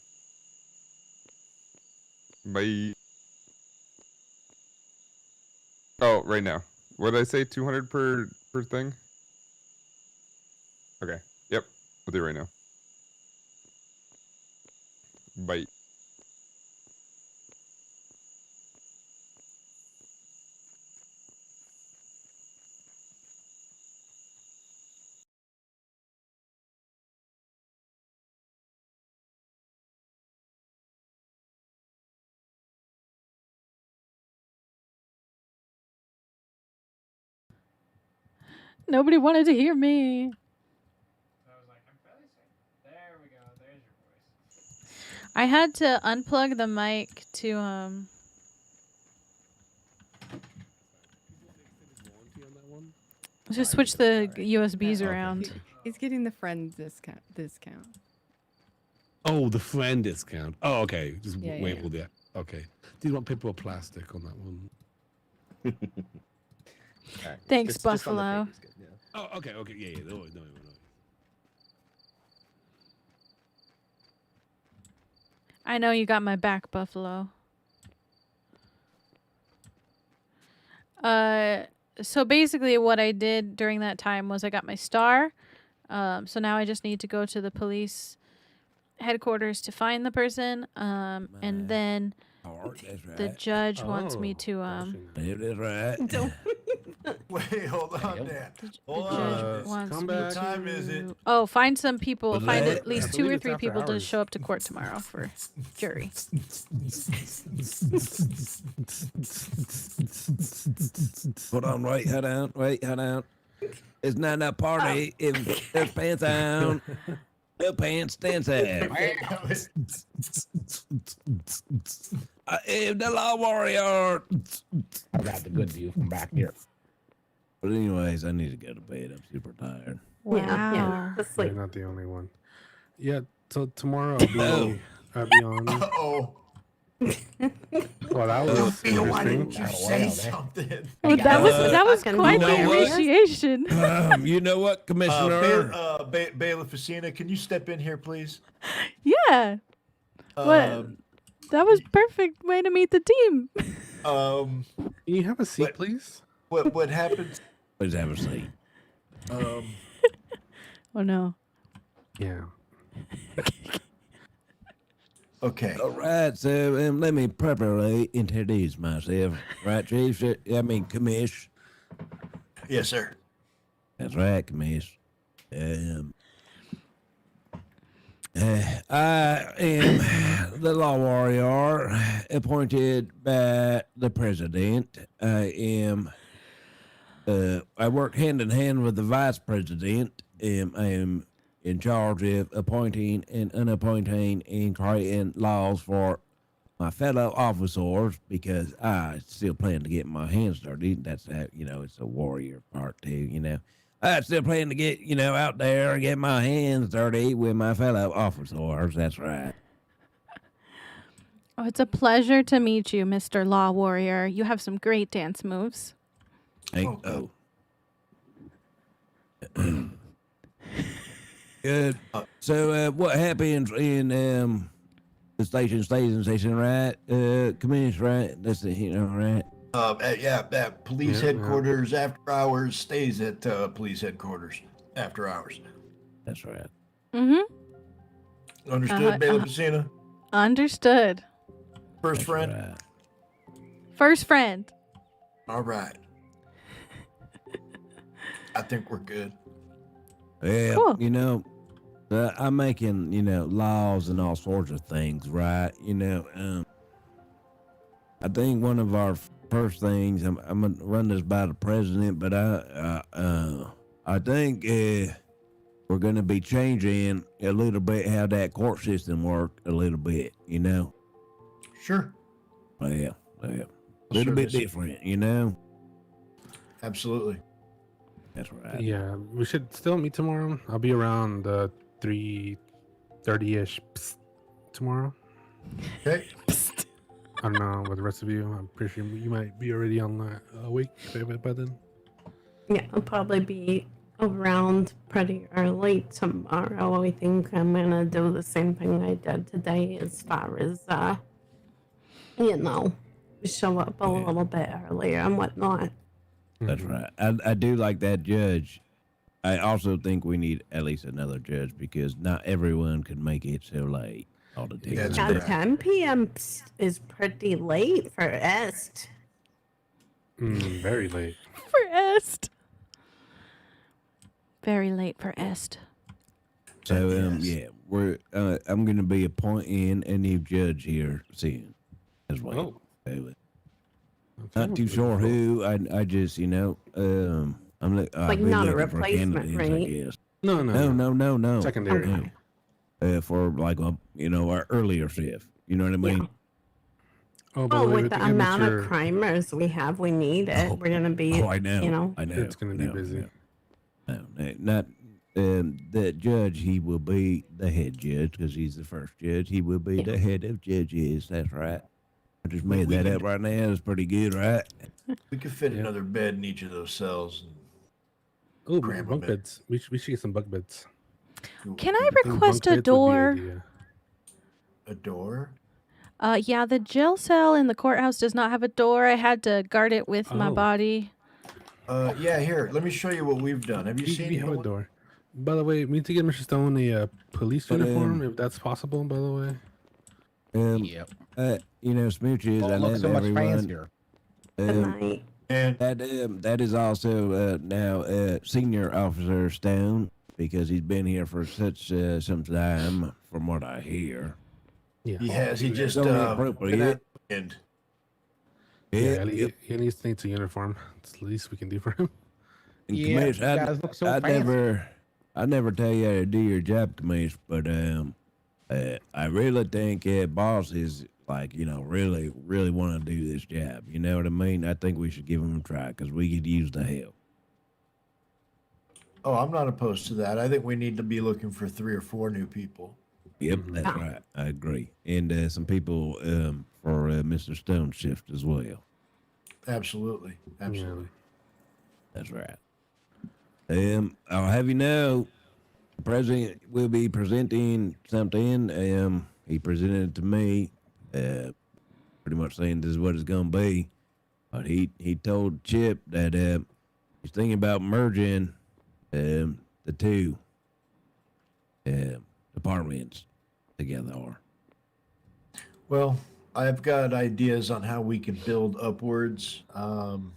Bye. Oh, right now. What did I say? 200 per thing? Okay. Yep. We'll do it right now. Bye. Nobody wanted to hear me. I had to unplug the mic to just switch the USBs around. He's getting the friend discount. Oh, the friend discount. Oh, okay. Just Yeah, wait yeah. with that. Okay. Did you want paper or plastic on that one? Right. Thanks, Just on the Buffalo. paper's good, yeah. Oh, okay. Yeah. No. I know you got my back, Buffalo. So basically what I did during that time was I got my star. So now I just need to go to the police headquarters to find the person. And then the judge wants me to That's right. Don't. Wait, hold on, Dan. Hold the judge on. wants Come me back. to. What time is it? Oh, find some people. Find that? at least I 2 believe or it's 3 after people to hours. show up to court tomorrow for jury. Hold on, wait, hold on. It's not a party if there's pants on. The pants dance out. I am the law warrior. I got the good view from back here. But anyways, I need to go to bed. I'm super tired. Wow. Yeah. Just like You're not the only one. Yeah. So tomorrow I'll be on. Uh-oh. Well, that was Why interesting. didn't you say something? Oh, that was quite you the know what? initiation. You know what, Commissioner? Bailiff Asena, can you step in here, please? Yeah. What? That was perfect way to meet the team. Can you have a seat, please? What happened? Please have a seat. Oh no. Yeah. Okay. All right, so let me properly introduce myself. Right, Chief? Commish. Yes, sir. That's right, Commish. I am the law warrior appointed by the president. I work hand in hand with the vice president. I am in charge of appointing and unappointing and creating laws for my fellow officers because I still plan to get my hands dirty. That's how, it's a warrior part too, I still plan to get, out there and get my hands dirty with my fellow officers. That's right. Oh, it's a pleasure to meet you, Mr. Law Warrior. You have some great dance moves. Good. So, what happens in the station, right? Commissioner, right? That's the right? That police headquarters after hours stays at police headquarters after hours. That's right. Mm-hmm. Understood, Bailiff Asena? Understood. First That's friend? right. First friend. All right. I think we're good. Yeah, Cool. I'm making, laws and all sorts of things, right? I think one of our first things, I'm going to run this by the president, but I think we're going to be changing a little bit how that court system works a little bit, Sure. Well, a little bit different, Absolutely. That's right. Yeah, we should still meet tomorrow. I'll be around 3:30ish tomorrow. Okay. I don't know what the rest of you. I'm pretty sure you might be already on awake by then. Yeah, I'll probably be around pretty early tomorrow. I think I'm gonna do the same thing I did today as far as show up a little bit earlier and whatnot. That's right. I do like that judge. I also think we need at least another judge because not everyone can make it so late all the time. Yeah, 10 p.m. is pretty late for Est. Very late. For Est. Very late for Est. So we're I'm going to be appointing a new judge here soon as well. Not too sure who. I just I'm like not a replacement, right? I guess. No. Secondary. Okay. For like our earlier shift. You know what I mean? Yeah. Oh, Oh, with the amount of crimers we have, we need it. We're gonna be. I know. I know. It's gonna be busy. No, not the judge. He will be the head judge because he's the first judge. He will be the head of judges. That's right. I just made that up right now. It's pretty good, right? We could fit another bed in each of those cells. Oh, bunk beds. We should get some bunk beds. Can I request a door? a door? Yeah, the jail cell in the courthouse does not have a door. I had to guard it with my body. Yeah, here, let me show you what we've done. Have you seen We have a door. By the way, we need to get Mr. Stone a police uniform, if that's possible, by the way. Smooches, I look know so much everyone. fancier. And that is also now Senior Officer Stone, because he's been here for such some time, from what I hear. he has. He just Only appropriate. and He needs a uniform. It's the least we can do for him. And Yeah, Commish, you guys look so I fancy. never tell you how to do your job, Commish, but I really think boss is really want to do this job. You know what I mean? I think we should give him a try because we could use the help. Oh, I'm not opposed to that. I think we need to be looking for 3 or 4 new people. Yep, that's right. I agree. And some people for Mr. Stone's shift as well. Absolutely. That's right. I'll have you know, the president will be presenting something. He presented it to me, pretty much saying this is what it's gonna be. But he told Chip that he's thinking about merging the 2 departments together. Well, I've got ideas on how we can build upwards, and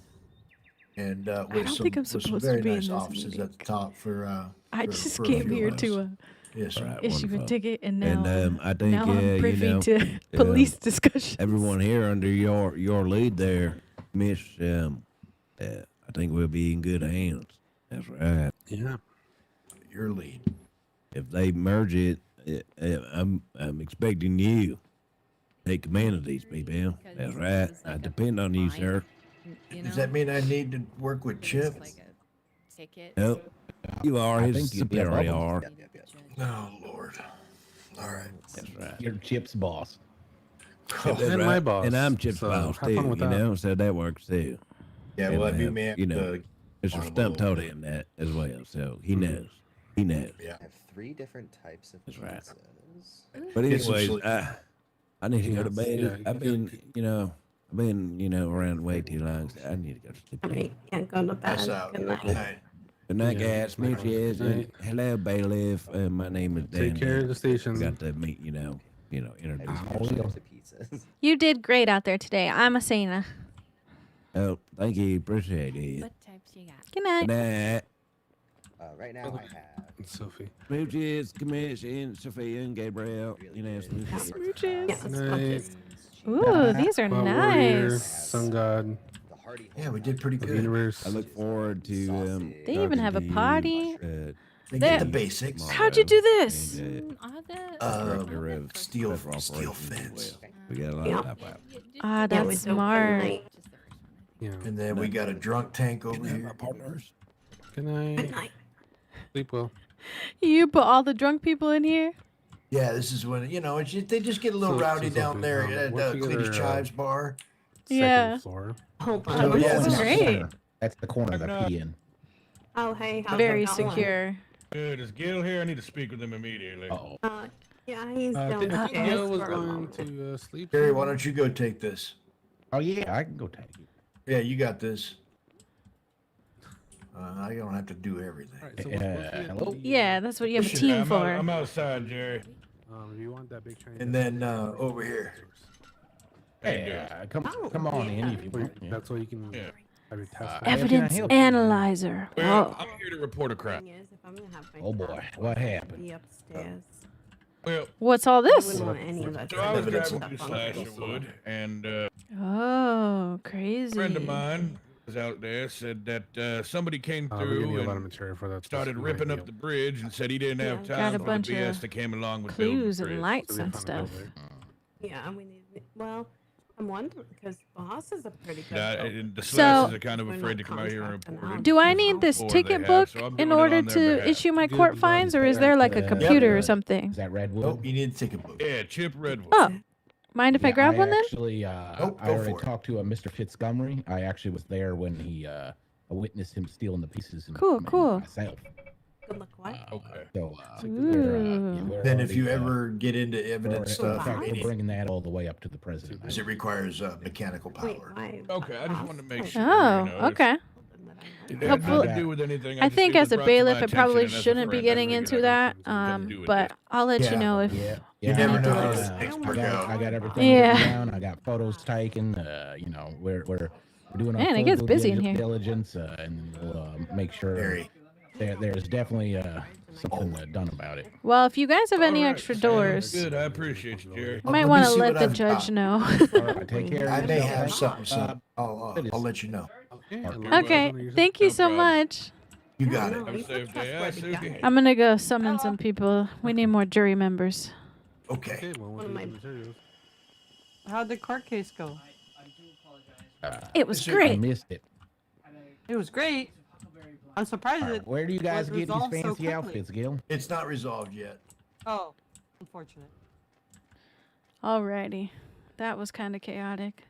with some very nice offices at the top for. I just came here to issue a ticket, and now I think now I'm privy to yeah, police discussions. Everyone here under your lead there, Miss. I think we'll be in good hands. That's right. Yeah. Your lead. If they merge it, I'm expecting you to take command of these people. That's right. I depend on you, sir. Does that mean I need to work with Chip? No, you are I his think you'd be above him. superior. Oh Lord! All right. That's right. You're Chip's boss. That's And right. my boss. And I'm Chip's So boss have too. fun with that. So that works too. Yeah, And, well, I do man. Mr. Stump told him that as well, so he knows. He knows. Yeah. I have 3 different types of That's right. pizzas. But It's anyways, usually- I need to go to Yes, bed. yeah, I've been around way too long. So I need to go to sleep. All right, yeah, go to Pass bed. out. Good night. Night. Good night, Yeah, guys. good night. Smooches. Good And night. hello, Bailiff. My name is Dan. Take care of the station. Got to meet, introduce Types myself. of pizzas. You did great out there today. I'm ASENA. Oh, thank you. Appreciate it. What types you got? Good night. Good night. Right now I have Sophie. Smooches, Commission, Sophia, and Gabriel. Smooches. Smooches. Yeah, Good night. Ooh, these are Cloud Warrior, nice. Sun God, the hearty Yeah, we did pretty of the good. universe. I look forward to. They even have a talking to potty. you, They There. get the basics. How'd you do this? And, All good. director of Steel Federal steel Operations as fence. well. We got a lot Yeah. of stuff out. Ah, Yeah, that's we do. Good smart. night. Yeah. And then we got a drunk tank over Good night, my here. partners. Good night. Good night. Sleep well. You put all the drunk people in here? Yeah, this is when they just get a little So- rowdy so down Sophie, there what's at your, Cletus Chives bar. Yeah. Second floor. Hold Oh, on. this yeah, is this is great. That's the corner that I pee in. Oh, hey, how's Very it going? secure. Good. Is Gil here? I need to speak with him immediately. Uh-oh. Yeah, he's I think downstairs Gil was for a going moment. to sleep. Gary, why don't you go take this? Oh, yeah, I can go take it. Yeah, you got this. I don't have to do everything. All right, so we're supposed to be at hello? the, Yeah, that's what you have a Sure, team I'm, for. I'm outside, Jerry. do you want that big train? And then over here. Yeah, come Oh, on yeah. in if you Wait, want. Yeah. that's why you can Yeah. have your task. How can I Evidence help you? analyzer. Well, Whoa. I'm here to report a crime. Thing is, if I'm gonna have my Oh, boy, task what force, happened? Be upstairs. Well, What's all I this? wouldn't want any of that. so I was Evidence. driving through Slasherwood, and Oh, a crazy. friend of mine was out there, said that somebody came we give through you a lot of and material for that. started This ripping might up be the bridge and said he didn't have Yeah, got time a for the bunch BS of that came along with building clues the and bridge. lights So we and found a stuff. building. Yeah, we need. Well, I'm wondering because boss is a pretty good. That, builder. and the So- Slashes are kind of We're afraid not to come out here and contracting report out. it. Do I need this Or they ticket have, book so I'm in doing it order on their to behalf. issue my Good court luck. fines, or is there like a computer or something? Is that Redwood? Nope, you need to take a book. Yeah, Chip Redwood. Oh, mind if I Yeah, grab one then? Actually, Nope, I go already for it. talked to Mr. Fitzmontgomery. I actually was there when he I witnessed him stealing the pieces. Cool, cool. Myself. Good luck, what? Okay. So, Then if you ever get into evidence stuff, we're bringing that all the way up to the president. because it requires mechanical power. Okay, I just wanted to make sure. Oh, you know, okay. It had nothing to do with anything. I just- think it as was a brought to my bailiff, it attention, probably and as a shouldn't be friend, I getting figured into I that. couldn't do it But I'll let you know if You never know how like, things work out. I got everything Yeah. written down. I got photos taken. You know, we're doing our Man, it full gets due busy in here. diligence, and we'll make sure there's definitely something done about it. Well, if you guys have any All right, extra sounds doors, Good, I appreciate you, Jerry. you might want to let the judge know. All right, take care. I of may yourself. have something, son. I'll let you know. Okay, thank you so much. You got it. Have a safe day. Yeah, Suki. I'm gonna go summon some people. We need more jury members. Okay. How'd the court case go? It was I great. missed it. It was great. I'm surprised it. Where do you guys was get these resolved so fancy quickly. outfits, Gil? It's not resolved yet. Oh, unfortunate. Alrighty, that was kind of chaotic.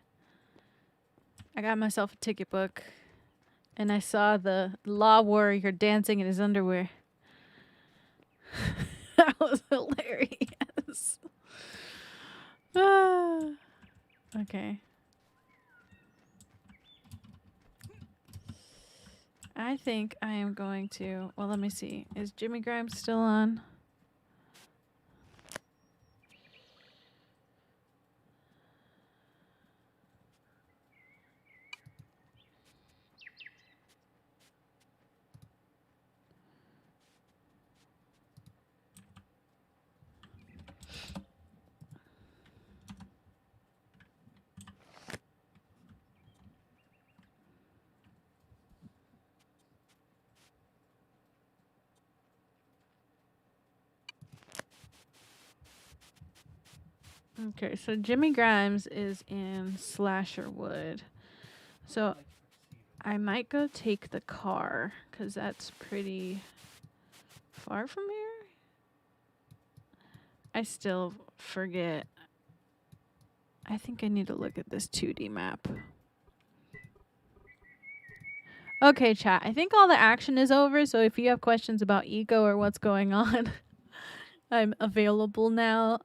I got myself a ticket book, and I saw the law warrior dancing in his underwear. That was hilarious. Okay. I think I am going to. Well, let me see. Is Jimmy Grimes still on? Okay, so Jimmy Grimes is in Slasherwood. So I might go take the car, because that's pretty far from here. I still forget. I think I need to look at this 2D map. Okay, chat. I think all the action is over, so if you have questions about Eco or what's going on, I'm available now.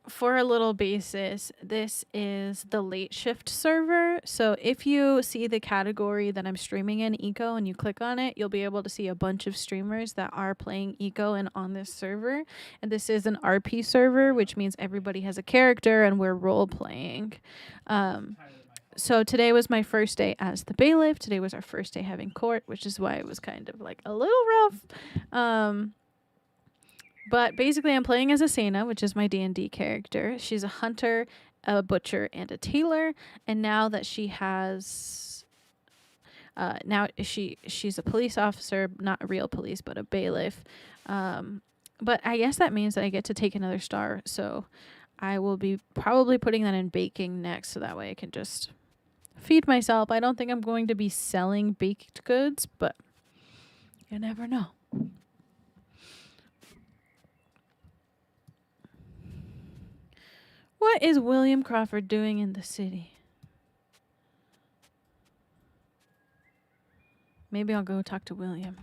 For a little basis, this is the late shift server. So if you see the category that I'm streaming in, Eco, and you click on it, you'll be able to see a bunch of streamers that are playing Eco and on this server. And this is an RP server, which means everybody has a character and we're role playing. So today was my first day as the bailiff. Today was our first day having court, which is why it was kind of like a little rough. But basically, I'm playing as ASENA, which is my D&D character. She's a hunter, a butcher, and a tailor. And now that she has, she's a police officer, not a real police, but a bailiff. But I guess that means that I get to take another star. So I will be probably putting that in baking next, so that way I can just feed myself. I don't think I'm going to be selling baked goods, but you never know. What is William Crawford doing in the city? Maybe I'll go talk to William.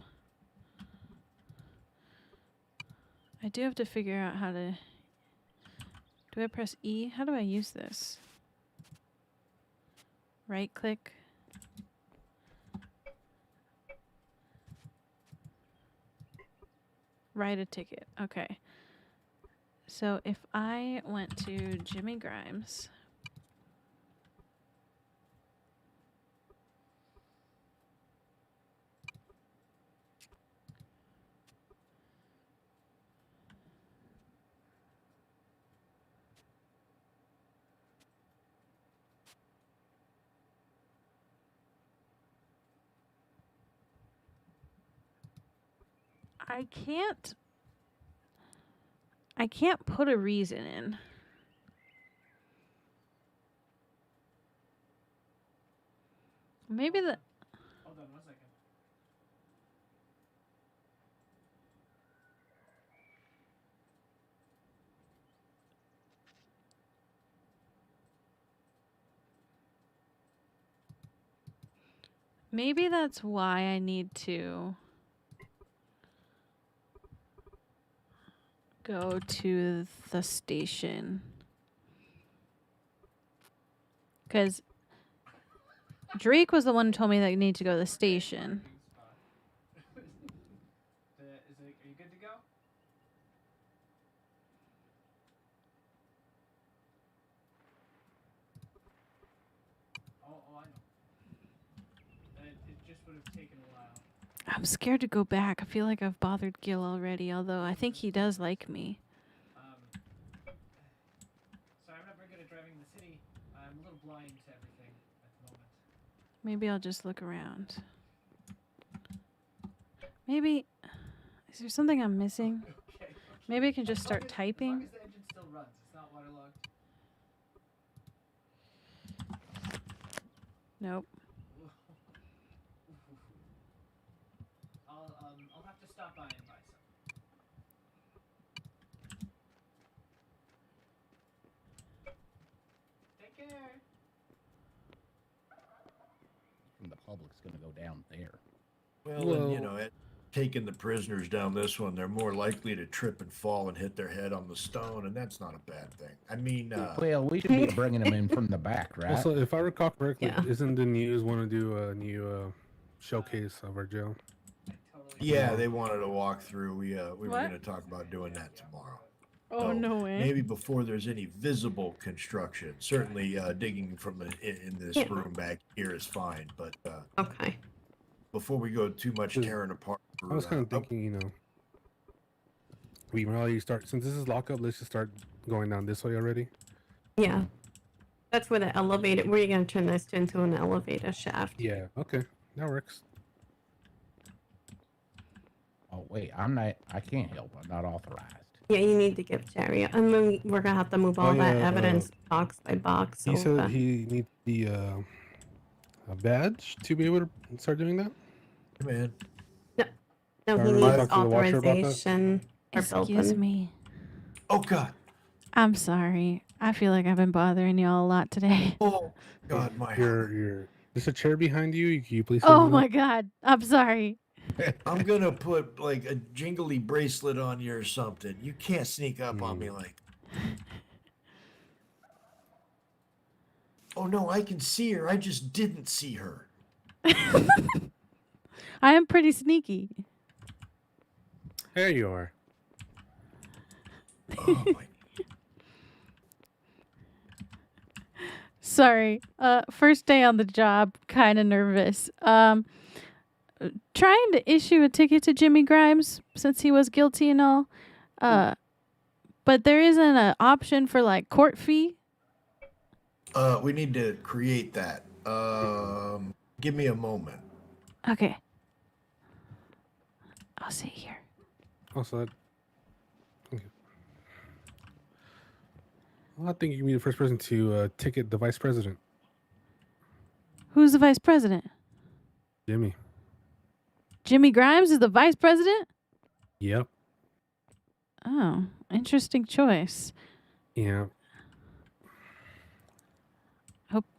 I do have to figure out how to... Do I press E? How do I use this? Right click. Write a ticket. Okay. So if I went to Jimmy Grimes, I can't put a reason in. Maybe the... Hold on 1 second. Maybe that's why I need to go to the station. Because Drake was the one who told me that you need to go to the station. Are you good to go? Oh, I know. It just would have taken a while. I'm scared to go back. I feel like I've bothered Gil already, although I think he does like me. Sorry, I'm not very good at driving in the city. I'm a little blind to everything at the moment. Maybe I'll just look around. Maybe... Is there something I'm missing? Maybe I can just start typing. As long as the engine still runs, it's not waterlogged. Nope. I'll have to stop by and buy some. Take care. The public's going to go down there. Well, and, you know, taking the prisoners down this one, they're more likely to trip and fall and hit their head on the stone, and that's not a bad thing. I mean, well, we should be bringing them in from the back, right? Also, if I recall correctly, isn't the news want to do a new showcase of our jail? yeah, they wanted to walk through. We were going to talk about doing that tomorrow. Oh, no way. Maybe before there's any visible construction. Certainly, digging from in this room back here is fine, but okay. Before we go too much tearing apart. I was kind of thinking, you know, we really start, since this is lockup, let's just start going down this way already. Yeah. That's where the elevator, where you're going to turn this into an elevator shaft. Yeah, okay. That works. Oh, wait, I can't help. I'm not authorized. Yeah, you need to give Jerry, and then we're going to have to move all that evidence box by box. He said he needs the a badge to be able to start doing that? Hey, man. No, he needs authorization. Excuse me. Oh, God. I'm sorry. I feel like I've been bothering y'all a lot today. Oh, God, my There's a chair behind you. Can you please? Oh, my God. I'm sorry. I'm going to put, like, a jingly bracelet on you or something. You can't sneak up on me like... Oh, no, I can see her. I just didn't see her. I am pretty sneaky. There you are. Oh, my... Sorry. First day on the job, kind of nervous. Trying to issue a ticket to Jimmy Grimes since he was guilty and all. But there isn't an option for like court fee. We need to create that. Give me a moment. Okay. I'll see here. Also, okay. Well, I think you can be the first person to ticket the vice president. Who's the vice president? Jimmy. Jimmy Grimes is the vice president? Yep. Oh, interesting choice. Yeah.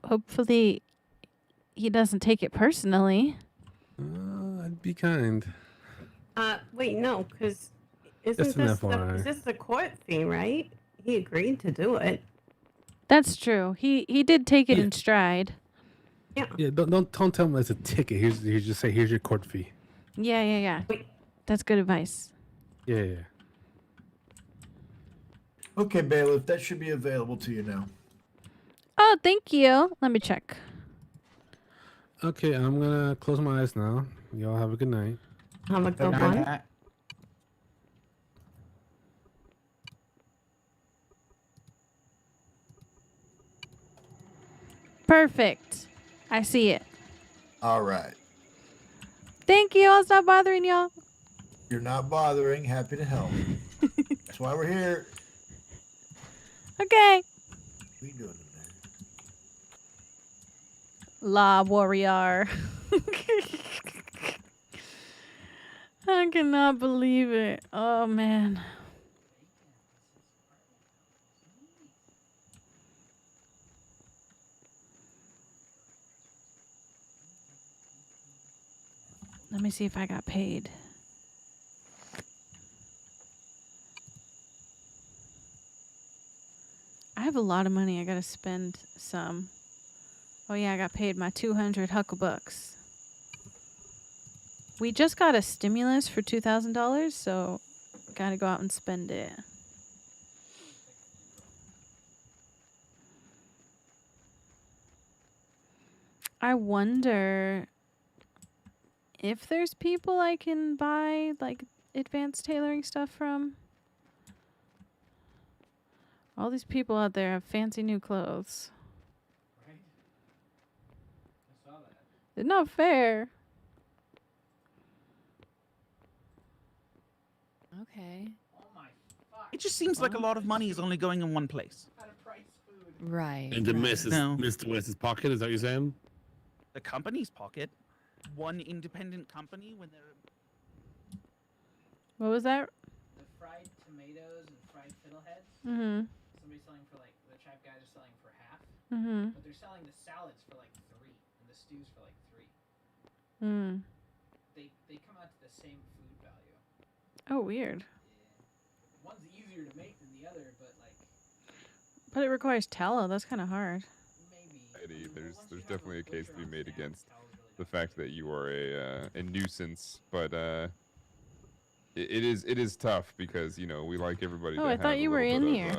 Hopefully he doesn't take it personally. I'd be kind. Wait, no, because Just is an FYI. this the court fee, right? He agreed to do it. That's true. He did take it in stride. Yeah, don't tell him it's a ticket. Here's just say here's your court fee. Yeah. That's good advice. Yeah. Okay, Bailiff, that should be available to you now. Oh, thank you. Let me check. Okay, I'm gonna close my eyes now. Y'all have a good night. Have a good one. Perfect. I see it. All right. Thank you. I'll stop bothering y'all. You're not bothering. Happy to help. That's why we're here. Okay. What are you doing in there? Law warrior. I cannot believe it. Oh, man. Let me see if I got paid. I have a lot of money. I gotta spend some. Oh yeah, I got paid my 200 hucklebucks. We just got a stimulus for $2,000, so gotta go out and spend it. I wonder if there's people I can buy like advanced tailoring stuff from. All these people out there have fancy new clothes. Right? I saw that. It's not fair. Okay. Oh my fuck. It just seems like a lot of money is only going in one place. Right. Into right. Mr. West's pocket, is that what you're saying? The company's pocket. One independent company when they're... What was that? The fried tomatoes and fried fiddleheads. Mm-hmm. Somebody's selling for like, the chap guys are selling for half. Mm-hmm. But they're selling the salads for like 3 and the stews for like 3. Mm. They come out to the same food value. Oh, weird. One's easier to make than the other, but like But it requires tallow. That's kind of hard. Eddie, there's definitely a case to be made against the fact that you are a nuisance, but it is tough because we like everybody to I have thought you were in here.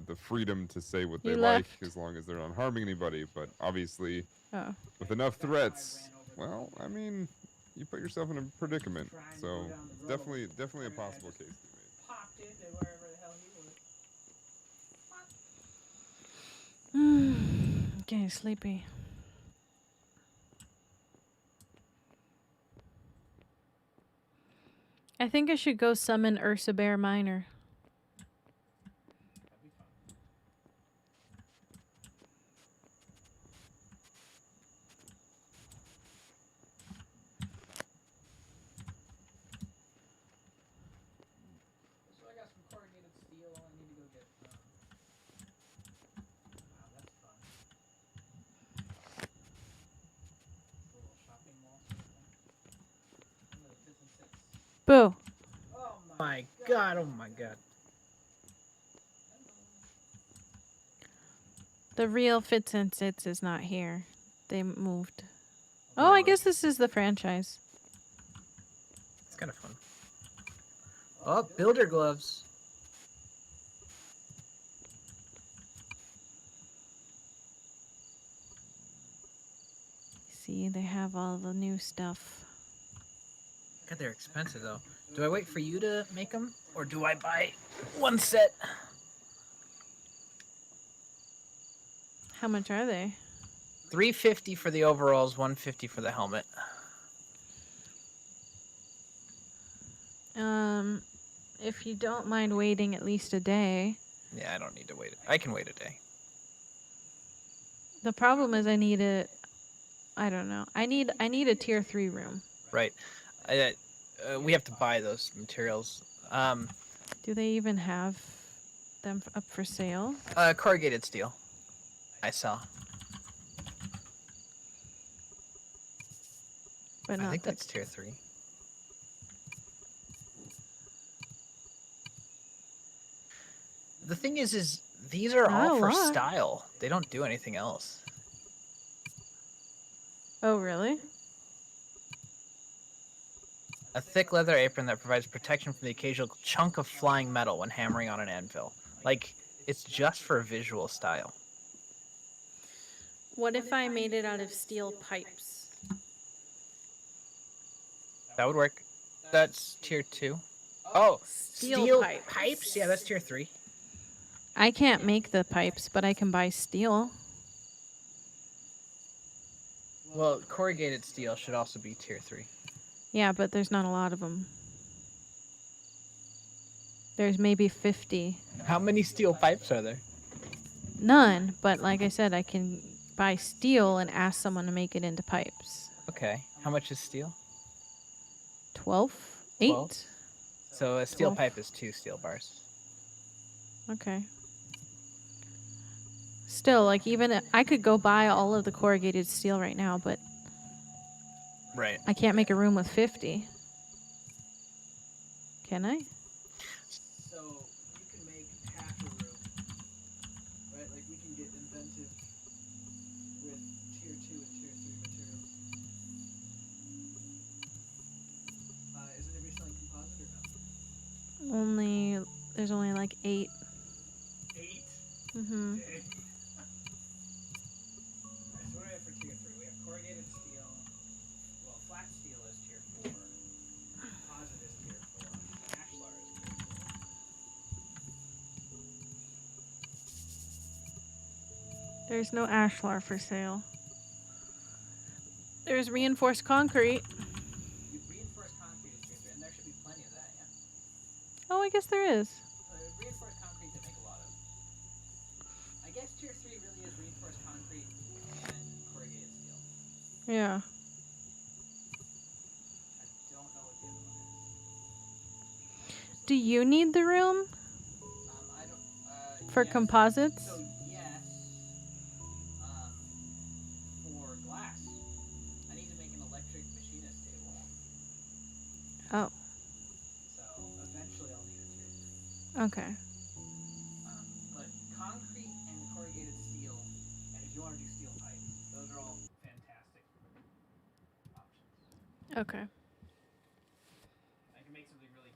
The freedom to say what You they like left. as long as they're not harming anybody. But obviously, Oh. with enough threats, well, I mean, you put yourself in a predicament. So it's definitely a possible case to be made. popped into wherever the hell he was. Getting sleepy. I think I should go summon Ursa Bear Minor. So I got some corrugated steel. I need to go get. Wow, that's fun. A little shopping mall sort of thing. One of the fits and sits. Boo. Oh my god! Oh my god! The real Fits and Sits is not here. They moved. Oh, I guess this is the franchise. It's kind of fun. Oh, builder gloves. See, they have all the new stuff. God, they're expensive though. Do I wait for you to make them, or do I buy one set? How much are they? $350 for the overalls, $150 for the helmet. If you don't mind waiting at least a day. Yeah, I don't need to wait. I can wait a day. The problem is I need a, I don't know. I need a tier 3 room. Right. We have to buy those materials. Do they even have them up for sale? Corrugated steel. I saw. But I not think the- that's tier 3. The thing is these are Not all a for lot. style. They don't do anything else. Oh, really? A thick leather apron that provides protection from the occasional chunk of flying metal when hammering on an anvil. Like, it's just for visual style. What if I made it out of steel pipes? That would work. That's tier 2. Oh, Steel steel pipes. pipes? Yeah, that's tier 3. I can't make the pipes, but I can buy steel. Well, corrugated steel should also be tier 3. Yeah, but there's not a lot of them. There's maybe 50. How many steel pipes are there? None, but like I said, I can buy steel and ask someone to make it into pipes. Okay. How much is steel? 12? 8? 12? So a steel 12. pipe is 2 steel bars. Okay. Still, like, even I could go buy all of the corrugated steel right now, but Right. I can't make a room with 50. Can I? So you can make half a room, right? There's only like 8. 8? Mm-hmm. Okay. Alright, so what do we have for tier 3? We have corrugated steel. Well, flat steel is tier 4. Composite is tier 4. Ashlar is tier 4. There's no ashlar for sale. There's reinforced concrete. Reinforced concrete is tier 3, and there should be plenty of that, yeah? Oh, I guess there is. Reinforced concrete they make a lot of. I guess tier 3 really is reinforced concrete and corrugated steel. Yeah. I don't know what the other one is. Do you need the room? I don't. For yes. composites? So yes. For glass, I need to make an electric machinist table. Oh. So eventually I'll need a tier 3. Okay. But concrete and corrugated steel, and if you want to do steel pipes, those are all fantastic options. Okay. I can make something really,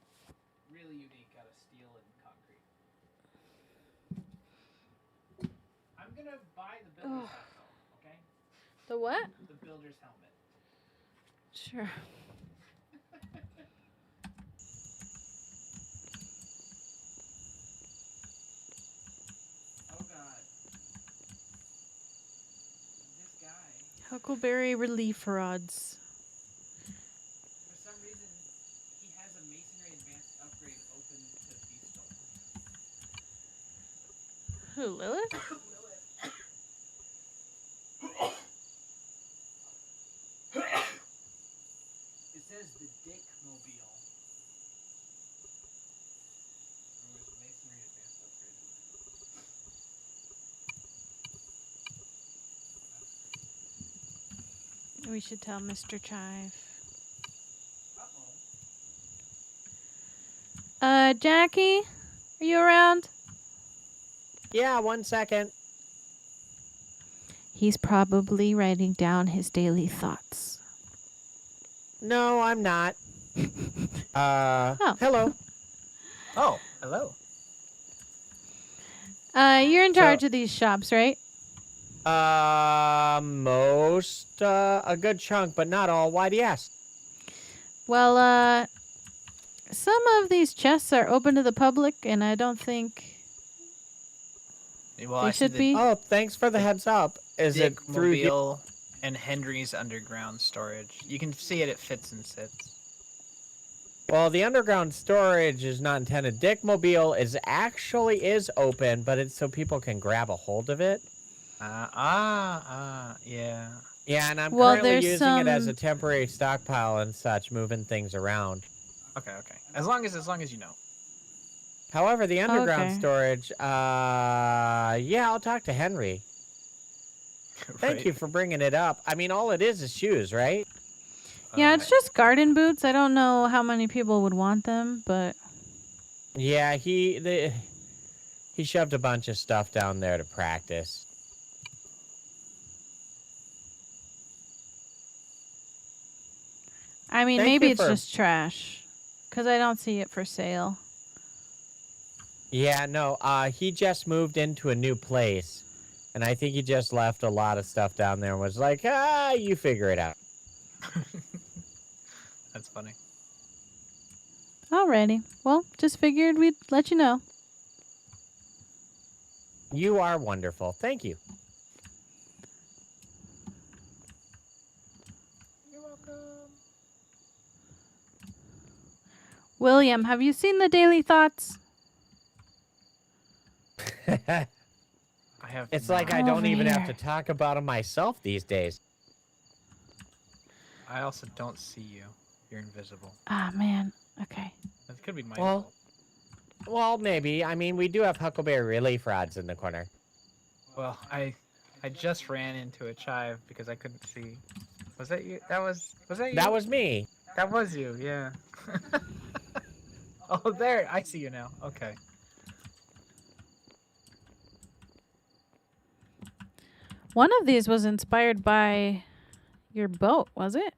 really unique out of steel and concrete. I'm gonna buy the builder's hat though, okay? The what? The builder's helmet. Sure. Oh god. This guy, Huckleberry relief rods. for some reason, he has a masonry advanced upgrade open to be stolen. Who, Lilith? It says the Dick Mobile. Or was masonry advanced upgrade in there? We should tell Mr. Chive. Jackie? Are you around? Yeah, 1 second. He's probably writing down his daily thoughts. No, I'm not. Hello. Oh, hello. You're in charge of these shops, right? A good chunk, but not all. Why do you ask? Well, some of these chests are open to the public, and I don't think Well, they I see should the be. Oh, thanks for the heads up. Is it Dick through here? Mobile and Henry's underground storage. You can see it fits and sits. Well, the underground storage is not intended. Dick Mobile is open, but it's so people can grab a hold of it. Yeah. Yeah, and I'm Well, currently there's using it as some- a temporary stockpile and such, moving things around. Okay, okay. As long as you know. However, the underground Okay. storage, yeah, I'll talk to Henry. Thank you for bringing it up. I mean, all it is shoes, right? Yeah, it's just garden boots. I don't know how many people would want them, but Yeah, he shoved a bunch of stuff down there to practice. I mean, Thank maybe you it's for- just trash, because I don't see it for sale. Yeah, no, he just moved into a new place, and I think he just left a lot of stuff down there and was like, you figure it out. That's funny. Alrighty. Well, just figured we'd let you know. You are wonderful. Thank you. You're welcome. William, have you seen the Daily Thoughts? I have. It's like I Come don't over even have here. to talk about them myself these days. I also don't see you. You're invisible. Ah, man. Okay. That could be my Well, fault. Well, maybe. I mean, we do have Huckleberry relief rods in the corner. Well, I just ran into a chive because I couldn't see. Was that you? Was that you? That was me. That was you. Yeah. Oh, there. I see you now. Okay. One of these was inspired by your boat, was it?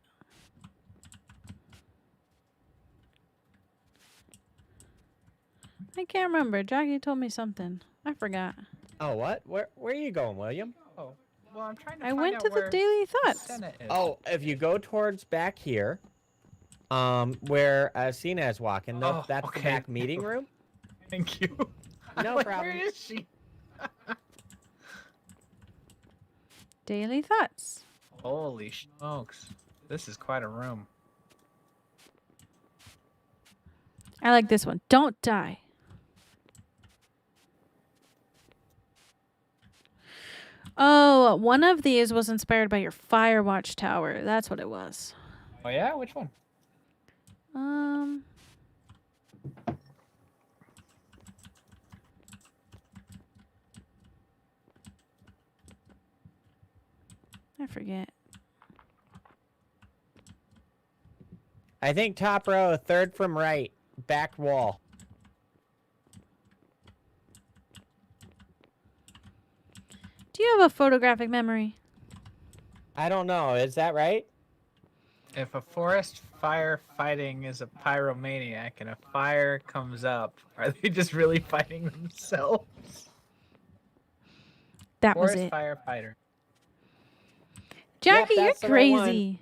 can't remember. Jackie told me something. I forgot. Oh, what? Where are you going, William? Oh, well, I'm trying to I find went out to the where Daily Thoughts. Senate is. Oh, if you go towards back here, where ASENA is walking, Oh, that's okay. the back meeting room. Thank you. No Like, problem. where is she? Daily Thoughts. Holy smokes. This is quite a room. I like this one. Don't die. Oh, one of these was inspired by your Firewatch tower. That's what it was. Oh yeah? Which one? I forget. I think top row, third from right, back wall. Do you have a photographic memory? I don't know. Is that right? If a forest fire fighting is a pyromaniac and a fire comes up, are they just really fighting themselves? That was Forest it. firefighter. Jackie, Yep, you're that's the right one. crazy.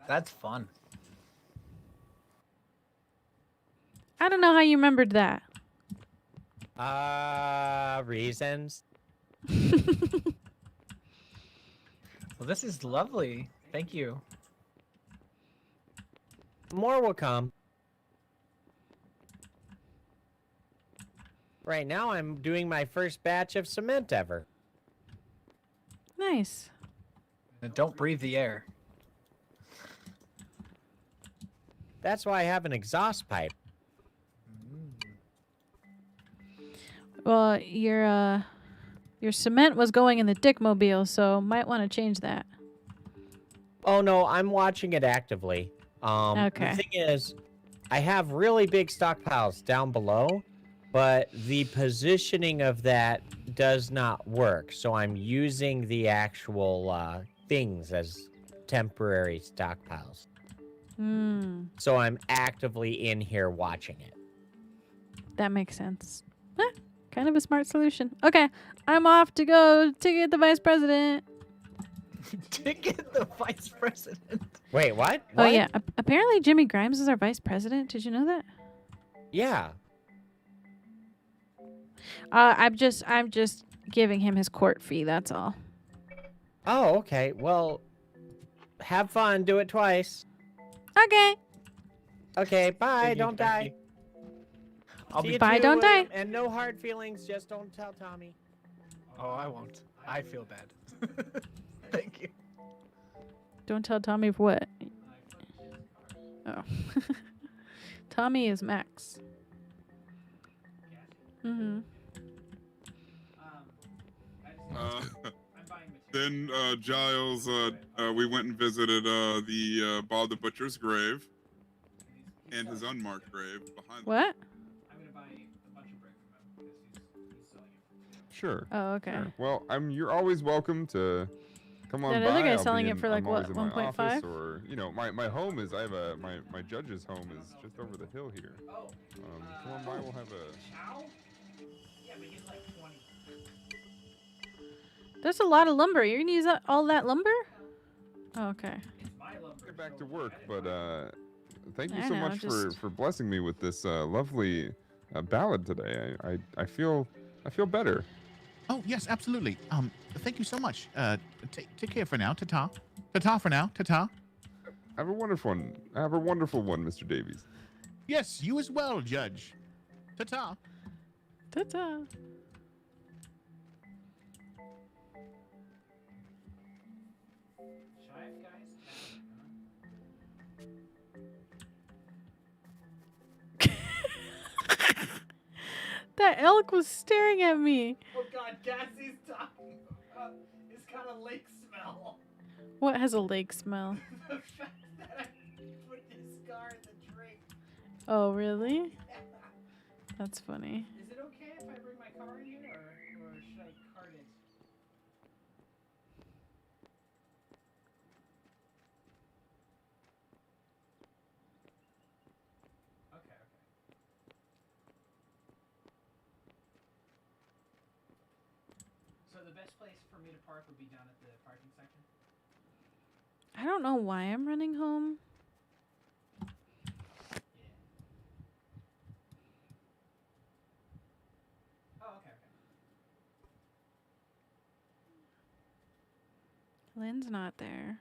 That's fun. I don't know how you remembered that. Reasons. Well, this is lovely. Thank you. More will come. Right now, I'm doing my first batch of cement ever. Nice. And don't breathe the air. That's why I have an exhaust pipe. Well, your cement was going in the Dickmobile, so might want to change that. Oh no, I'm watching it actively. Okay. The thing is, I have really big stockpiles down below, but the positioning of that does not work. So I'm using the actual things as temporary stockpiles. So I'm actively in here watching it. That makes sense. Kind of a smart solution. Okay, I'm off to go ticket the vice president. Ticket the vice president. Wait, what? Oh yeah, apparently Jimmy Grimes is our vice president. Did you know that? Yeah. I'm just giving him his court fee. That's all. Oh, okay. Well, have fun. Do it twice. Okay. Okay. Bye. Thank you, Don't die. Jackie. I'll See be you Bye, too, don't die. William, and no hard feelings. Just don't tell Tommy. Oh, I won't. I feel bad. Thank you. Don't tell Tommy what. Oh. Tommy is Max. Then Giles, we went and visited the Bob the Butcher's grave and his unmarked grave behind. What? Sure. Oh, okay. Sure. Well, you're always welcome to come on That by. other guy's I'll selling be it for like I'm always what, in my 1.5? office, or my home is my judge's home is just over the hill here. Come on by. We'll have a. There's a lot of lumber. You're gonna use all that lumber? Oh, okay. Get back to work, but thank you I so know, much just- for blessing me with this lovely ballad today. I feel better. Oh, yes, absolutely. Thank you so much. Take care for now. Ta-ta. Ta-ta for now. Ta-ta. Have a wonderful one. Have a wonderful one, Mr. Davies. Yes, you as well, Judge. Ta-ta. Ta-ta. That elk was staring at me. Oh God, Cassie's talking about it's got a lake smell. What has a lake smell? The fact that I put this car in the drink. Oh, really? That's funny. Is it okay if I bring my car in here, or should I cart it? best place for me to park would be down at the parking section. I don't know why I'm running home. Oh, okay. Lynn's not there.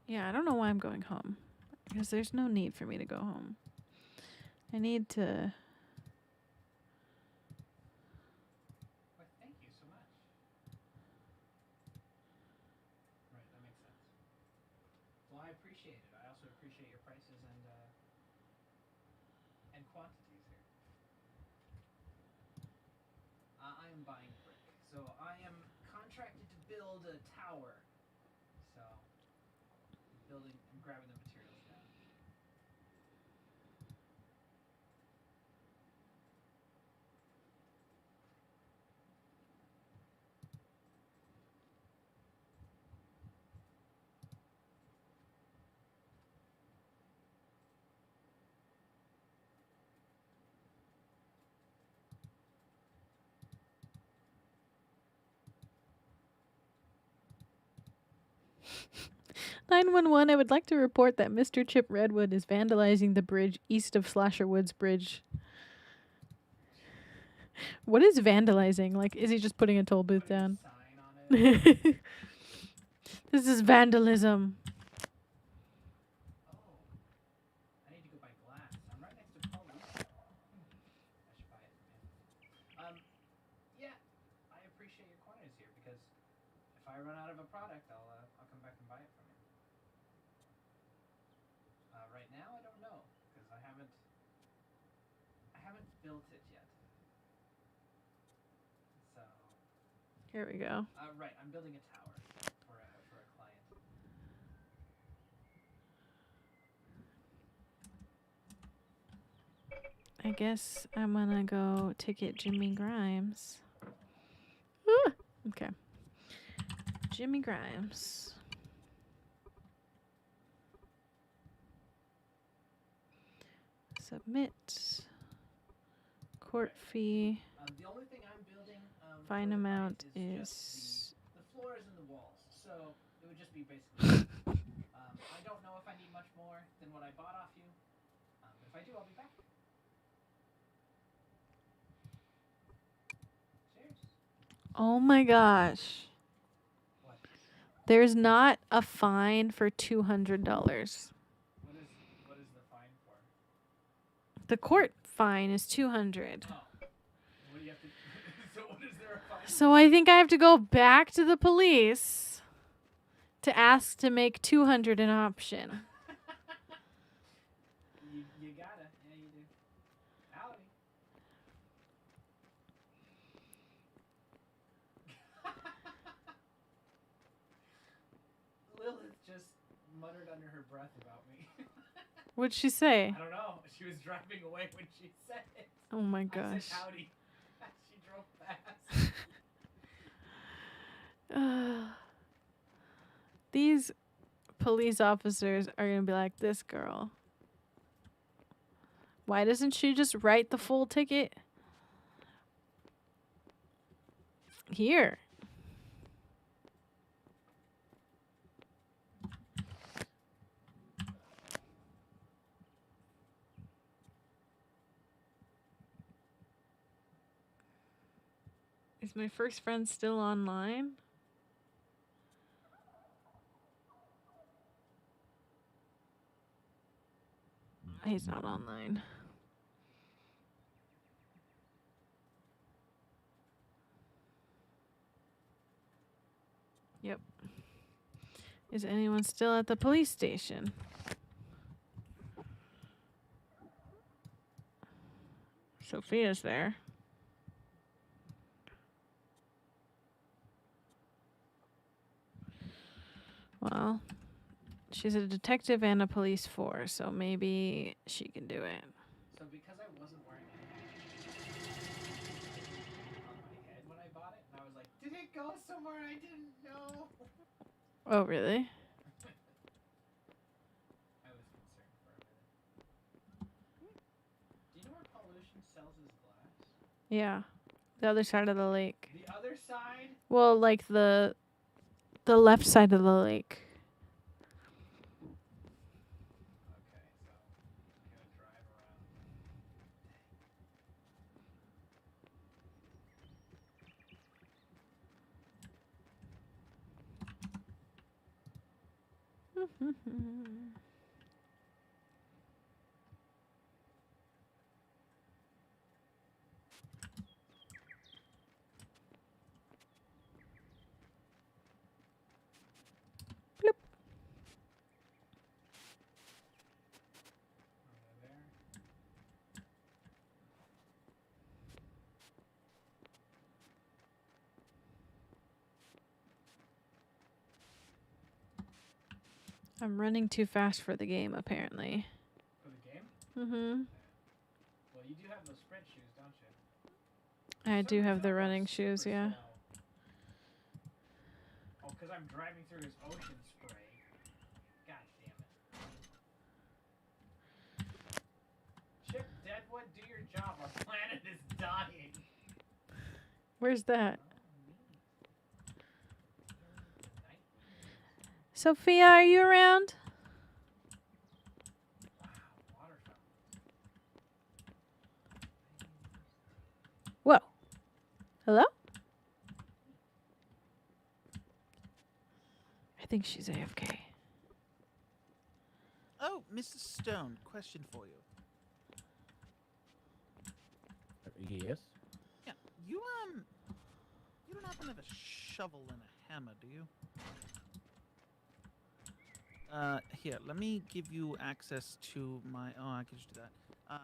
Yeah, I don't know why I'm going home. Because there's no need for me to go home. I need to... Well, thank you so much. Right, that makes sense. Well, I appreciate it. I also appreciate your prices and quantities here. I am buying brick, so I am contracted to build a tower. So, I'm grabbing the materials now. "911, I would like to report that Mr. Chip Redwood is vandalizing the bridge east of Slasher Woods Bridge." What is vandalizing? Like, is he just putting a toll booth down? This is vandalism. I need to go buy glass. I'm right next to Paul. I should buy it from him. Yeah, I appreciate your quantities here because if I run out of a product, I'll come back and buy it from you. Right now, I don't know because I haven't built it yet. So. Here we go. Right, I'm building a tower for a client. I guess I'm gonna go ticket Jimmy Grimes. Ah, okay. Jimmy Grimes. Submit. Court fee. The only thing I'm building Fine amount is is... just the floors and the walls. So it would just be basically. I don't know if I need much more than what I bought off you. If I do, I'll be back. Cheers. Oh my gosh. What? There's not a fine for $200. What is the fine for? The court fine is $200. Oh. What do you have to? So what is there a fine? So I think I have to go back to the police to ask to make $200 an option. You gotta. Yeah, you do. Howdy. Lilith just muttered under her breath about me. What'd she say? I don't know. She was driving away when she said it. Oh my I gosh. said howdy. She drove past. These police officers are going to be like, this girl. Why doesn't she just write the full ticket? Here. Is my first friend still online? He's not online. Yep. Is anyone still at the police station? Sophia's there. Well, she's a detective and a police force, so maybe she can do it. So because I wasn't wearing anything on my head when I bought it, and I was like, did it go somewhere I didn't know? Oh, really? I was concerned for a minute. Yeah, the other side of the lake. The other side? Well, like the left side of the lake. I'm running too fast for the game, apparently. For the game? Mm-hmm. Well, you do have those sprint shoes, don't you? I do have the running shoes, yeah. Oh, because I'm driving through his ocean spray. God damn it. Chip Deadwood, do your job. Our planet is dying. Where's that? Sophia, are you around? Whoa. Hello? I think she's AFK. Oh, Mrs. Stone, question for you. Yes. Yeah, you don't happen to have a shovel and a hammer, do you? Here, let me give you access to my. Oh, I can just do that. I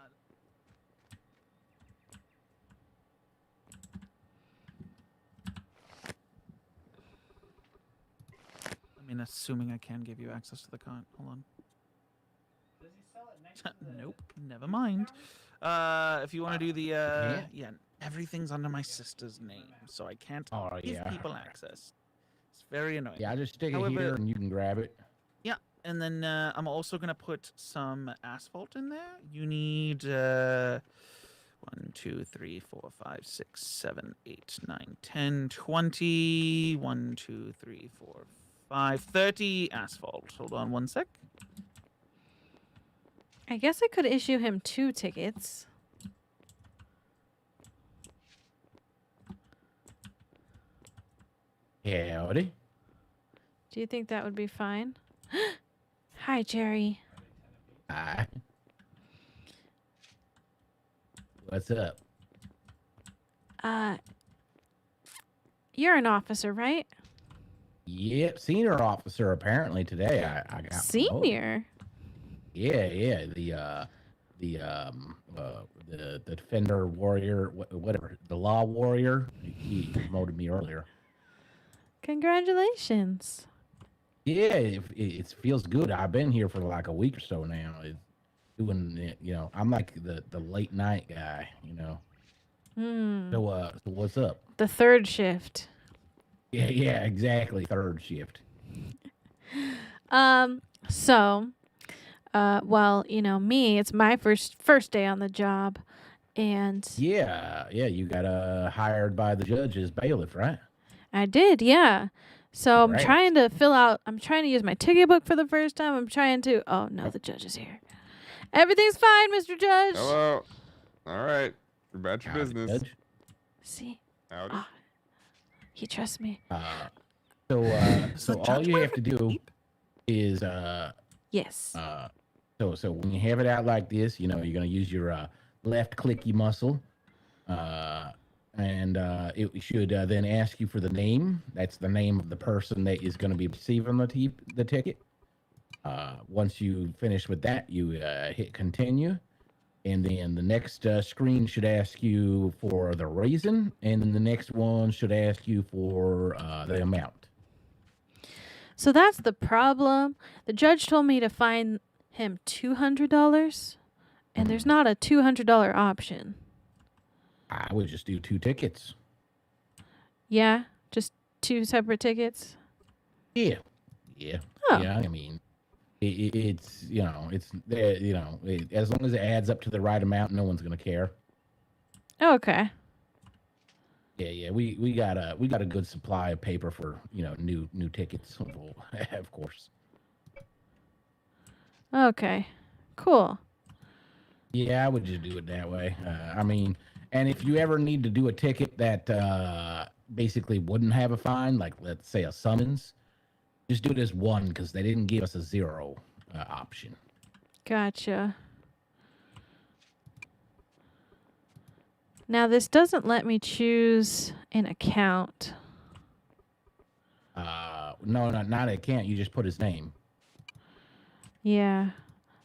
mean, assuming I can give you access to the con. Hold on. Does he sell it next to the... Nope. Never mind. If you want to do the yeah, everything's under my sister's name, so I can't give people access. It's very annoying. Yeah, I just stick it However, here and you can grab it. Yeah, and then I'm also gonna put some asphalt in there. You need 1, 2, 3, 4, 5, 6, 7, 8, 9, 10, 20. 1, 2, 3, 4, 5, 30 asphalt. Hold on one sec. I guess I could issue him 2 tickets. Howdy. Do you think that would be fine? Hi, Jerry. Hi. What's up? You're an officer, right? Yep, senior officer apparently today. I got Senior? Yeah, the defender warrior, whatever, the law warrior. He promoted me earlier. Congratulations. Yeah, it feels good. I've been here for like a week or so now. It's doing, I'm like the late night guy, So what's up? The 3rd shift. Yeah, exactly. 3rd shift. Well, me, it's my first day on the job, and Yeah, you got hired by the judge as bailiff, right? I did, yeah. So I'm Right. trying to use my ticket book for the first time. Oh no, the judge is here. Everything's fine, Mr. Judge. Hello. All right. You're about your Howdy, business. Judge. See? Howdy. He trusts me. So all you have to do is Yes. So when you have it out like this, you're gonna use your left clicky muscle, and it should then ask you for the name. That's the name of the person that is going to be receiving the ticket. Once you finish with that, you hit continue, and then the next screen should ask you for the reason, and then the next one should ask you for the amount. So that's the problem. The judge told me to find him $200, and there's not a $200 option. I would just do 2 tickets. Yeah, just 2 separate tickets. Yeah. Oh. Yeah. I mean, it's as long as it adds up to the right amount, no one's gonna care. Okay. Yeah. We got a good supply of paper for new tickets, of course. Okay. Cool. Yeah, I would just do it that way. I mean, and if you ever need to do a ticket that basically wouldn't have a fine, like let's say a summons, just do it as one because they didn't give us a 0 option. Gotcha. Now this doesn't let me choose an account. No, not it can't. You just put his name. Yeah.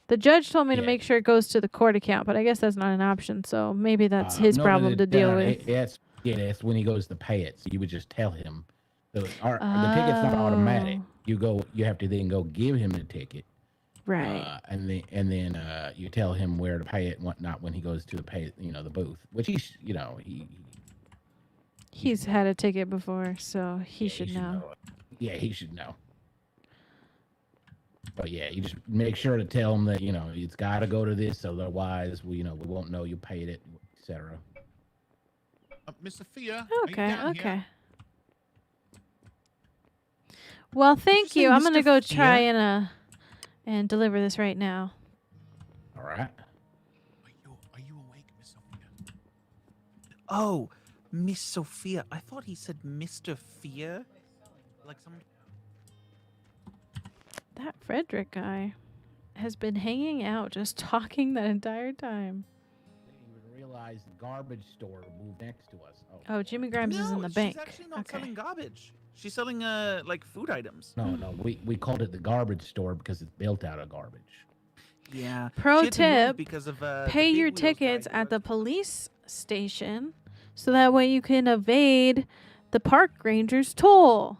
The judge told me to make sure it goes to the court account, but I guess that's not an option, so maybe that's his problem to deal with. That's when he goes to pay it. So you would just tell him. So the ticket's not automatic. You have to then go give him the ticket. Right. And then you tell him where to pay it and whatnot when he goes to the booth, which he's had a ticket before, so he should know. Yeah, he should know. But yeah, you just make sure to tell him that it's got to go to this, otherwise we won't know you paid it, etc. Miss Sophia. Okay. Well, thank you. I'm gonna go try and deliver this right now. All right. Are you awake, Miss Sophia? Oh, Miss Sophia. I thought he said Mr. Fear. Like some. That Frederick guy has been hanging out, just talking that entire time. Didn't even realize the garbage store moved next to us. Oh, Jimmy Grimes is in the bank. She's actually not selling garbage. She's selling like food items. No, we called it the garbage store because it's built out of garbage. Yeah. Pro tip: because of, pay your tickets at the police station, so that way you can evade the park ranger's toll.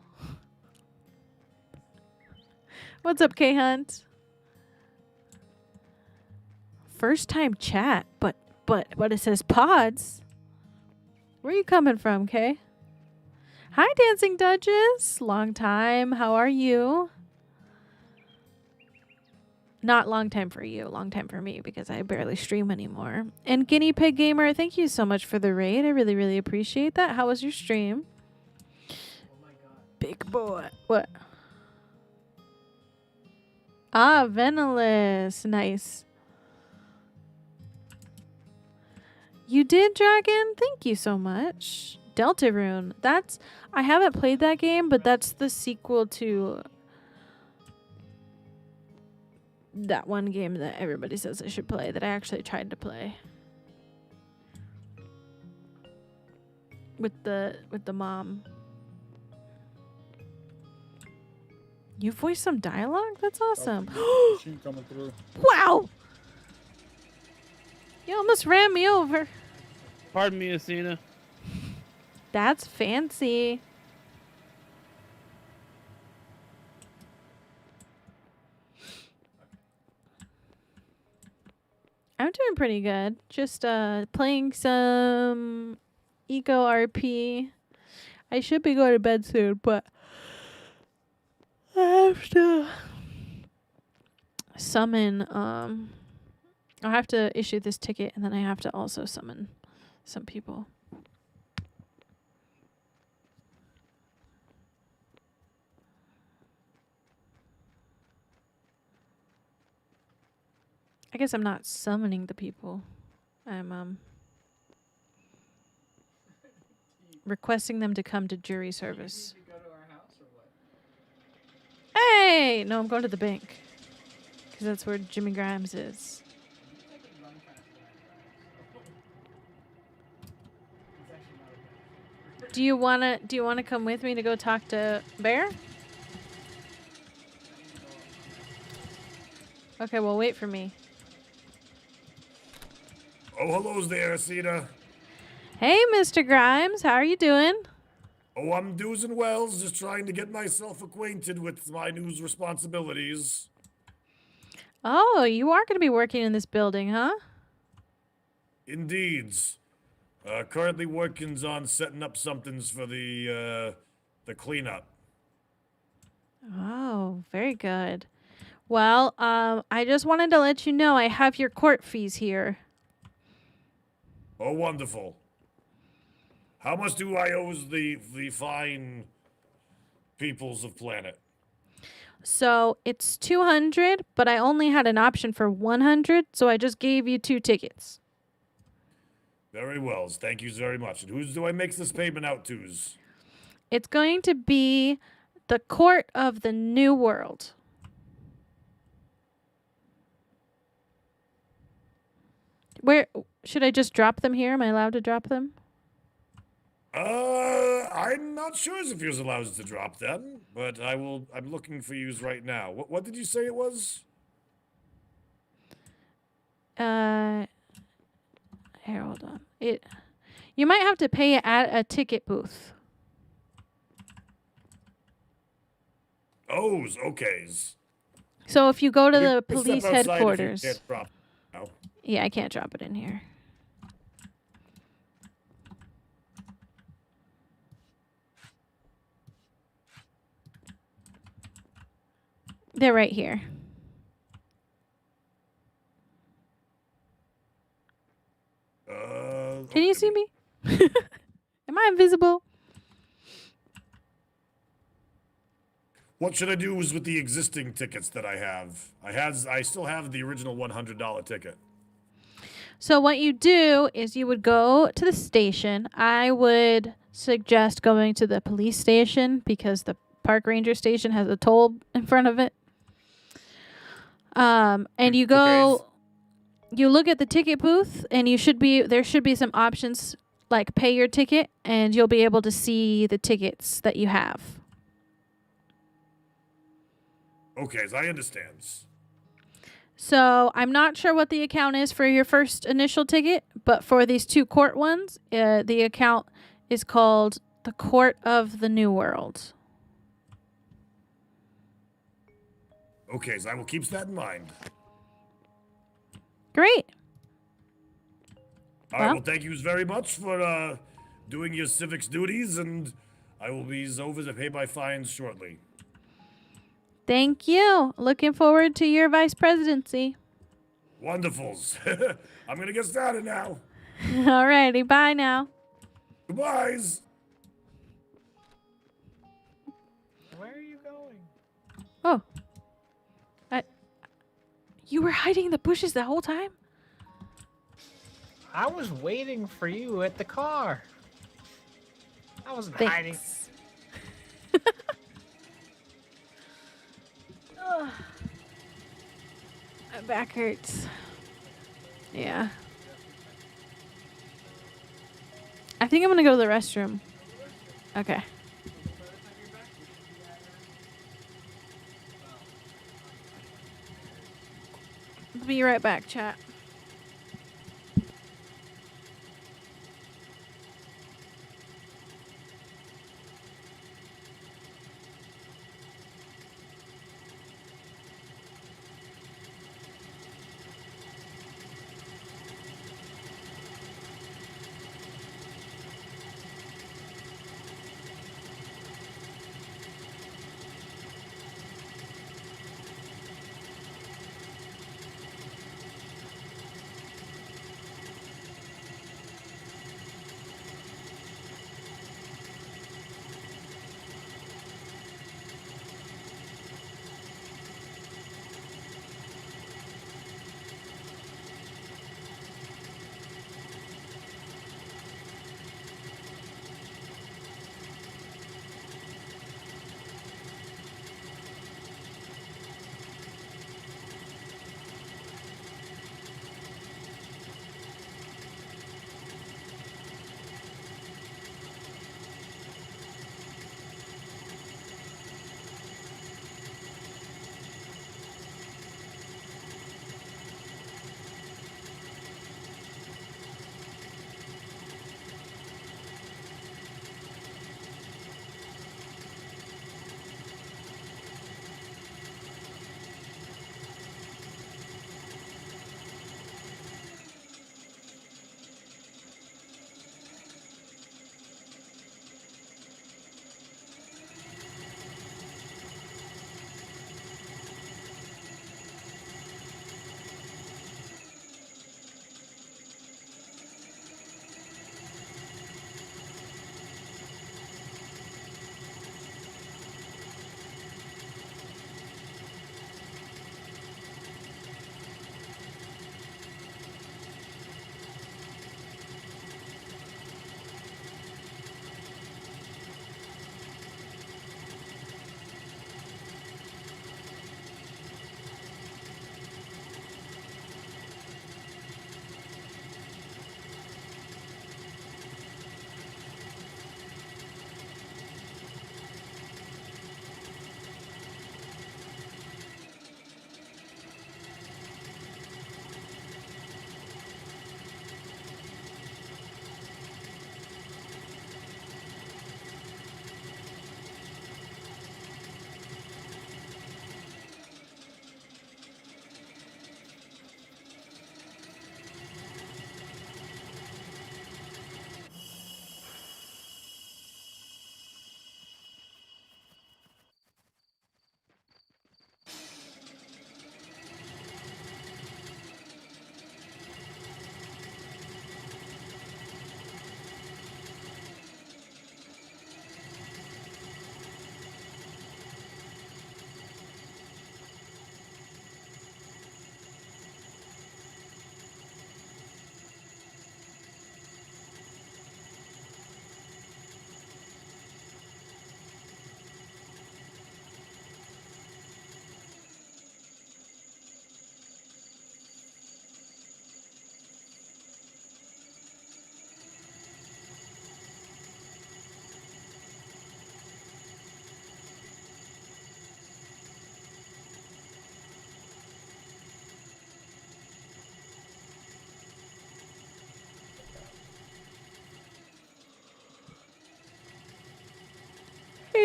What's up, K Hunt? First time chat, but it says pods. Where are you coming from, Kay? Hi, Dancing Duchess. Long time. How are you? Not long time for you. Long time for me because I barely stream anymore. And Guinea Pig Gamer, thank you so much for the raid. I really, really appreciate that. How was your stream? Big boy. What? Ah, Venilus. Nice. You did, Dragon? Thank you so much. Deltarune. I haven't played that game, but that's the sequel to that one game that everybody says I should play that I actually tried to play. With the mom. You voiced some dialogue? That's awesome. Coming through. Wow! You almost ran me over. Pardon me, ASENA. That's fancy. I'm doing pretty good. Just playing some Eco RP. I should be going to bed soon, but I have to summon I'll have to issue this ticket and then I have to also summon some people. I guess I'm not summoning the people. I'm requesting them to come to jury service. Hey! No, I'm going to the bank. Because that's where Jimmy Grimes is. Do you wanna come with me to go talk to Bear? Okay, well wait for me. Oh, hello there, ASENA. Hey, Mr. Grimes, how are you doing? Oh, I'm do's and wells, just trying to get myself acquainted with my news responsibilities. Oh, you are going to be working in this building, huh? Indeed. Currently working on setting up somethings for the cleanup. Oh, very good. Well, I just wanted to let you know I have your court fees here. Oh, wonderful. How much do I owe the fine peoples of planet? So it's 200, but I only had an option for 100, so I just gave you 2 tickets. Very well. Thank you very much. And whose do I make this payment out to? It's going to be the Court of the New World. Where should I just drop them here? Am I allowed to drop them? I'm not sure if you're allowed to drop them, but I'm looking for yous right now. What did you say it was? Here, hold on. You might have to pay it at a ticket booth. Oh, okay. So if you go to You the can step police outside if you headquarters. can't drop it now. Yeah, I can't drop it in here. They're right here. Can you see me? Am I invisible? What should I do with the existing tickets that I have? I still have the original $100 ticket. So what you do is you would go to the station. I would suggest going to the police station because the park ranger station has a toll in front of it. And you go, you look at the ticket booth, and there should be some options like pay your ticket, and you'll be able to see the tickets that you have. Okay, I understand. So I'm not sure what the account is for your first initial ticket, but for these 2 court ones, the account is called the Court of the New World. Okay, so I will keep that in mind. Great. All right, well, thank you very much for doing your civics duties, and I will be over to pay my fines shortly. Thank you. Looking forward to your vice presidency. Wonderfuls. I'm going to get started now. Alrighty, bye now. Goodbyes. Where are you going? Oh. You were hiding in the bushes the whole time? I was waiting for you at the car. I wasn't hiding. Ugh. My back hurts. Yeah. I think I'm gonna go to the restroom. Okay. I'll be right back, chat.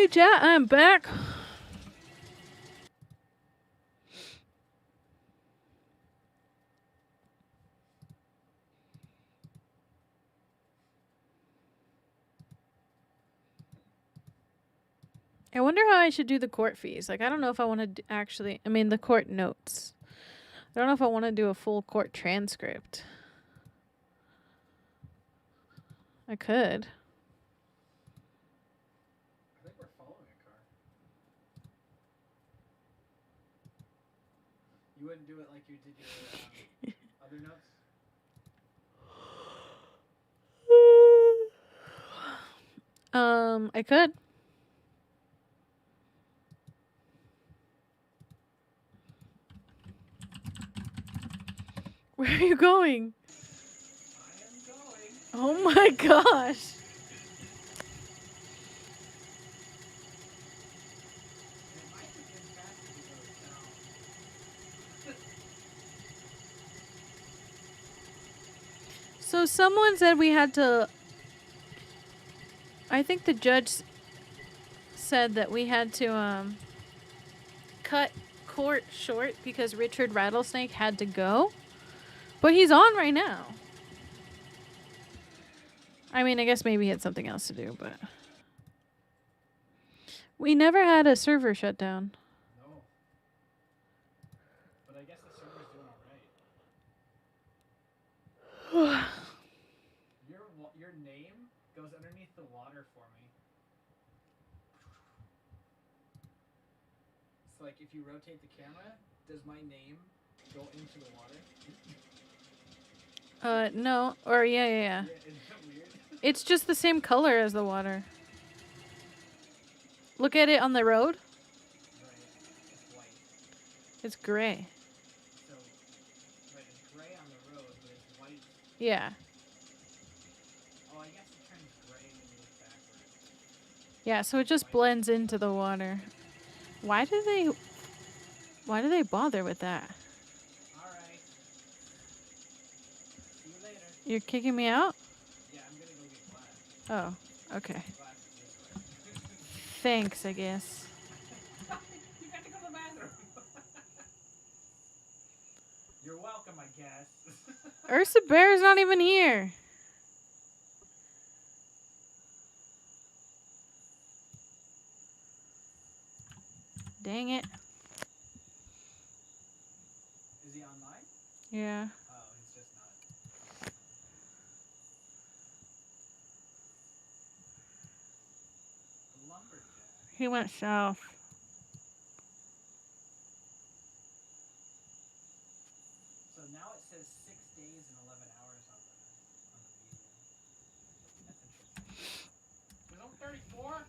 chat, I'm back. I wonder how I should do the court fees. Like, I don't know if I want to actually, I mean, the court notes. I don't know if I want to do a full court transcript. I could. I think we're following a car. You wouldn't do it like you did your other notes? I could. Where are you going? I am going. Oh my gosh. So someone said we had to, I think the judge said that we had to cut court short because Richard Rattlesnake had to go. But he's on right now. I mean, I guess maybe he had something else to do, but we never had a server shut down. No. But I guess the server's doing alright. Your name goes underneath the water for me. It's like if you rotate the camera, does my name go into the water? No. Or yeah. Isn't that weird? It's just the same color as the water. Look at it on the road. Right. It's white. It's gray. So, right, it's gray on the road, but it's white. Yeah. Oh, I guess it turns gray when you look backwards. Yeah, so it just blends into the water. Why do they bother with that? Alright. See you later. You're kicking me out? Yeah, I'm gonna go get glass. Oh, okay. Glass is this way. Thanks, I guess. You got to go to the bathroom. You're welcome, I guess. Ursa Bear's not even here. Dang it. Is he online? Yeah. Oh, he's just not. Lumberjack. He went south. So now it says 6 days and 11 hours on the video. That's interesting. There's only 34?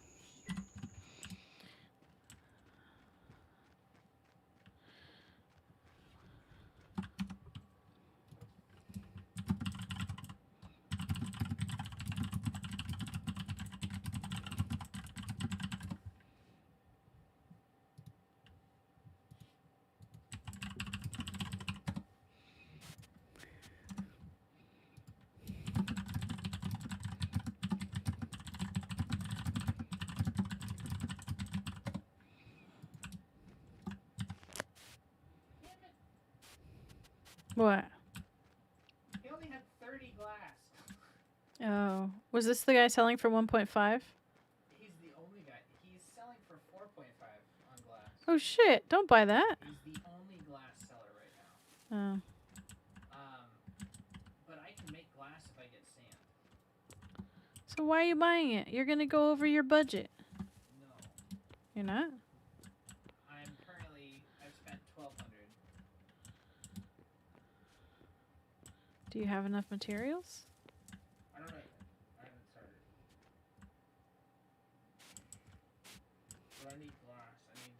What? He only had 30 glass. Oh. Was this the guy selling for 1.5? He's the only guy. He's selling for 4.5 on glass. Oh shit, don't buy that. He's the only glass seller right now. Oh. But I can make glass if I get sand. So why are you buying it? You're gonna go over your budget. No. You're not? I've spent 1,200. Do you have enough materials? I don't know. I haven't started. But I need glass. I need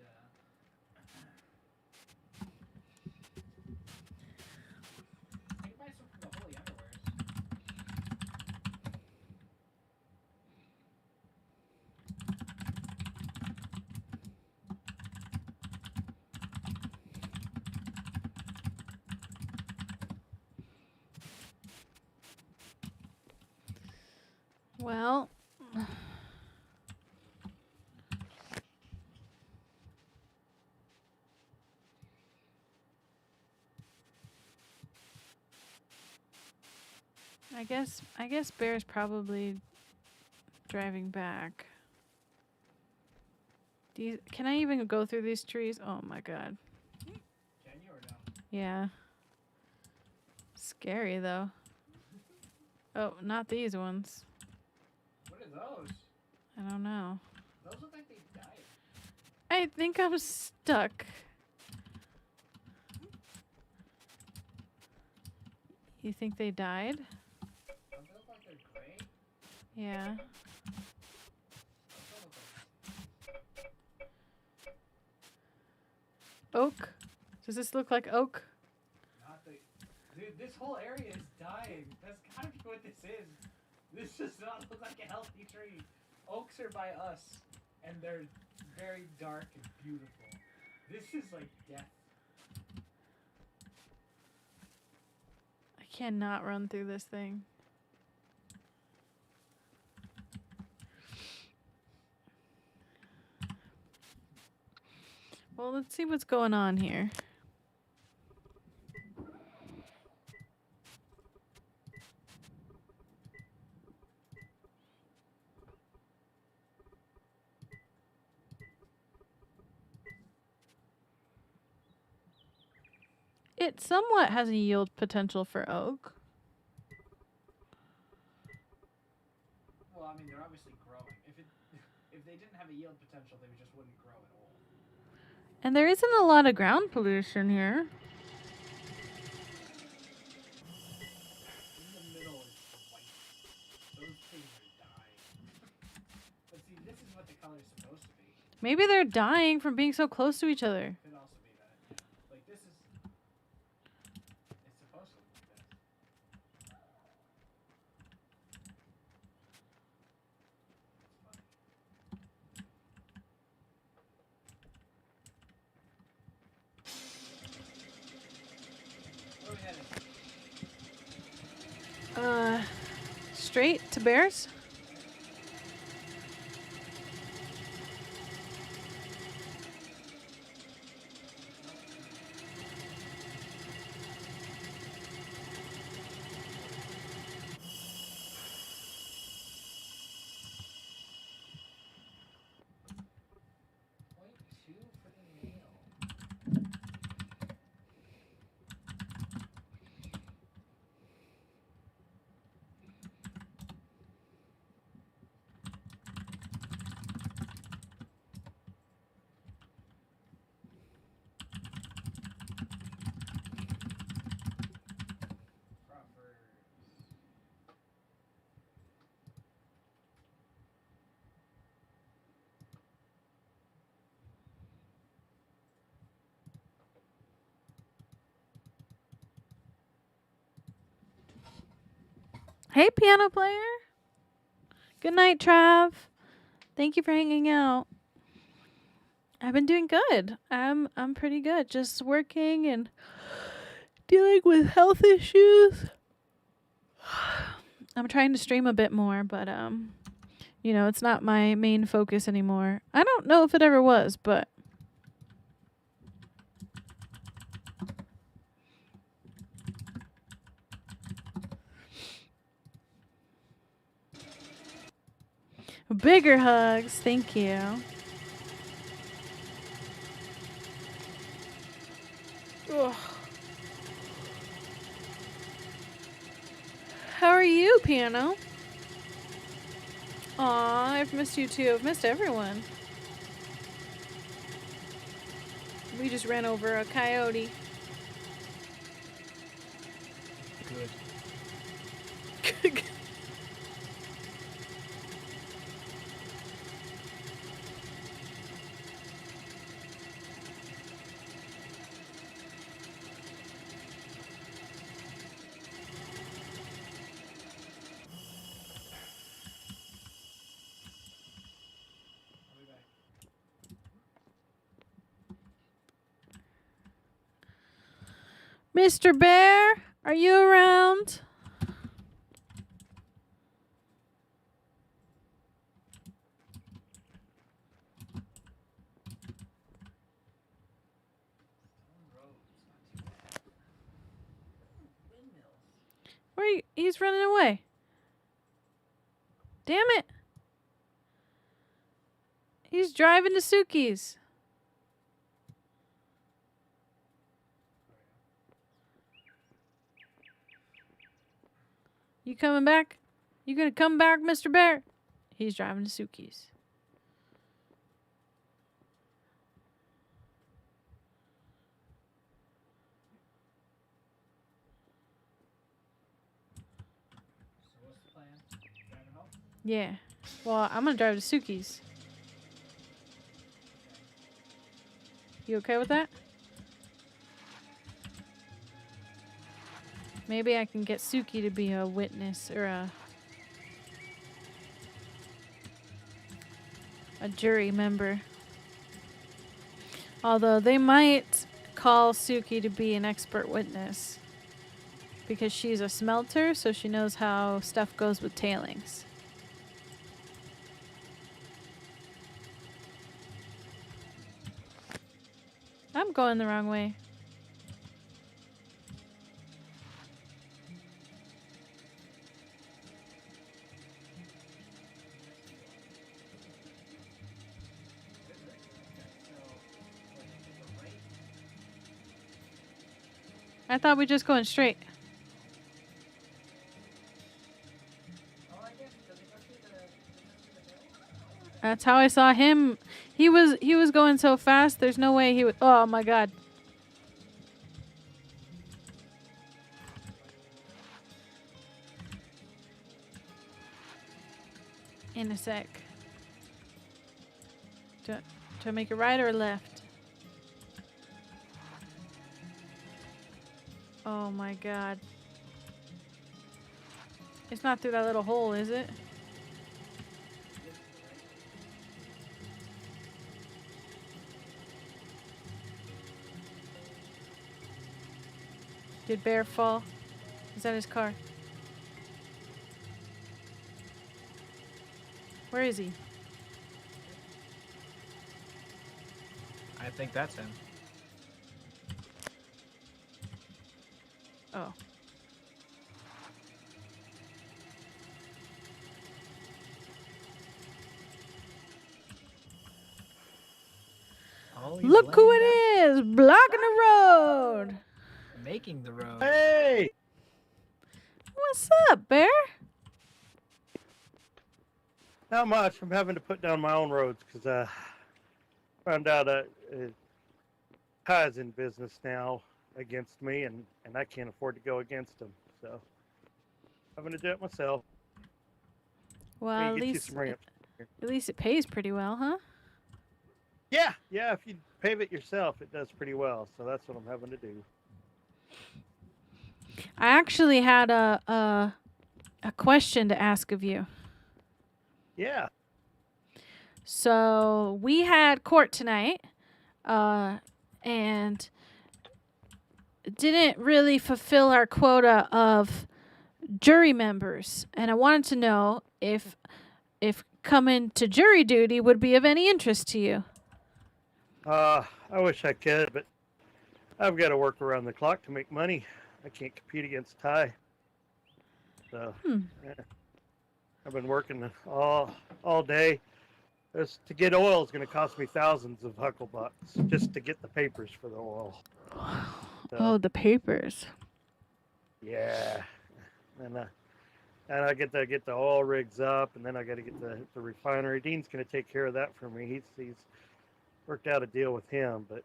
I can buy some from the Holy Underwears. Well, guess Bear's probably driving back. Can I even go through these trees? Oh my god. Can you or no? Yeah. Scary though. Oh, not these ones. What are those? I don't know. Those look like they died. I think I'm stuck. You think they died? Don't they look like they're gray? Yeah. Oak? Does this look like oak? Not the... Dude, this whole area is dying. That's gotta be what this is. This does not look like a healthy tree. Oaks are by us, and they're very dark and beautiful. This is like death. I cannot run through this thing. Well, let's see what's going on here. It somewhat has a yield potential for oak. Well, I mean, they're obviously growing. If they didn't have a yield potential, they just wouldn't grow at all. And there isn't a lot of ground pollution here. In the middle is white. Those things are dying. But see, this is what the color is supposed to be. Maybe they're dying from being so close to each other. Could also be that. Yeah. Like, this is... It's supposed to look like this. Where are we headed? Straight to Bears? Hey, piano player. Good night, Trav. Thank you for hanging out. I've been doing good. I'm pretty good. Just working and dealing with health issues. I'm trying to stream a bit more, but you know, it's not my main focus anymore. I don't know if it ever was, but bigger hugs. Thank you. Ugh. How are you, Piano? Aw, I've missed you too. I've missed everyone. We just ran over a coyote. Good. Mr. Bear, are you around? Where are you? He's running away. Damn it. He's driving to Suki's. You coming back? You gonna come back, Mr. Bear? He's driving to Suki's. Yeah. Well, I'm gonna drive to Suki's. You okay with that? Maybe I can get Suki to be a witness or a jury member. Although they might call Suki to be an expert witness because she's a smelter, so she knows how stuff goes with tailings. I'm going the wrong way. I thought we just going straight. That's how I saw him. He was going so fast. There's no way he would. Oh my god. In a sec. Do I make a right or a left? Oh my god. It's not through that little hole, is it? Did Bear fall? Is that his car? Where is he? I think that's him. Oh. Oh, look who it is! Blocking the road! Making the road. Hey! What's up, Bear? Not much. I'm having to put down my own roads because I found out Ty's in business now against me, and I can't afford to go against him. So I'm going to do it myself. Well, at least it pays pretty well, huh? Yeah. If you pave it yourself, it does pretty well. So that's what I'm having to do. I actually had a question to ask of you. Yeah. So we had court tonight, and didn't really fulfill our quota of jury members, and I wanted to know if coming to jury duty would be of any interest to you. I wish I could, but I've got to work around the clock to make money. I can't compete against Ty. So yeah. I've been working all day. To get oil is going to cost me thousands of hucklebucks just to get the papers for the oil. So, oh, the papers. Yeah, and I get to get the oil rigs up, and then I got to get the refinery. Dean's going to take care of that for me. He's worked out a deal with him, but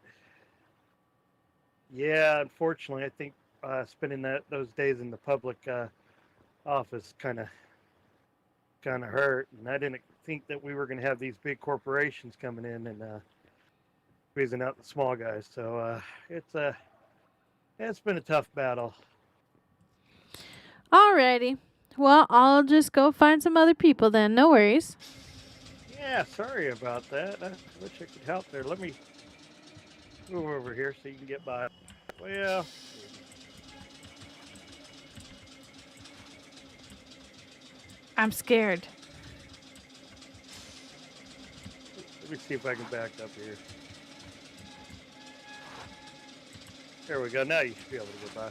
yeah, unfortunately, I think spending those days in the public office kind of hurt, and I didn't think that we were going to have these big corporations coming in and squeezing out the small guys. So it's been a tough battle. Alrighty. Well, I'll just go find some other people then. No worries. Yeah, sorry about that. I wish I could help there. Let me move over here so you can get by. Well, I'm scared. let me see if I can back up here. There we go. Now you should be able to get by.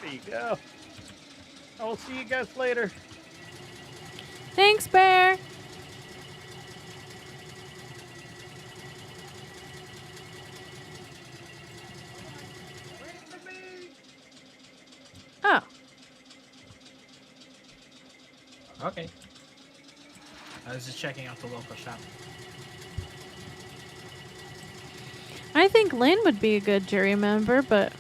There you go. I will see you guys later. Thanks, Bear. Oh. Okay. I was just checking out the local shop. I think Lynn would be a good jury member, but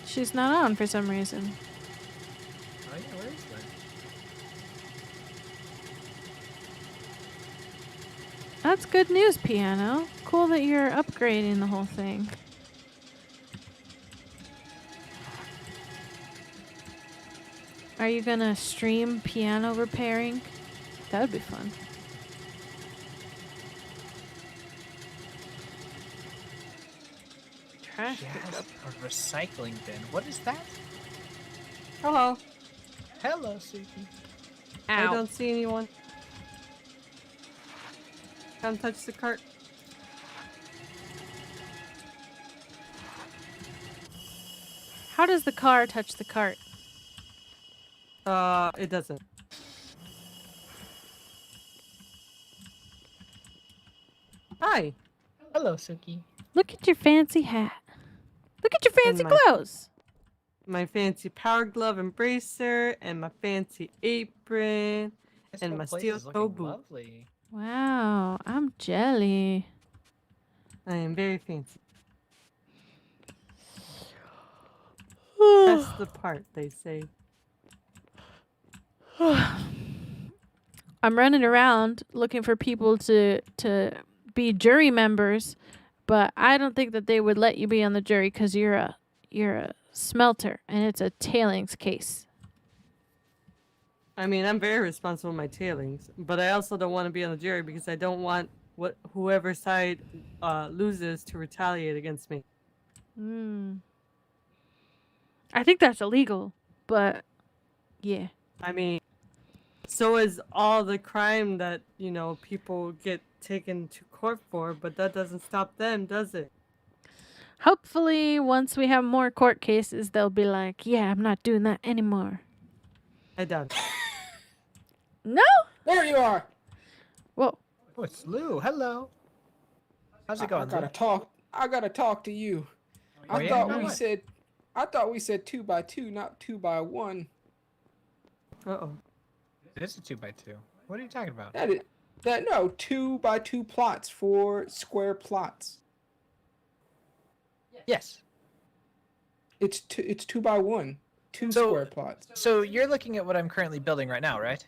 she's not on for some reason. Oh yeah, where is Lynn? That's good news, Piano. Cool that you're upgrading the whole thing. Are you gonna stream piano repairing? That would be fun. Trash pickup. A recycling bin. What is that? Hello. Hello, Suki. I don't see anyone. Come touch the cart. How does the car touch the cart? It doesn't. Hi. Hello, Suki. Look at your fancy hat. Look at your fancy clothes. My fancy power glove embracer and my fancy apron and my steel toe boot. Lovely. Wow, I'm jelly. I am very fancy. That's the part, they say. I'm running around looking for people to be jury members, but I don't think that they would let you be on the jury because you're a smelter and it's a tailings case. I mean, I'm very responsible with my tailings, but I also don't want to be on the jury because I don't want whoever side loses to retaliate against me. I think that's illegal, but yeah. I mean, so is all the crime that, people get taken to court for, but that doesn't stop them, does it? Hopefully, once we have more court cases, they'll be like, yeah, I'm not doing that anymore. I doubt it. No? There you are. Whoa. Oh, it's Lou. Hello. How's it going, I gotta talk to you. Oh, I thought we said 2 by 2, not 2 by 1. Uh-oh. It is a 2x2. What are you talking about? No, 2 by 2 plots for square plots. Yes. It's 2 by 1, 2 square plots. So you're looking at what I'm currently building right now, right?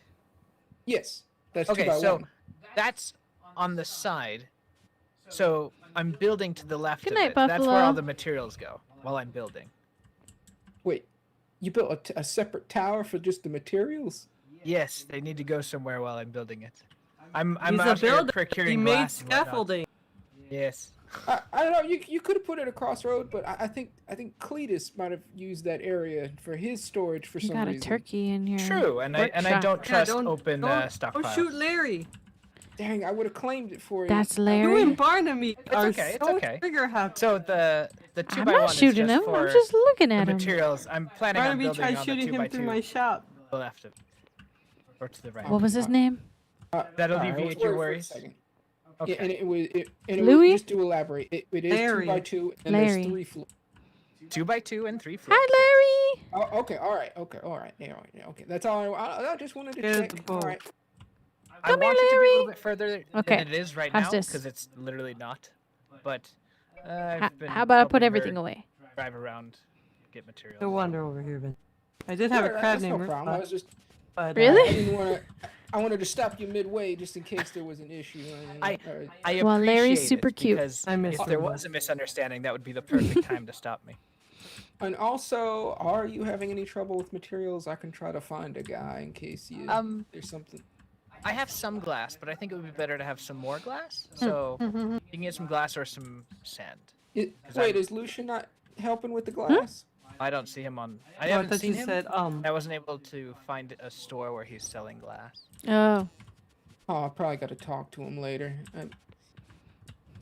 Yes, that's okay. 2 by So 1. that's on the side. So I'm building to the left Good of night, it. That's where Buffalo. all the materials go while I'm building. Wait, you built a separate tower for just the materials? Yes, they need to go somewhere while I'm building it. I'm He's out a here builder. procuring He made glass and whatnot. scaffolding. Yes. I don't know. You could have put it across road, but I think Cletus might have used that area for his storage for You some got reason. a turkey in your True, and I don't trust open stockpiles. Don't shoot Larry. Dang, I would have claimed it for you. That's You Larry. and Barnaby are okay, it's so okay. trigger happy. So the 2 I'm by not 1 shooting is him. just I'm for just looking the at him. materials. I'm planning on Barnaby building tried on the shooting 2 him by through 2 my shop. to the left of it. Or to the right. What was his name? That'll All right, alleviate wait your for a worries. second. Okay. Yeah, and it was Louis? just to elaborate. It is Larry. 2 by 2, and Larry. there's 3 floors. 2 by 2 and 3 floors. Hi, Larry. Oh, okay, all right. Yeah, okay. That's all. I just wanted to Here's check. the All boat. right. I Come here, want it to be a Larry. little bit further Okay. than it is right How's now this? because it's literally not. But How about I put everything away? Drive around, get materials. No wonder over here, Ben. I did have a Yeah, crab that's named no problem. I was just. but, Really? I didn't want to. I wanted to stop you midway just in case there was an issue. I Well, appreciate Larry's super it cute. because I miss if there him. was a misunderstanding, that would be the perfect time to stop me. And also, are you having any trouble with materials? I can try to find a guy in case there's something. I have some glass, but I think it would be better to have some more glass. So you can get some glass or some sand. Wait, is Lucian not helping with the glass? I don't see him on. I I haven't thought seen you him. said, I wasn't able to find a store where he's selling glass. Oh. Oh, I probably got to talk to him later.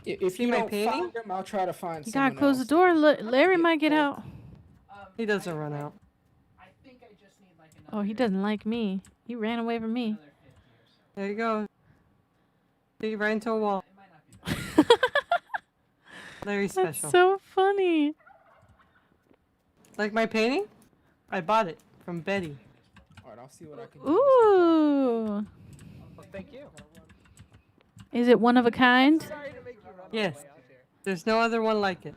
If See you my don't painting? find him, I'll try to find You someone gotta close else. the door. Larry might get out. He doesn't run out. Oh, he doesn't like me. He ran away from me. There you go. See, right into a wall. Very special. That's so funny. Like my painting? I bought it from Betty. Alright, I'll see what I can do. Ooh. Well, thank you. Is it one of a kind? Yes. There's no other one like it.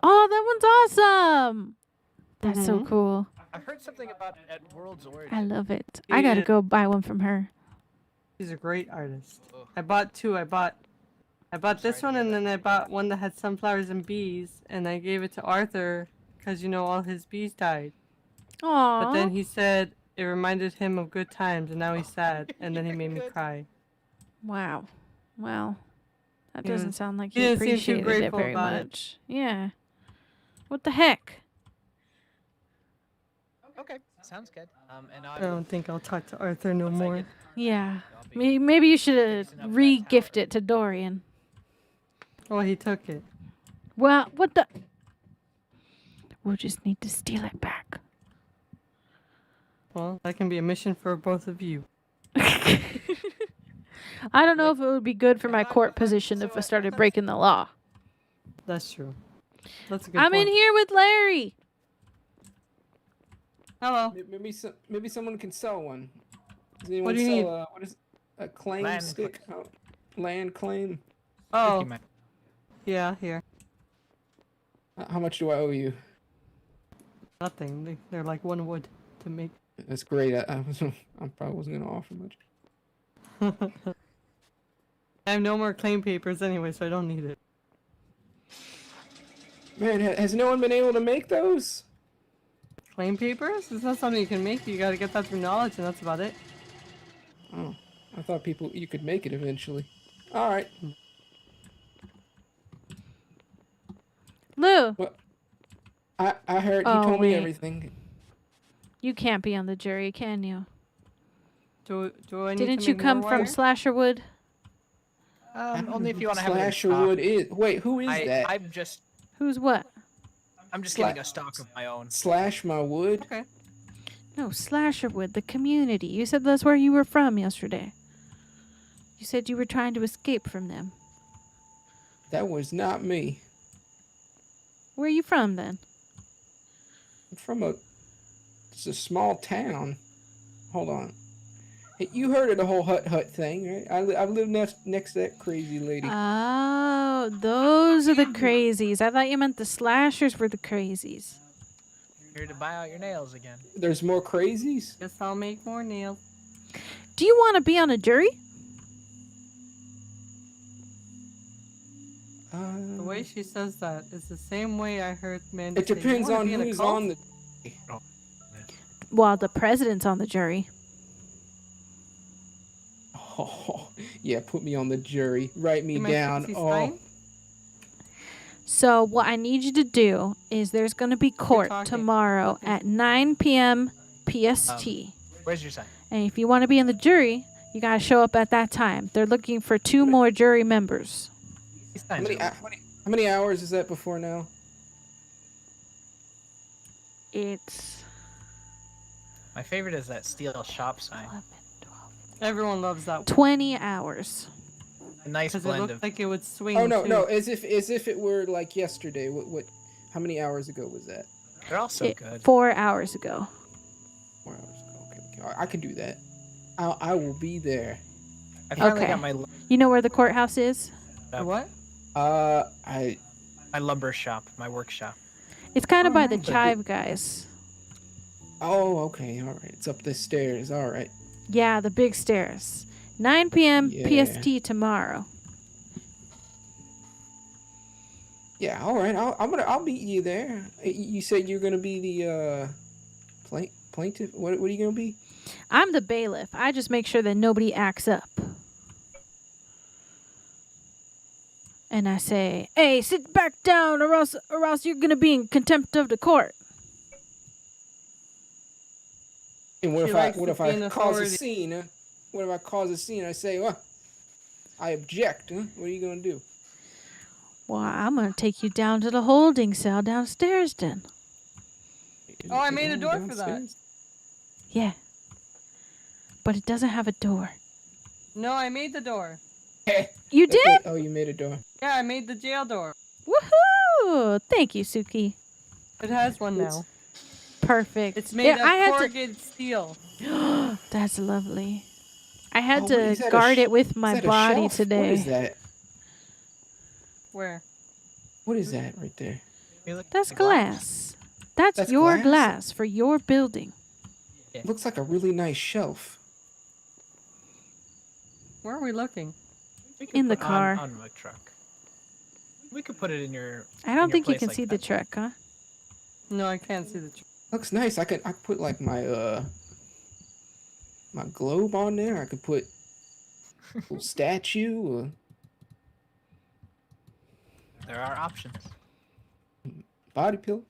Oh, that one's awesome. That's so cool. I've heard something about at World's Origin. I love it. I gotta go buy one from her. She's a great artist. I bought two. I bought this one, and then I bought one that had sunflowers and bees, and I gave it to Arthur because, you know, all his bees died. Aww. But then he said it reminded him of good times, and now he's sad, and then he made me cry. Wow. Well, that Yeah. doesn't sound like He he didn't seem too appreciated it grateful very about it. much. Yeah. What the heck? Okay, sounds good. And I don't think I'll talk to Arthur no more. Yeah. Maybe you should re-gift it to Dorian. Oh, he took it. Well, what the? We'll just need to steal it back. Well, that can be a mission for both of you. I don't know if it would be good for my court position if I started breaking the law. That's true. That's a good I'm point. in here with Larry. Hello. Maybe someone can sell one. Does anyone What do you sell need? what is a claim Land stick? Land claim. Oh. Yeah, here. How much do I owe you? Nothing. They're like one wood to make. That's great. I probably wasn't gonna offer much. I have no more claim papers anyway, so I don't need it. Man, has no one been able to make those? Claim papers? It's not something you can make. You gotta get that through knowledge, and that's about it. Oh, I thought you could make it eventually. All right. Lou. What? I heard you Oh, told me wait. everything. You can't be on the jury, can you? Do I need Didn't to you make come more from wire? Slasherwood? Only if you want to have it in Slasherwood stock. is. Wait, who is that? I'm just Who's what? getting a stock of my own. Slash my wood. Okay. No, Slasherwood, the community. You said that's where you were from yesterday. You said you were trying to escape from them. That was not me. Where are you from then? I'm from it's a small town. Hold on. Hey, you heard of the whole hut thing, right? I live next to that crazy lady. Oh, those are the crazies. I thought you meant the slashers were the crazies. Here to buy out your nails again. There's more crazies? Guess I'll make more nails. Do you want to be on a jury? The way she says that is the same way I heard Mandy It say, depends "You wanna on be in a who's cult?" on the. Well, the president's on the jury. Oh, yeah, put me on the jury. Write me Am I down. 69? So what I need you to do is there's going to be court tomorrow at 9 p.m. PST. Where's your sign? And if you want to be in the jury, you got to show up at that time. They're looking for 2 more jury members. How many hours is that before now? It's My favorite is that steel shop sign. Everyone loves that one. 20 hours. A nice 'Cause it blend looked of. like it would swing. Oh no, too. no, as if it were like yesterday. What? How many hours ago was that? They're all so good. 4 hours ago. 4 hours ago. Okay. I can do that. I will be there. I finally Okay. got my You know where the courthouse is? What? My lumber shop, my workshop. It's kind of by the nice. Chive guys. Oh, okay, all right. It's up the stairs. All right. Yeah, the big stairs. 9 p.m. Yeah. PST tomorrow. Yeah, all right. I'll meet you there. You said you're gonna be the plaintiff. What are you gonna be? I'm the bailiff. I just make sure that nobody acts up. And I say, "Hey, sit back down, or else you're gonna be in contempt of the court." And what She if I likes to cause be in a authority. scene? Huh? What if I cause a scene? I say, well, I object. Huh? What are you gonna do? Well, I'm gonna take you down to the holding cell downstairs then. Oh, I made a door for that. Yeah. But it doesn't have a door. No, I made the door. You did? Wait, oh, you made a door. Yeah, I made the jail door. Woohoo! Thank you, Suki. It has one now. Perfect. It's made of I had corrugated steel. That's lovely. I had Oh, to is that a guard sh- it with is my that a body shelf? today. What is that? Where? What is that right there? That's glass. That's your glass? glass for your building. Looks like a really nice shelf. Where are we looking? We could In the put car. on the truck. We could put it in your. I don't think you can see the truck, huh? No, I can't see the truck. Looks nice. I could put like my my globe on there. I could put a little statue. There are options. Body pillow.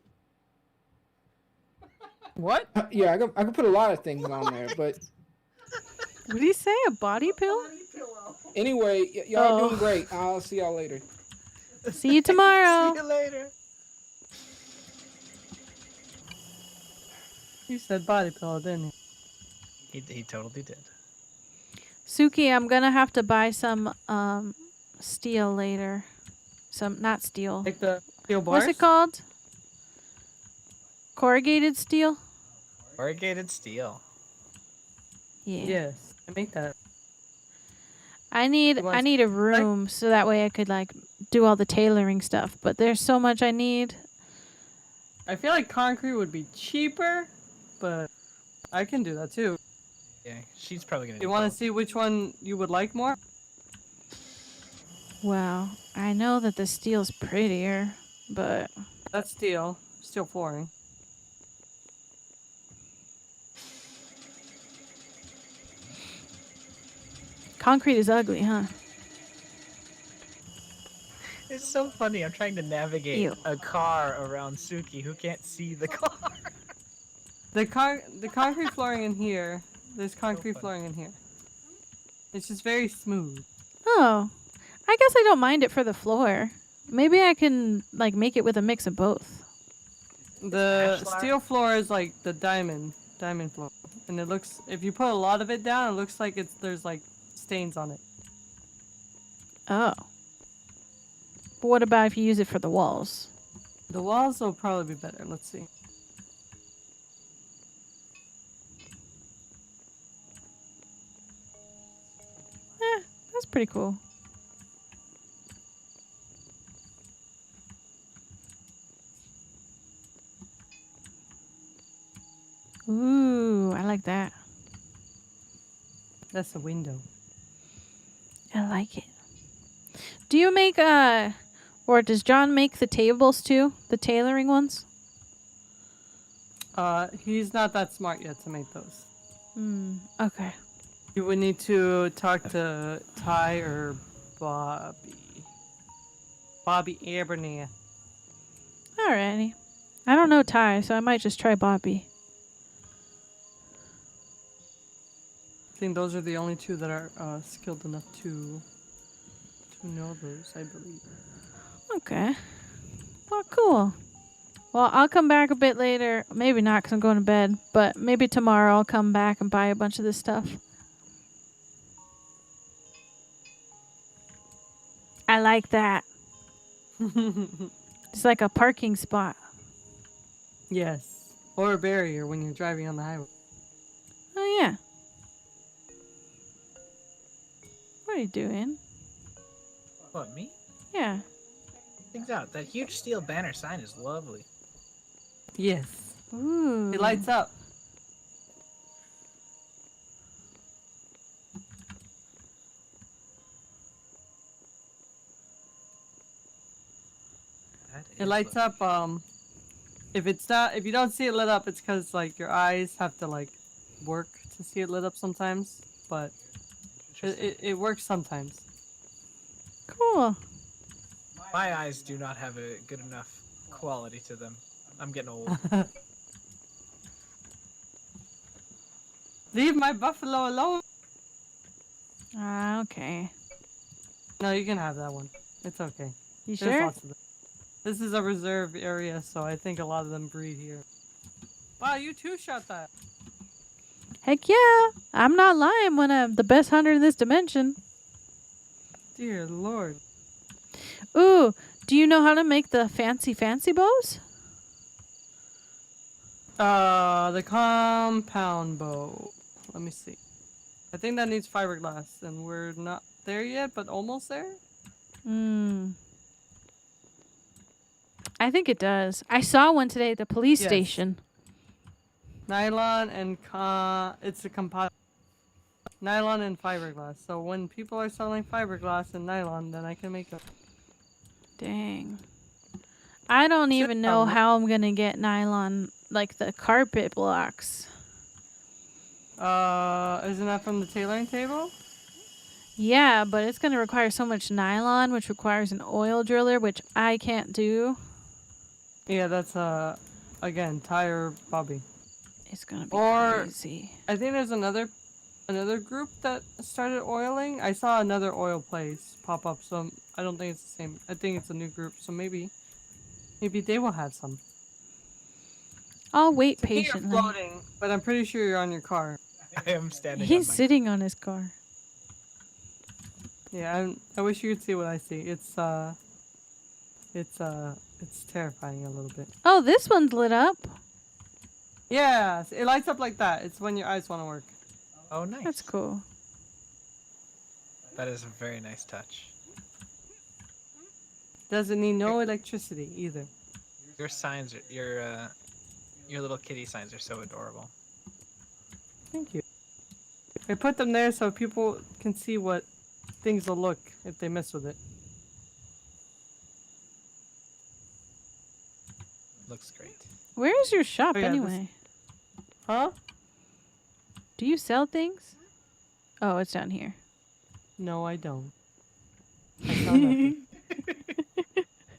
What? Yeah, I could put a lot of things on there, but What did he say? A body pill? anyway, y'all Oh. doing great. I'll see y'all later. See you tomorrow. See you later. You said body pillow, didn't you? He totally did. Suki, I'm gonna have to buy some steel later. Some not steel. Like the steel bars? What's it called? Corrugated steel? Corrugated steel. Yeah. Yes, I make that. I need a room so that way I could like do all the tailoring stuff, but there's so much I need. I feel like concrete would be cheaper, but I can do that too. Yeah, she's probably gonna. You want to see which one you would like more? Well, I know that the steel's prettier, but That's steel flooring. concrete is ugly, huh? It's so funny. I'm trying to navigate Ew. a car around Suki who can't see the car. The concrete flooring in here. There's concrete flooring in here. It's just very smooth. Oh, I guess I don't mind it for the floor. Maybe I can like make it with a mix of both. The Ashlar? steel floor is like the diamond floor, and it looks. If you put a lot of it down, it looks like there's like stains on it. Oh. But what about if you use it for the walls? The walls will probably be better. Let's see. That's pretty cool. Ooh, I like that. That's a window. I like it. Do you make or does John make the tables too? The tailoring ones? He's not that smart yet to make those. Okay. You would need to talk to Ty or Bobby. Bobby Abernathy. Alrighty. I don't know Ty, so I might just try Bobby. I think those are the only two that are skilled enough to know those, I believe. Okay. Well, cool. Well, I'll come back a bit later. Maybe not because I'm going to bed. But maybe tomorrow I'll come back and buy a bunch of this stuff. I like that. It's like a parking spot. Yes. Or a barrier when you're driving on the highway. Oh, yeah. What are you doing? What, me? Yeah. Things out. That huge steel banner sign is lovely. Yes. Ooh. It lights up. It lights up. If you don't see it lit up, it's because like your eyes have to like work to see it lit up sometimes. But it works sometimes. Cool. My eyes do not have a good enough quality to them. I'm getting old. Leave my buffalo alone. Okay. No, you can have that one. It's okay. There's sure? lots of them. This is a reserve area, so I think a lot of them breed here. Wow, you too shot that. Heck yeah. I'm not lying when I'm the best hunter in this dimension. Dear Lord. Ooh, do you know how to make the fancy bows? The compound bow. Let me see. I think that needs fiberglass, and we're not there yet, but almost there. I think it does. I saw one today at the police station. Nylon and it's a composite. Nylon and fiberglass. So when people are selling fiberglass and nylon, then I can make it. Dang. I don't even know how I'm gonna get nylon, like the carpet blocks. Isn't that from the tailoring table? Yeah, but it's gonna require so much nylon, which requires an oil driller, which I can't do. Yeah, that's again, tire bobby. It's gonna be crazy. I think there's another group that started oiling. I saw another oil place pop up, so I don't think it's the same. I think it's a new group, so maybe they will have some. I'll wait To me, you're patiently. floating, but I'm pretty sure you're on your car. I am standing. He's sitting on his car. Yeah, I wish you could see what I see. It's terrifying a little bit. Oh, this one's lit up. Yeah, it lights up like that. It's when your eyes want to work. Oh, nice. That's cool. That is a very nice touch. Doesn't need no electricity either. Your signs are your little kitty signs are so adorable. Thank you. I put them there so people can see what things will look if they mess with it. Looks great. Where is your shop Oh, yeah, anyway? Huh? Do you sell things? Oh, it's down here. No, I don't. I sell nothing.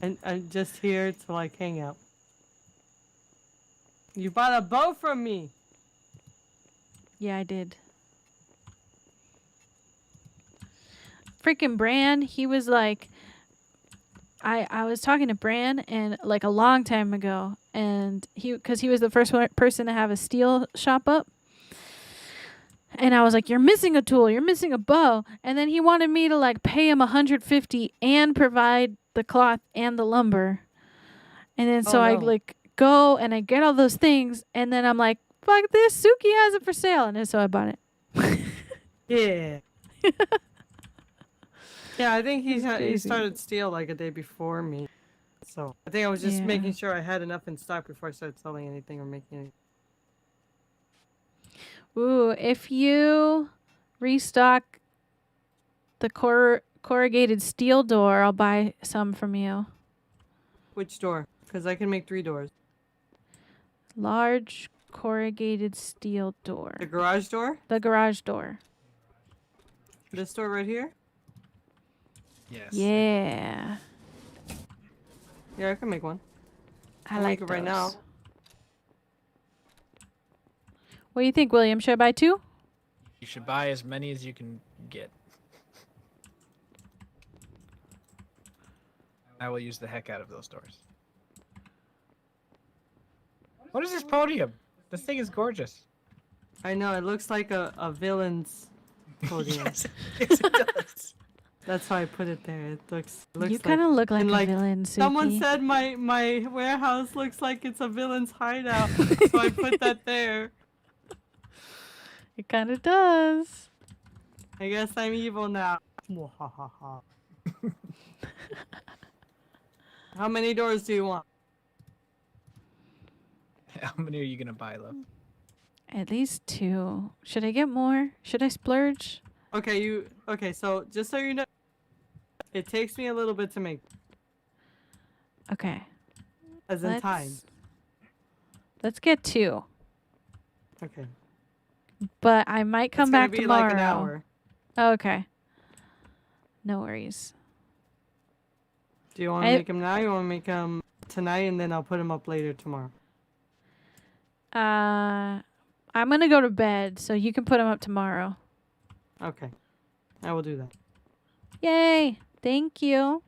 And I'm just here to like hang out. You bought a bow from me. Yeah, I did. Freaking Bran, he was like, I was talking to Bran and like a long time ago, and because he was the first person to have a steel shop up. And I was like, you're missing a tool, you're missing a bow. And then he wanted me to like pay him $150 and provide the cloth and the lumber. And then so I like go and I get all those things, and then I'm like, fuck this, Suki has it for sale. And then so I bought it. Yeah. Yeah, I think he started steel like a day before me. So I think I was just making sure I had enough in stock before I started selling anything or making anything. Ooh, if you restock the corrugated steel door, I'll buy some from you. Which door? Because I can make 3 doors. Large corrugated steel door. The garage door? The garage door. This door right here? Yes. Yeah. Yeah, I can make one. I I'll like make it right now. those. What do you think, William? Should I buy 2? You should buy as many as you can get. I will use the heck out of those doors. What is this podium? This thing is gorgeous. I know, it looks like a villain's podium. Yes, it does. That's why I put it there. It looks You kind of look like and, a villain, Suki. Someone said my warehouse looks like it's a villain's hideout, so I put that there. It kind of does. I guess I'm evil now. How many doors do you want? How many are you gonna buy, love? At least 2. Should I get more? Should I splurge? Okay, so just so you know, it takes me a little bit to make. Okay. As in time. Let's get 2. Okay. But I might come It's gonna back be tomorrow. like an hour. Okay. No worries. Do you want to make them now? You want to make them tonight, and then I'll put them up later tomorrow. I'm gonna go to bed, so you can put them up tomorrow. Okay. I will do that. Yay! Thank you.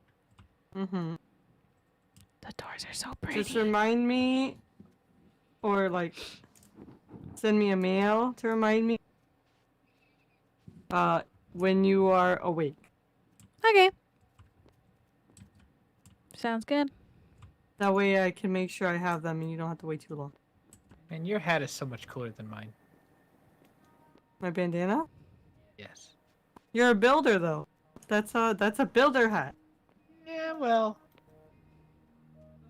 Mm-hmm. The doors are so pretty. Just remind me, or like, send me a mail to remind me. When you are awake. Okay. Sounds good. That way I can make sure I have them and you don't have to wait too long. Man, your hat is so much cooler than mine. My bandana? Yes. You're a builder though. That's a builder hat. Yeah, well.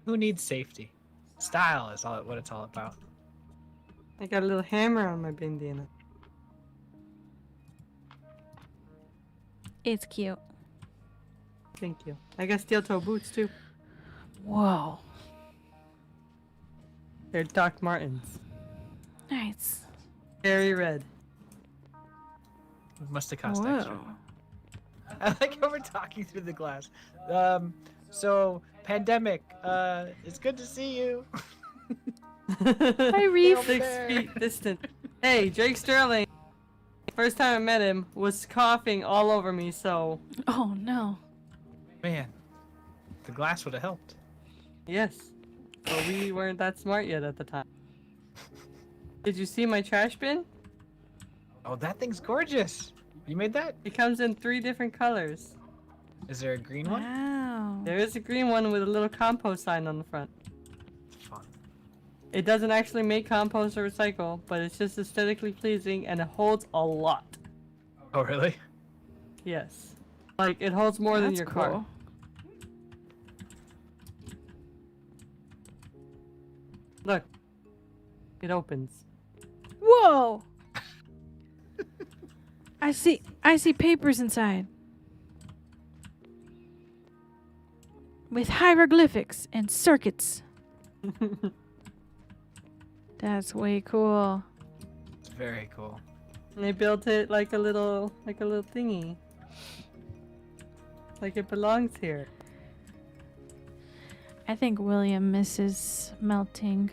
Who needs safety? Style is what it's all about. I got a little hammer on my bandana. It's cute. Thank you. I got steel toe boots too. Whoa. They're Doc Martens. Nice. Very red. It must have cost Whoa. extra. I like how we're talking through the glass. So pandemic. It's good to see you. Hi, Reef. 6 feet distant. Hey, Drake Sterling. First time I met him was coughing all over me. So. Oh no. Man, the glass would have helped. Yes. But we weren't that smart yet at the time. Did you see my trash bin? Oh, that thing's gorgeous. You made that? It comes in 3 different colors. Is there a green one? Wow. There is a green one with a little compost sign on the front. It's fun. It doesn't actually make compost or recycle, but it's just aesthetically pleasing and it holds a lot. Oh, really? Yes. Like, it holds more than That's your cool. car. Look. It opens. Whoa. I see papers inside. With hieroglyphics and circuits. That's way cool. It's very cool. And they built it like a little thingy. Like it belongs here. I think William misses melting.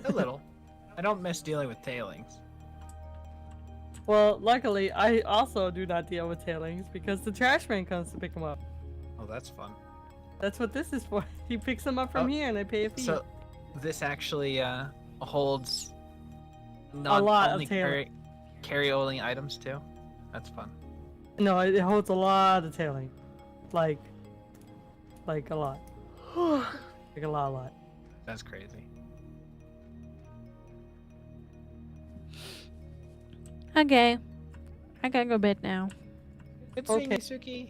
A little. I don't miss dealing with tailings. Well, luckily, I also do not deal with tailings because the trash man comes to pick them up. Oh, that's fun. That's what this is for. He picks them up from here and I pay a fee. So, this actually holds A lot of only carry only items too. That's fun. No, it holds a lot of tailing. Like a lot. Like a lot. That's crazy. Okay. I gotta go bed now. Good seeing you, Suki.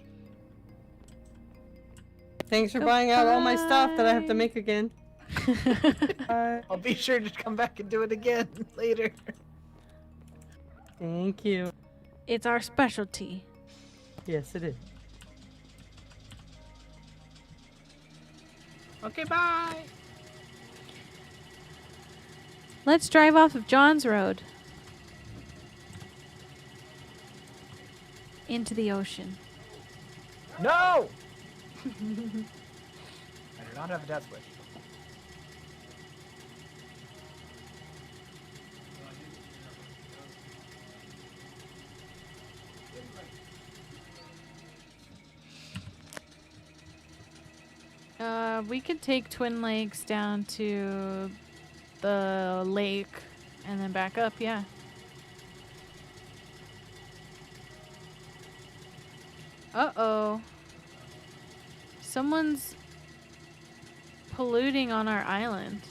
Thanks for buying out all my stuff that I have to make again. I'll be sure to come back and do it again later. Thank you. It's our specialty. Yes, it is. Okay, bye. Let's drive off of John's Road. Into the ocean. No! I do not have a death wish. We could take Twin Lakes down to the lake and then back up, yeah. Uh-oh. Someone's polluting on our island.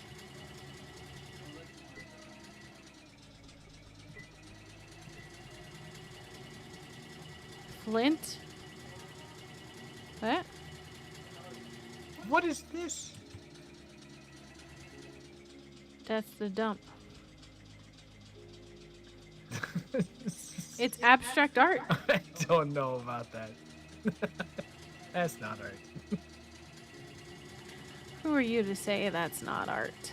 Flint? What? What is this? That's the dump. It's abstract art. I don't know about that. That's not art. Who are you to say that's not art?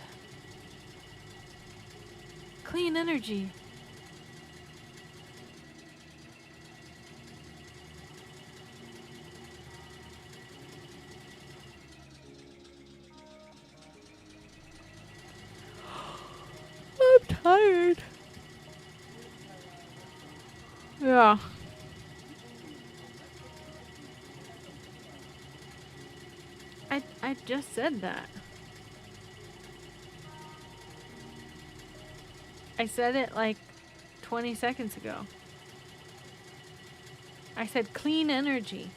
Clean energy. I'm tired. Yeah. I just said that. I said it like 20 seconds ago. I said clean energy.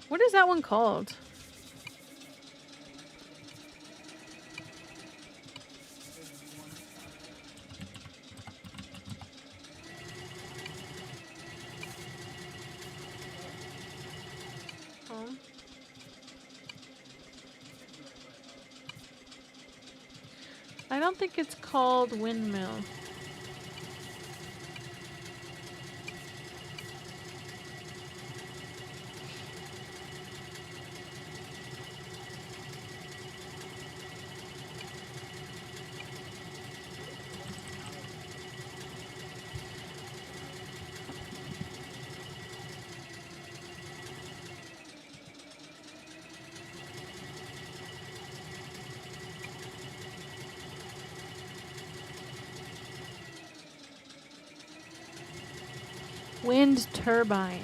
What is that one called? Oh. I don't think it's called windmill. Wind turbine.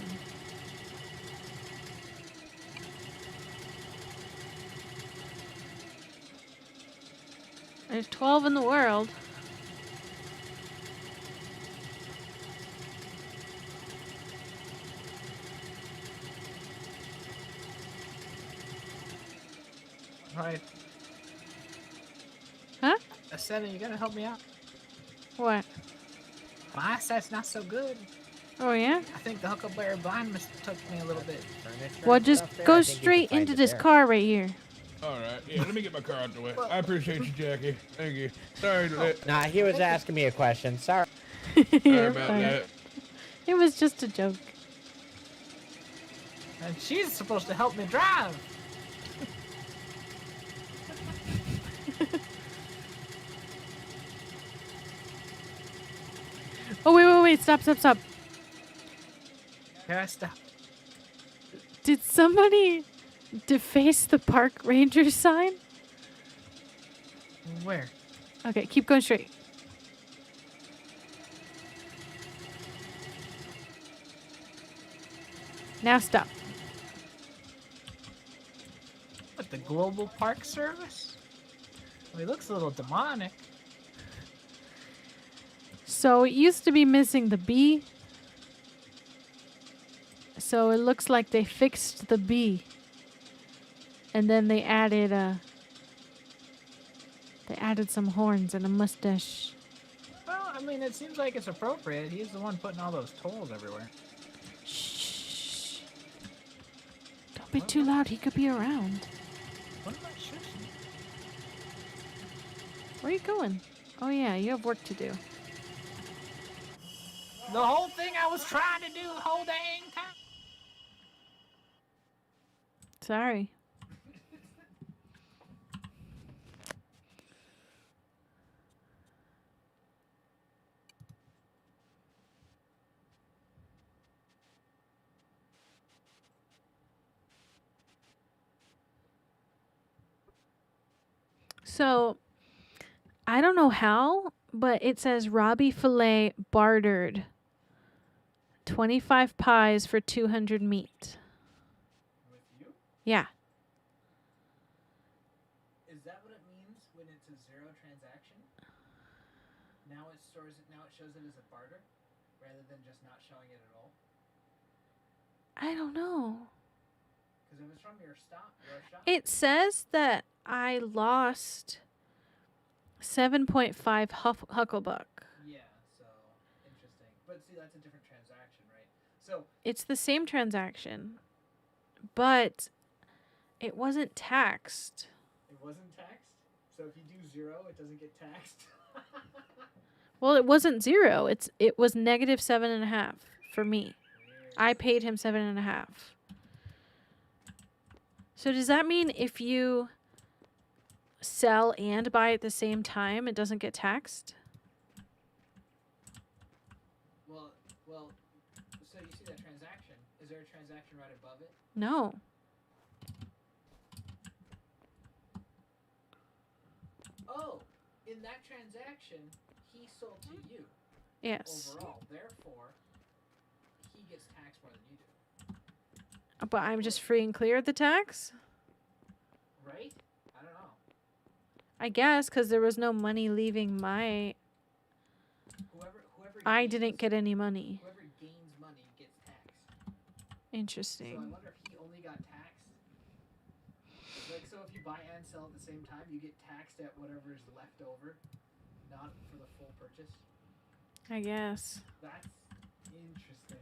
There's 12 in the world. Right. Huh? ASENA, you gotta help me out. What? My eyesight's not so good. Oh, yeah? I think the huckleberry blind mistook me a little bit. Well, just go straight into this car right here. All right, yeah, let me get my car out the way. I appreciate you, Jackie. Thank you. Sorry to that. Nah, he was asking me a question. Sorry. Sorry about that. It was just a joke. And she's supposed to help me drive. Oh, wait. Stop. Here I stop. Did somebody deface the park ranger sign? Where? Okay, keep going straight. Now stop. What, the Global Park Service? Well, he looks a little demonic. So it used to be missing the B. So it looks like they fixed the B. And then they added some horns and a mustache. Well, I mean, it seems like it's appropriate. He's the one putting all those tolls everywhere. Shh. Don't be too loud. He could be around. What am I shushing? Where are you going? Oh yeah, you have work to do. The whole thing I was trying to do the whole dang time. Sorry. So, I don't know how, but it says Robbie Filet bartered 25 pies for 200 meat. With you? Yeah. Is that what it means when it's a zero transaction? Now it shows it as a barter, rather than just not showing it at all? I don't know. Because if it's from your shop. It says that I lost 7.5 Hucklebuck. Yeah, so interesting. But see, that's a different transaction, right? So It's the same transaction, but it wasn't taxed. it wasn't taxed? So if you do zero, it doesn't get taxed? Well, it wasn't zero. It was negative 7.5 for me. I paid him 7.5. So does that mean if you sell and buy at the same time, it doesn't get taxed? Well, so you see that transaction. Is there a transaction right above it? No. Oh, in that transaction, he sold to you. Yes. Overall, therefore, he gets taxed more than you do. But I'm just free and clear of the tax? Right? I don't know. I guess, because there was no money leaving my... Whoever I didn't get any money. Whoever gains money gets taxed. Interesting. So I wonder if he only got taxed. Like, so if you buy and sell at the same time, you get taxed at whatever is left over, not for the full purchase. I guess. That's interesting.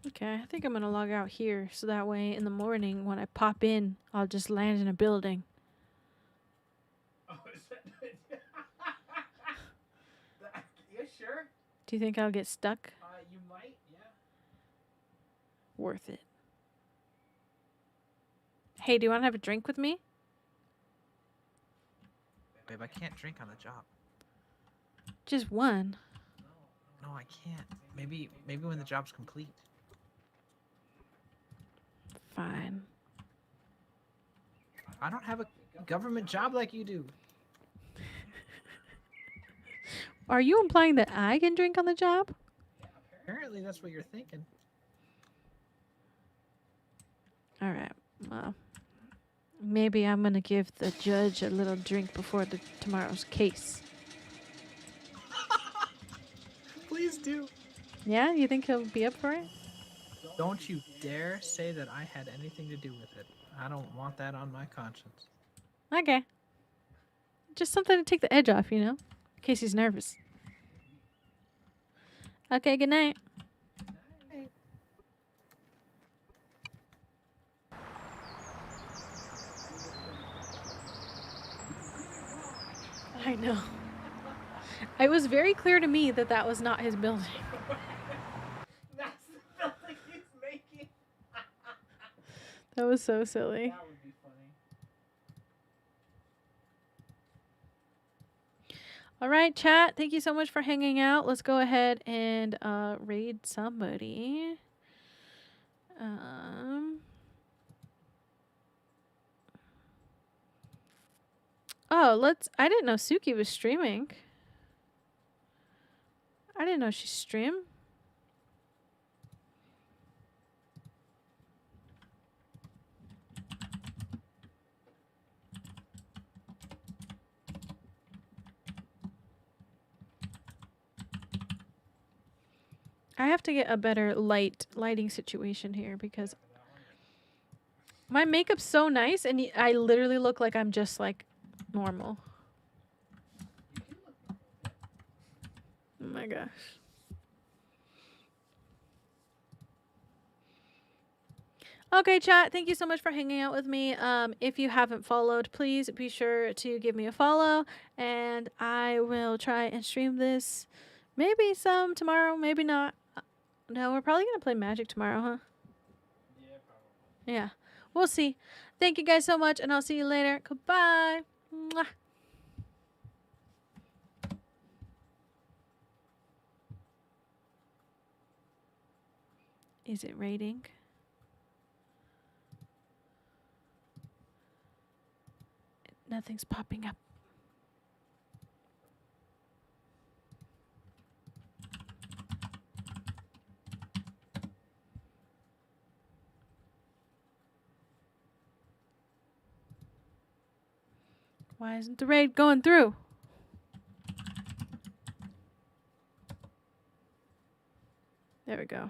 Okay, I think I'm gonna log out here so that way in the morning when I pop in, I'll just land in a building. Oh, is that... You sure? Do you think I'll get stuck? You might, yeah. Worth it. Hey, do you want to have a drink with me? Babe, I can't drink on the job. Just one. No, I can't. Maybe when the job's complete. Fine. I don't have a government job like you do. Are you implying that I can drink on the job? Apparently that's what you're thinking. All right. Well, maybe I'm gonna give the judge a little drink before tomorrow's case. Please do. Yeah, you think he'll be up for it? Don't you dare say that I had anything to do with it. I don't want that on my conscience. Okay. Just something to take the edge off, you know, in case he's nervous. Okay, good night. I know. It was very clear to me that that was not his building. That's the building he's making. That was so silly. That would be funny. All right, chat. Thank you so much for hanging out. Let's go ahead and raid somebody. Oh, I didn't know Suki was streaming. I didn't know she streamed. I have to get a better lighting situation here because my makeup's so nice and I literally look like I'm just like normal. Oh my gosh. Okay, chat, thank you so much for hanging out with me. If you haven't followed, please be sure to give me a follow and I will try and stream this maybe some tomorrow, maybe not. No, we're probably going to play Magic tomorrow, huh? Yeah, probably. Yeah, we'll see. Thank you guys so much, and I'll see you later. Goodbye. Mwah. Is it rating? Nothing's popping up. Why isn't the raid going through? There we go.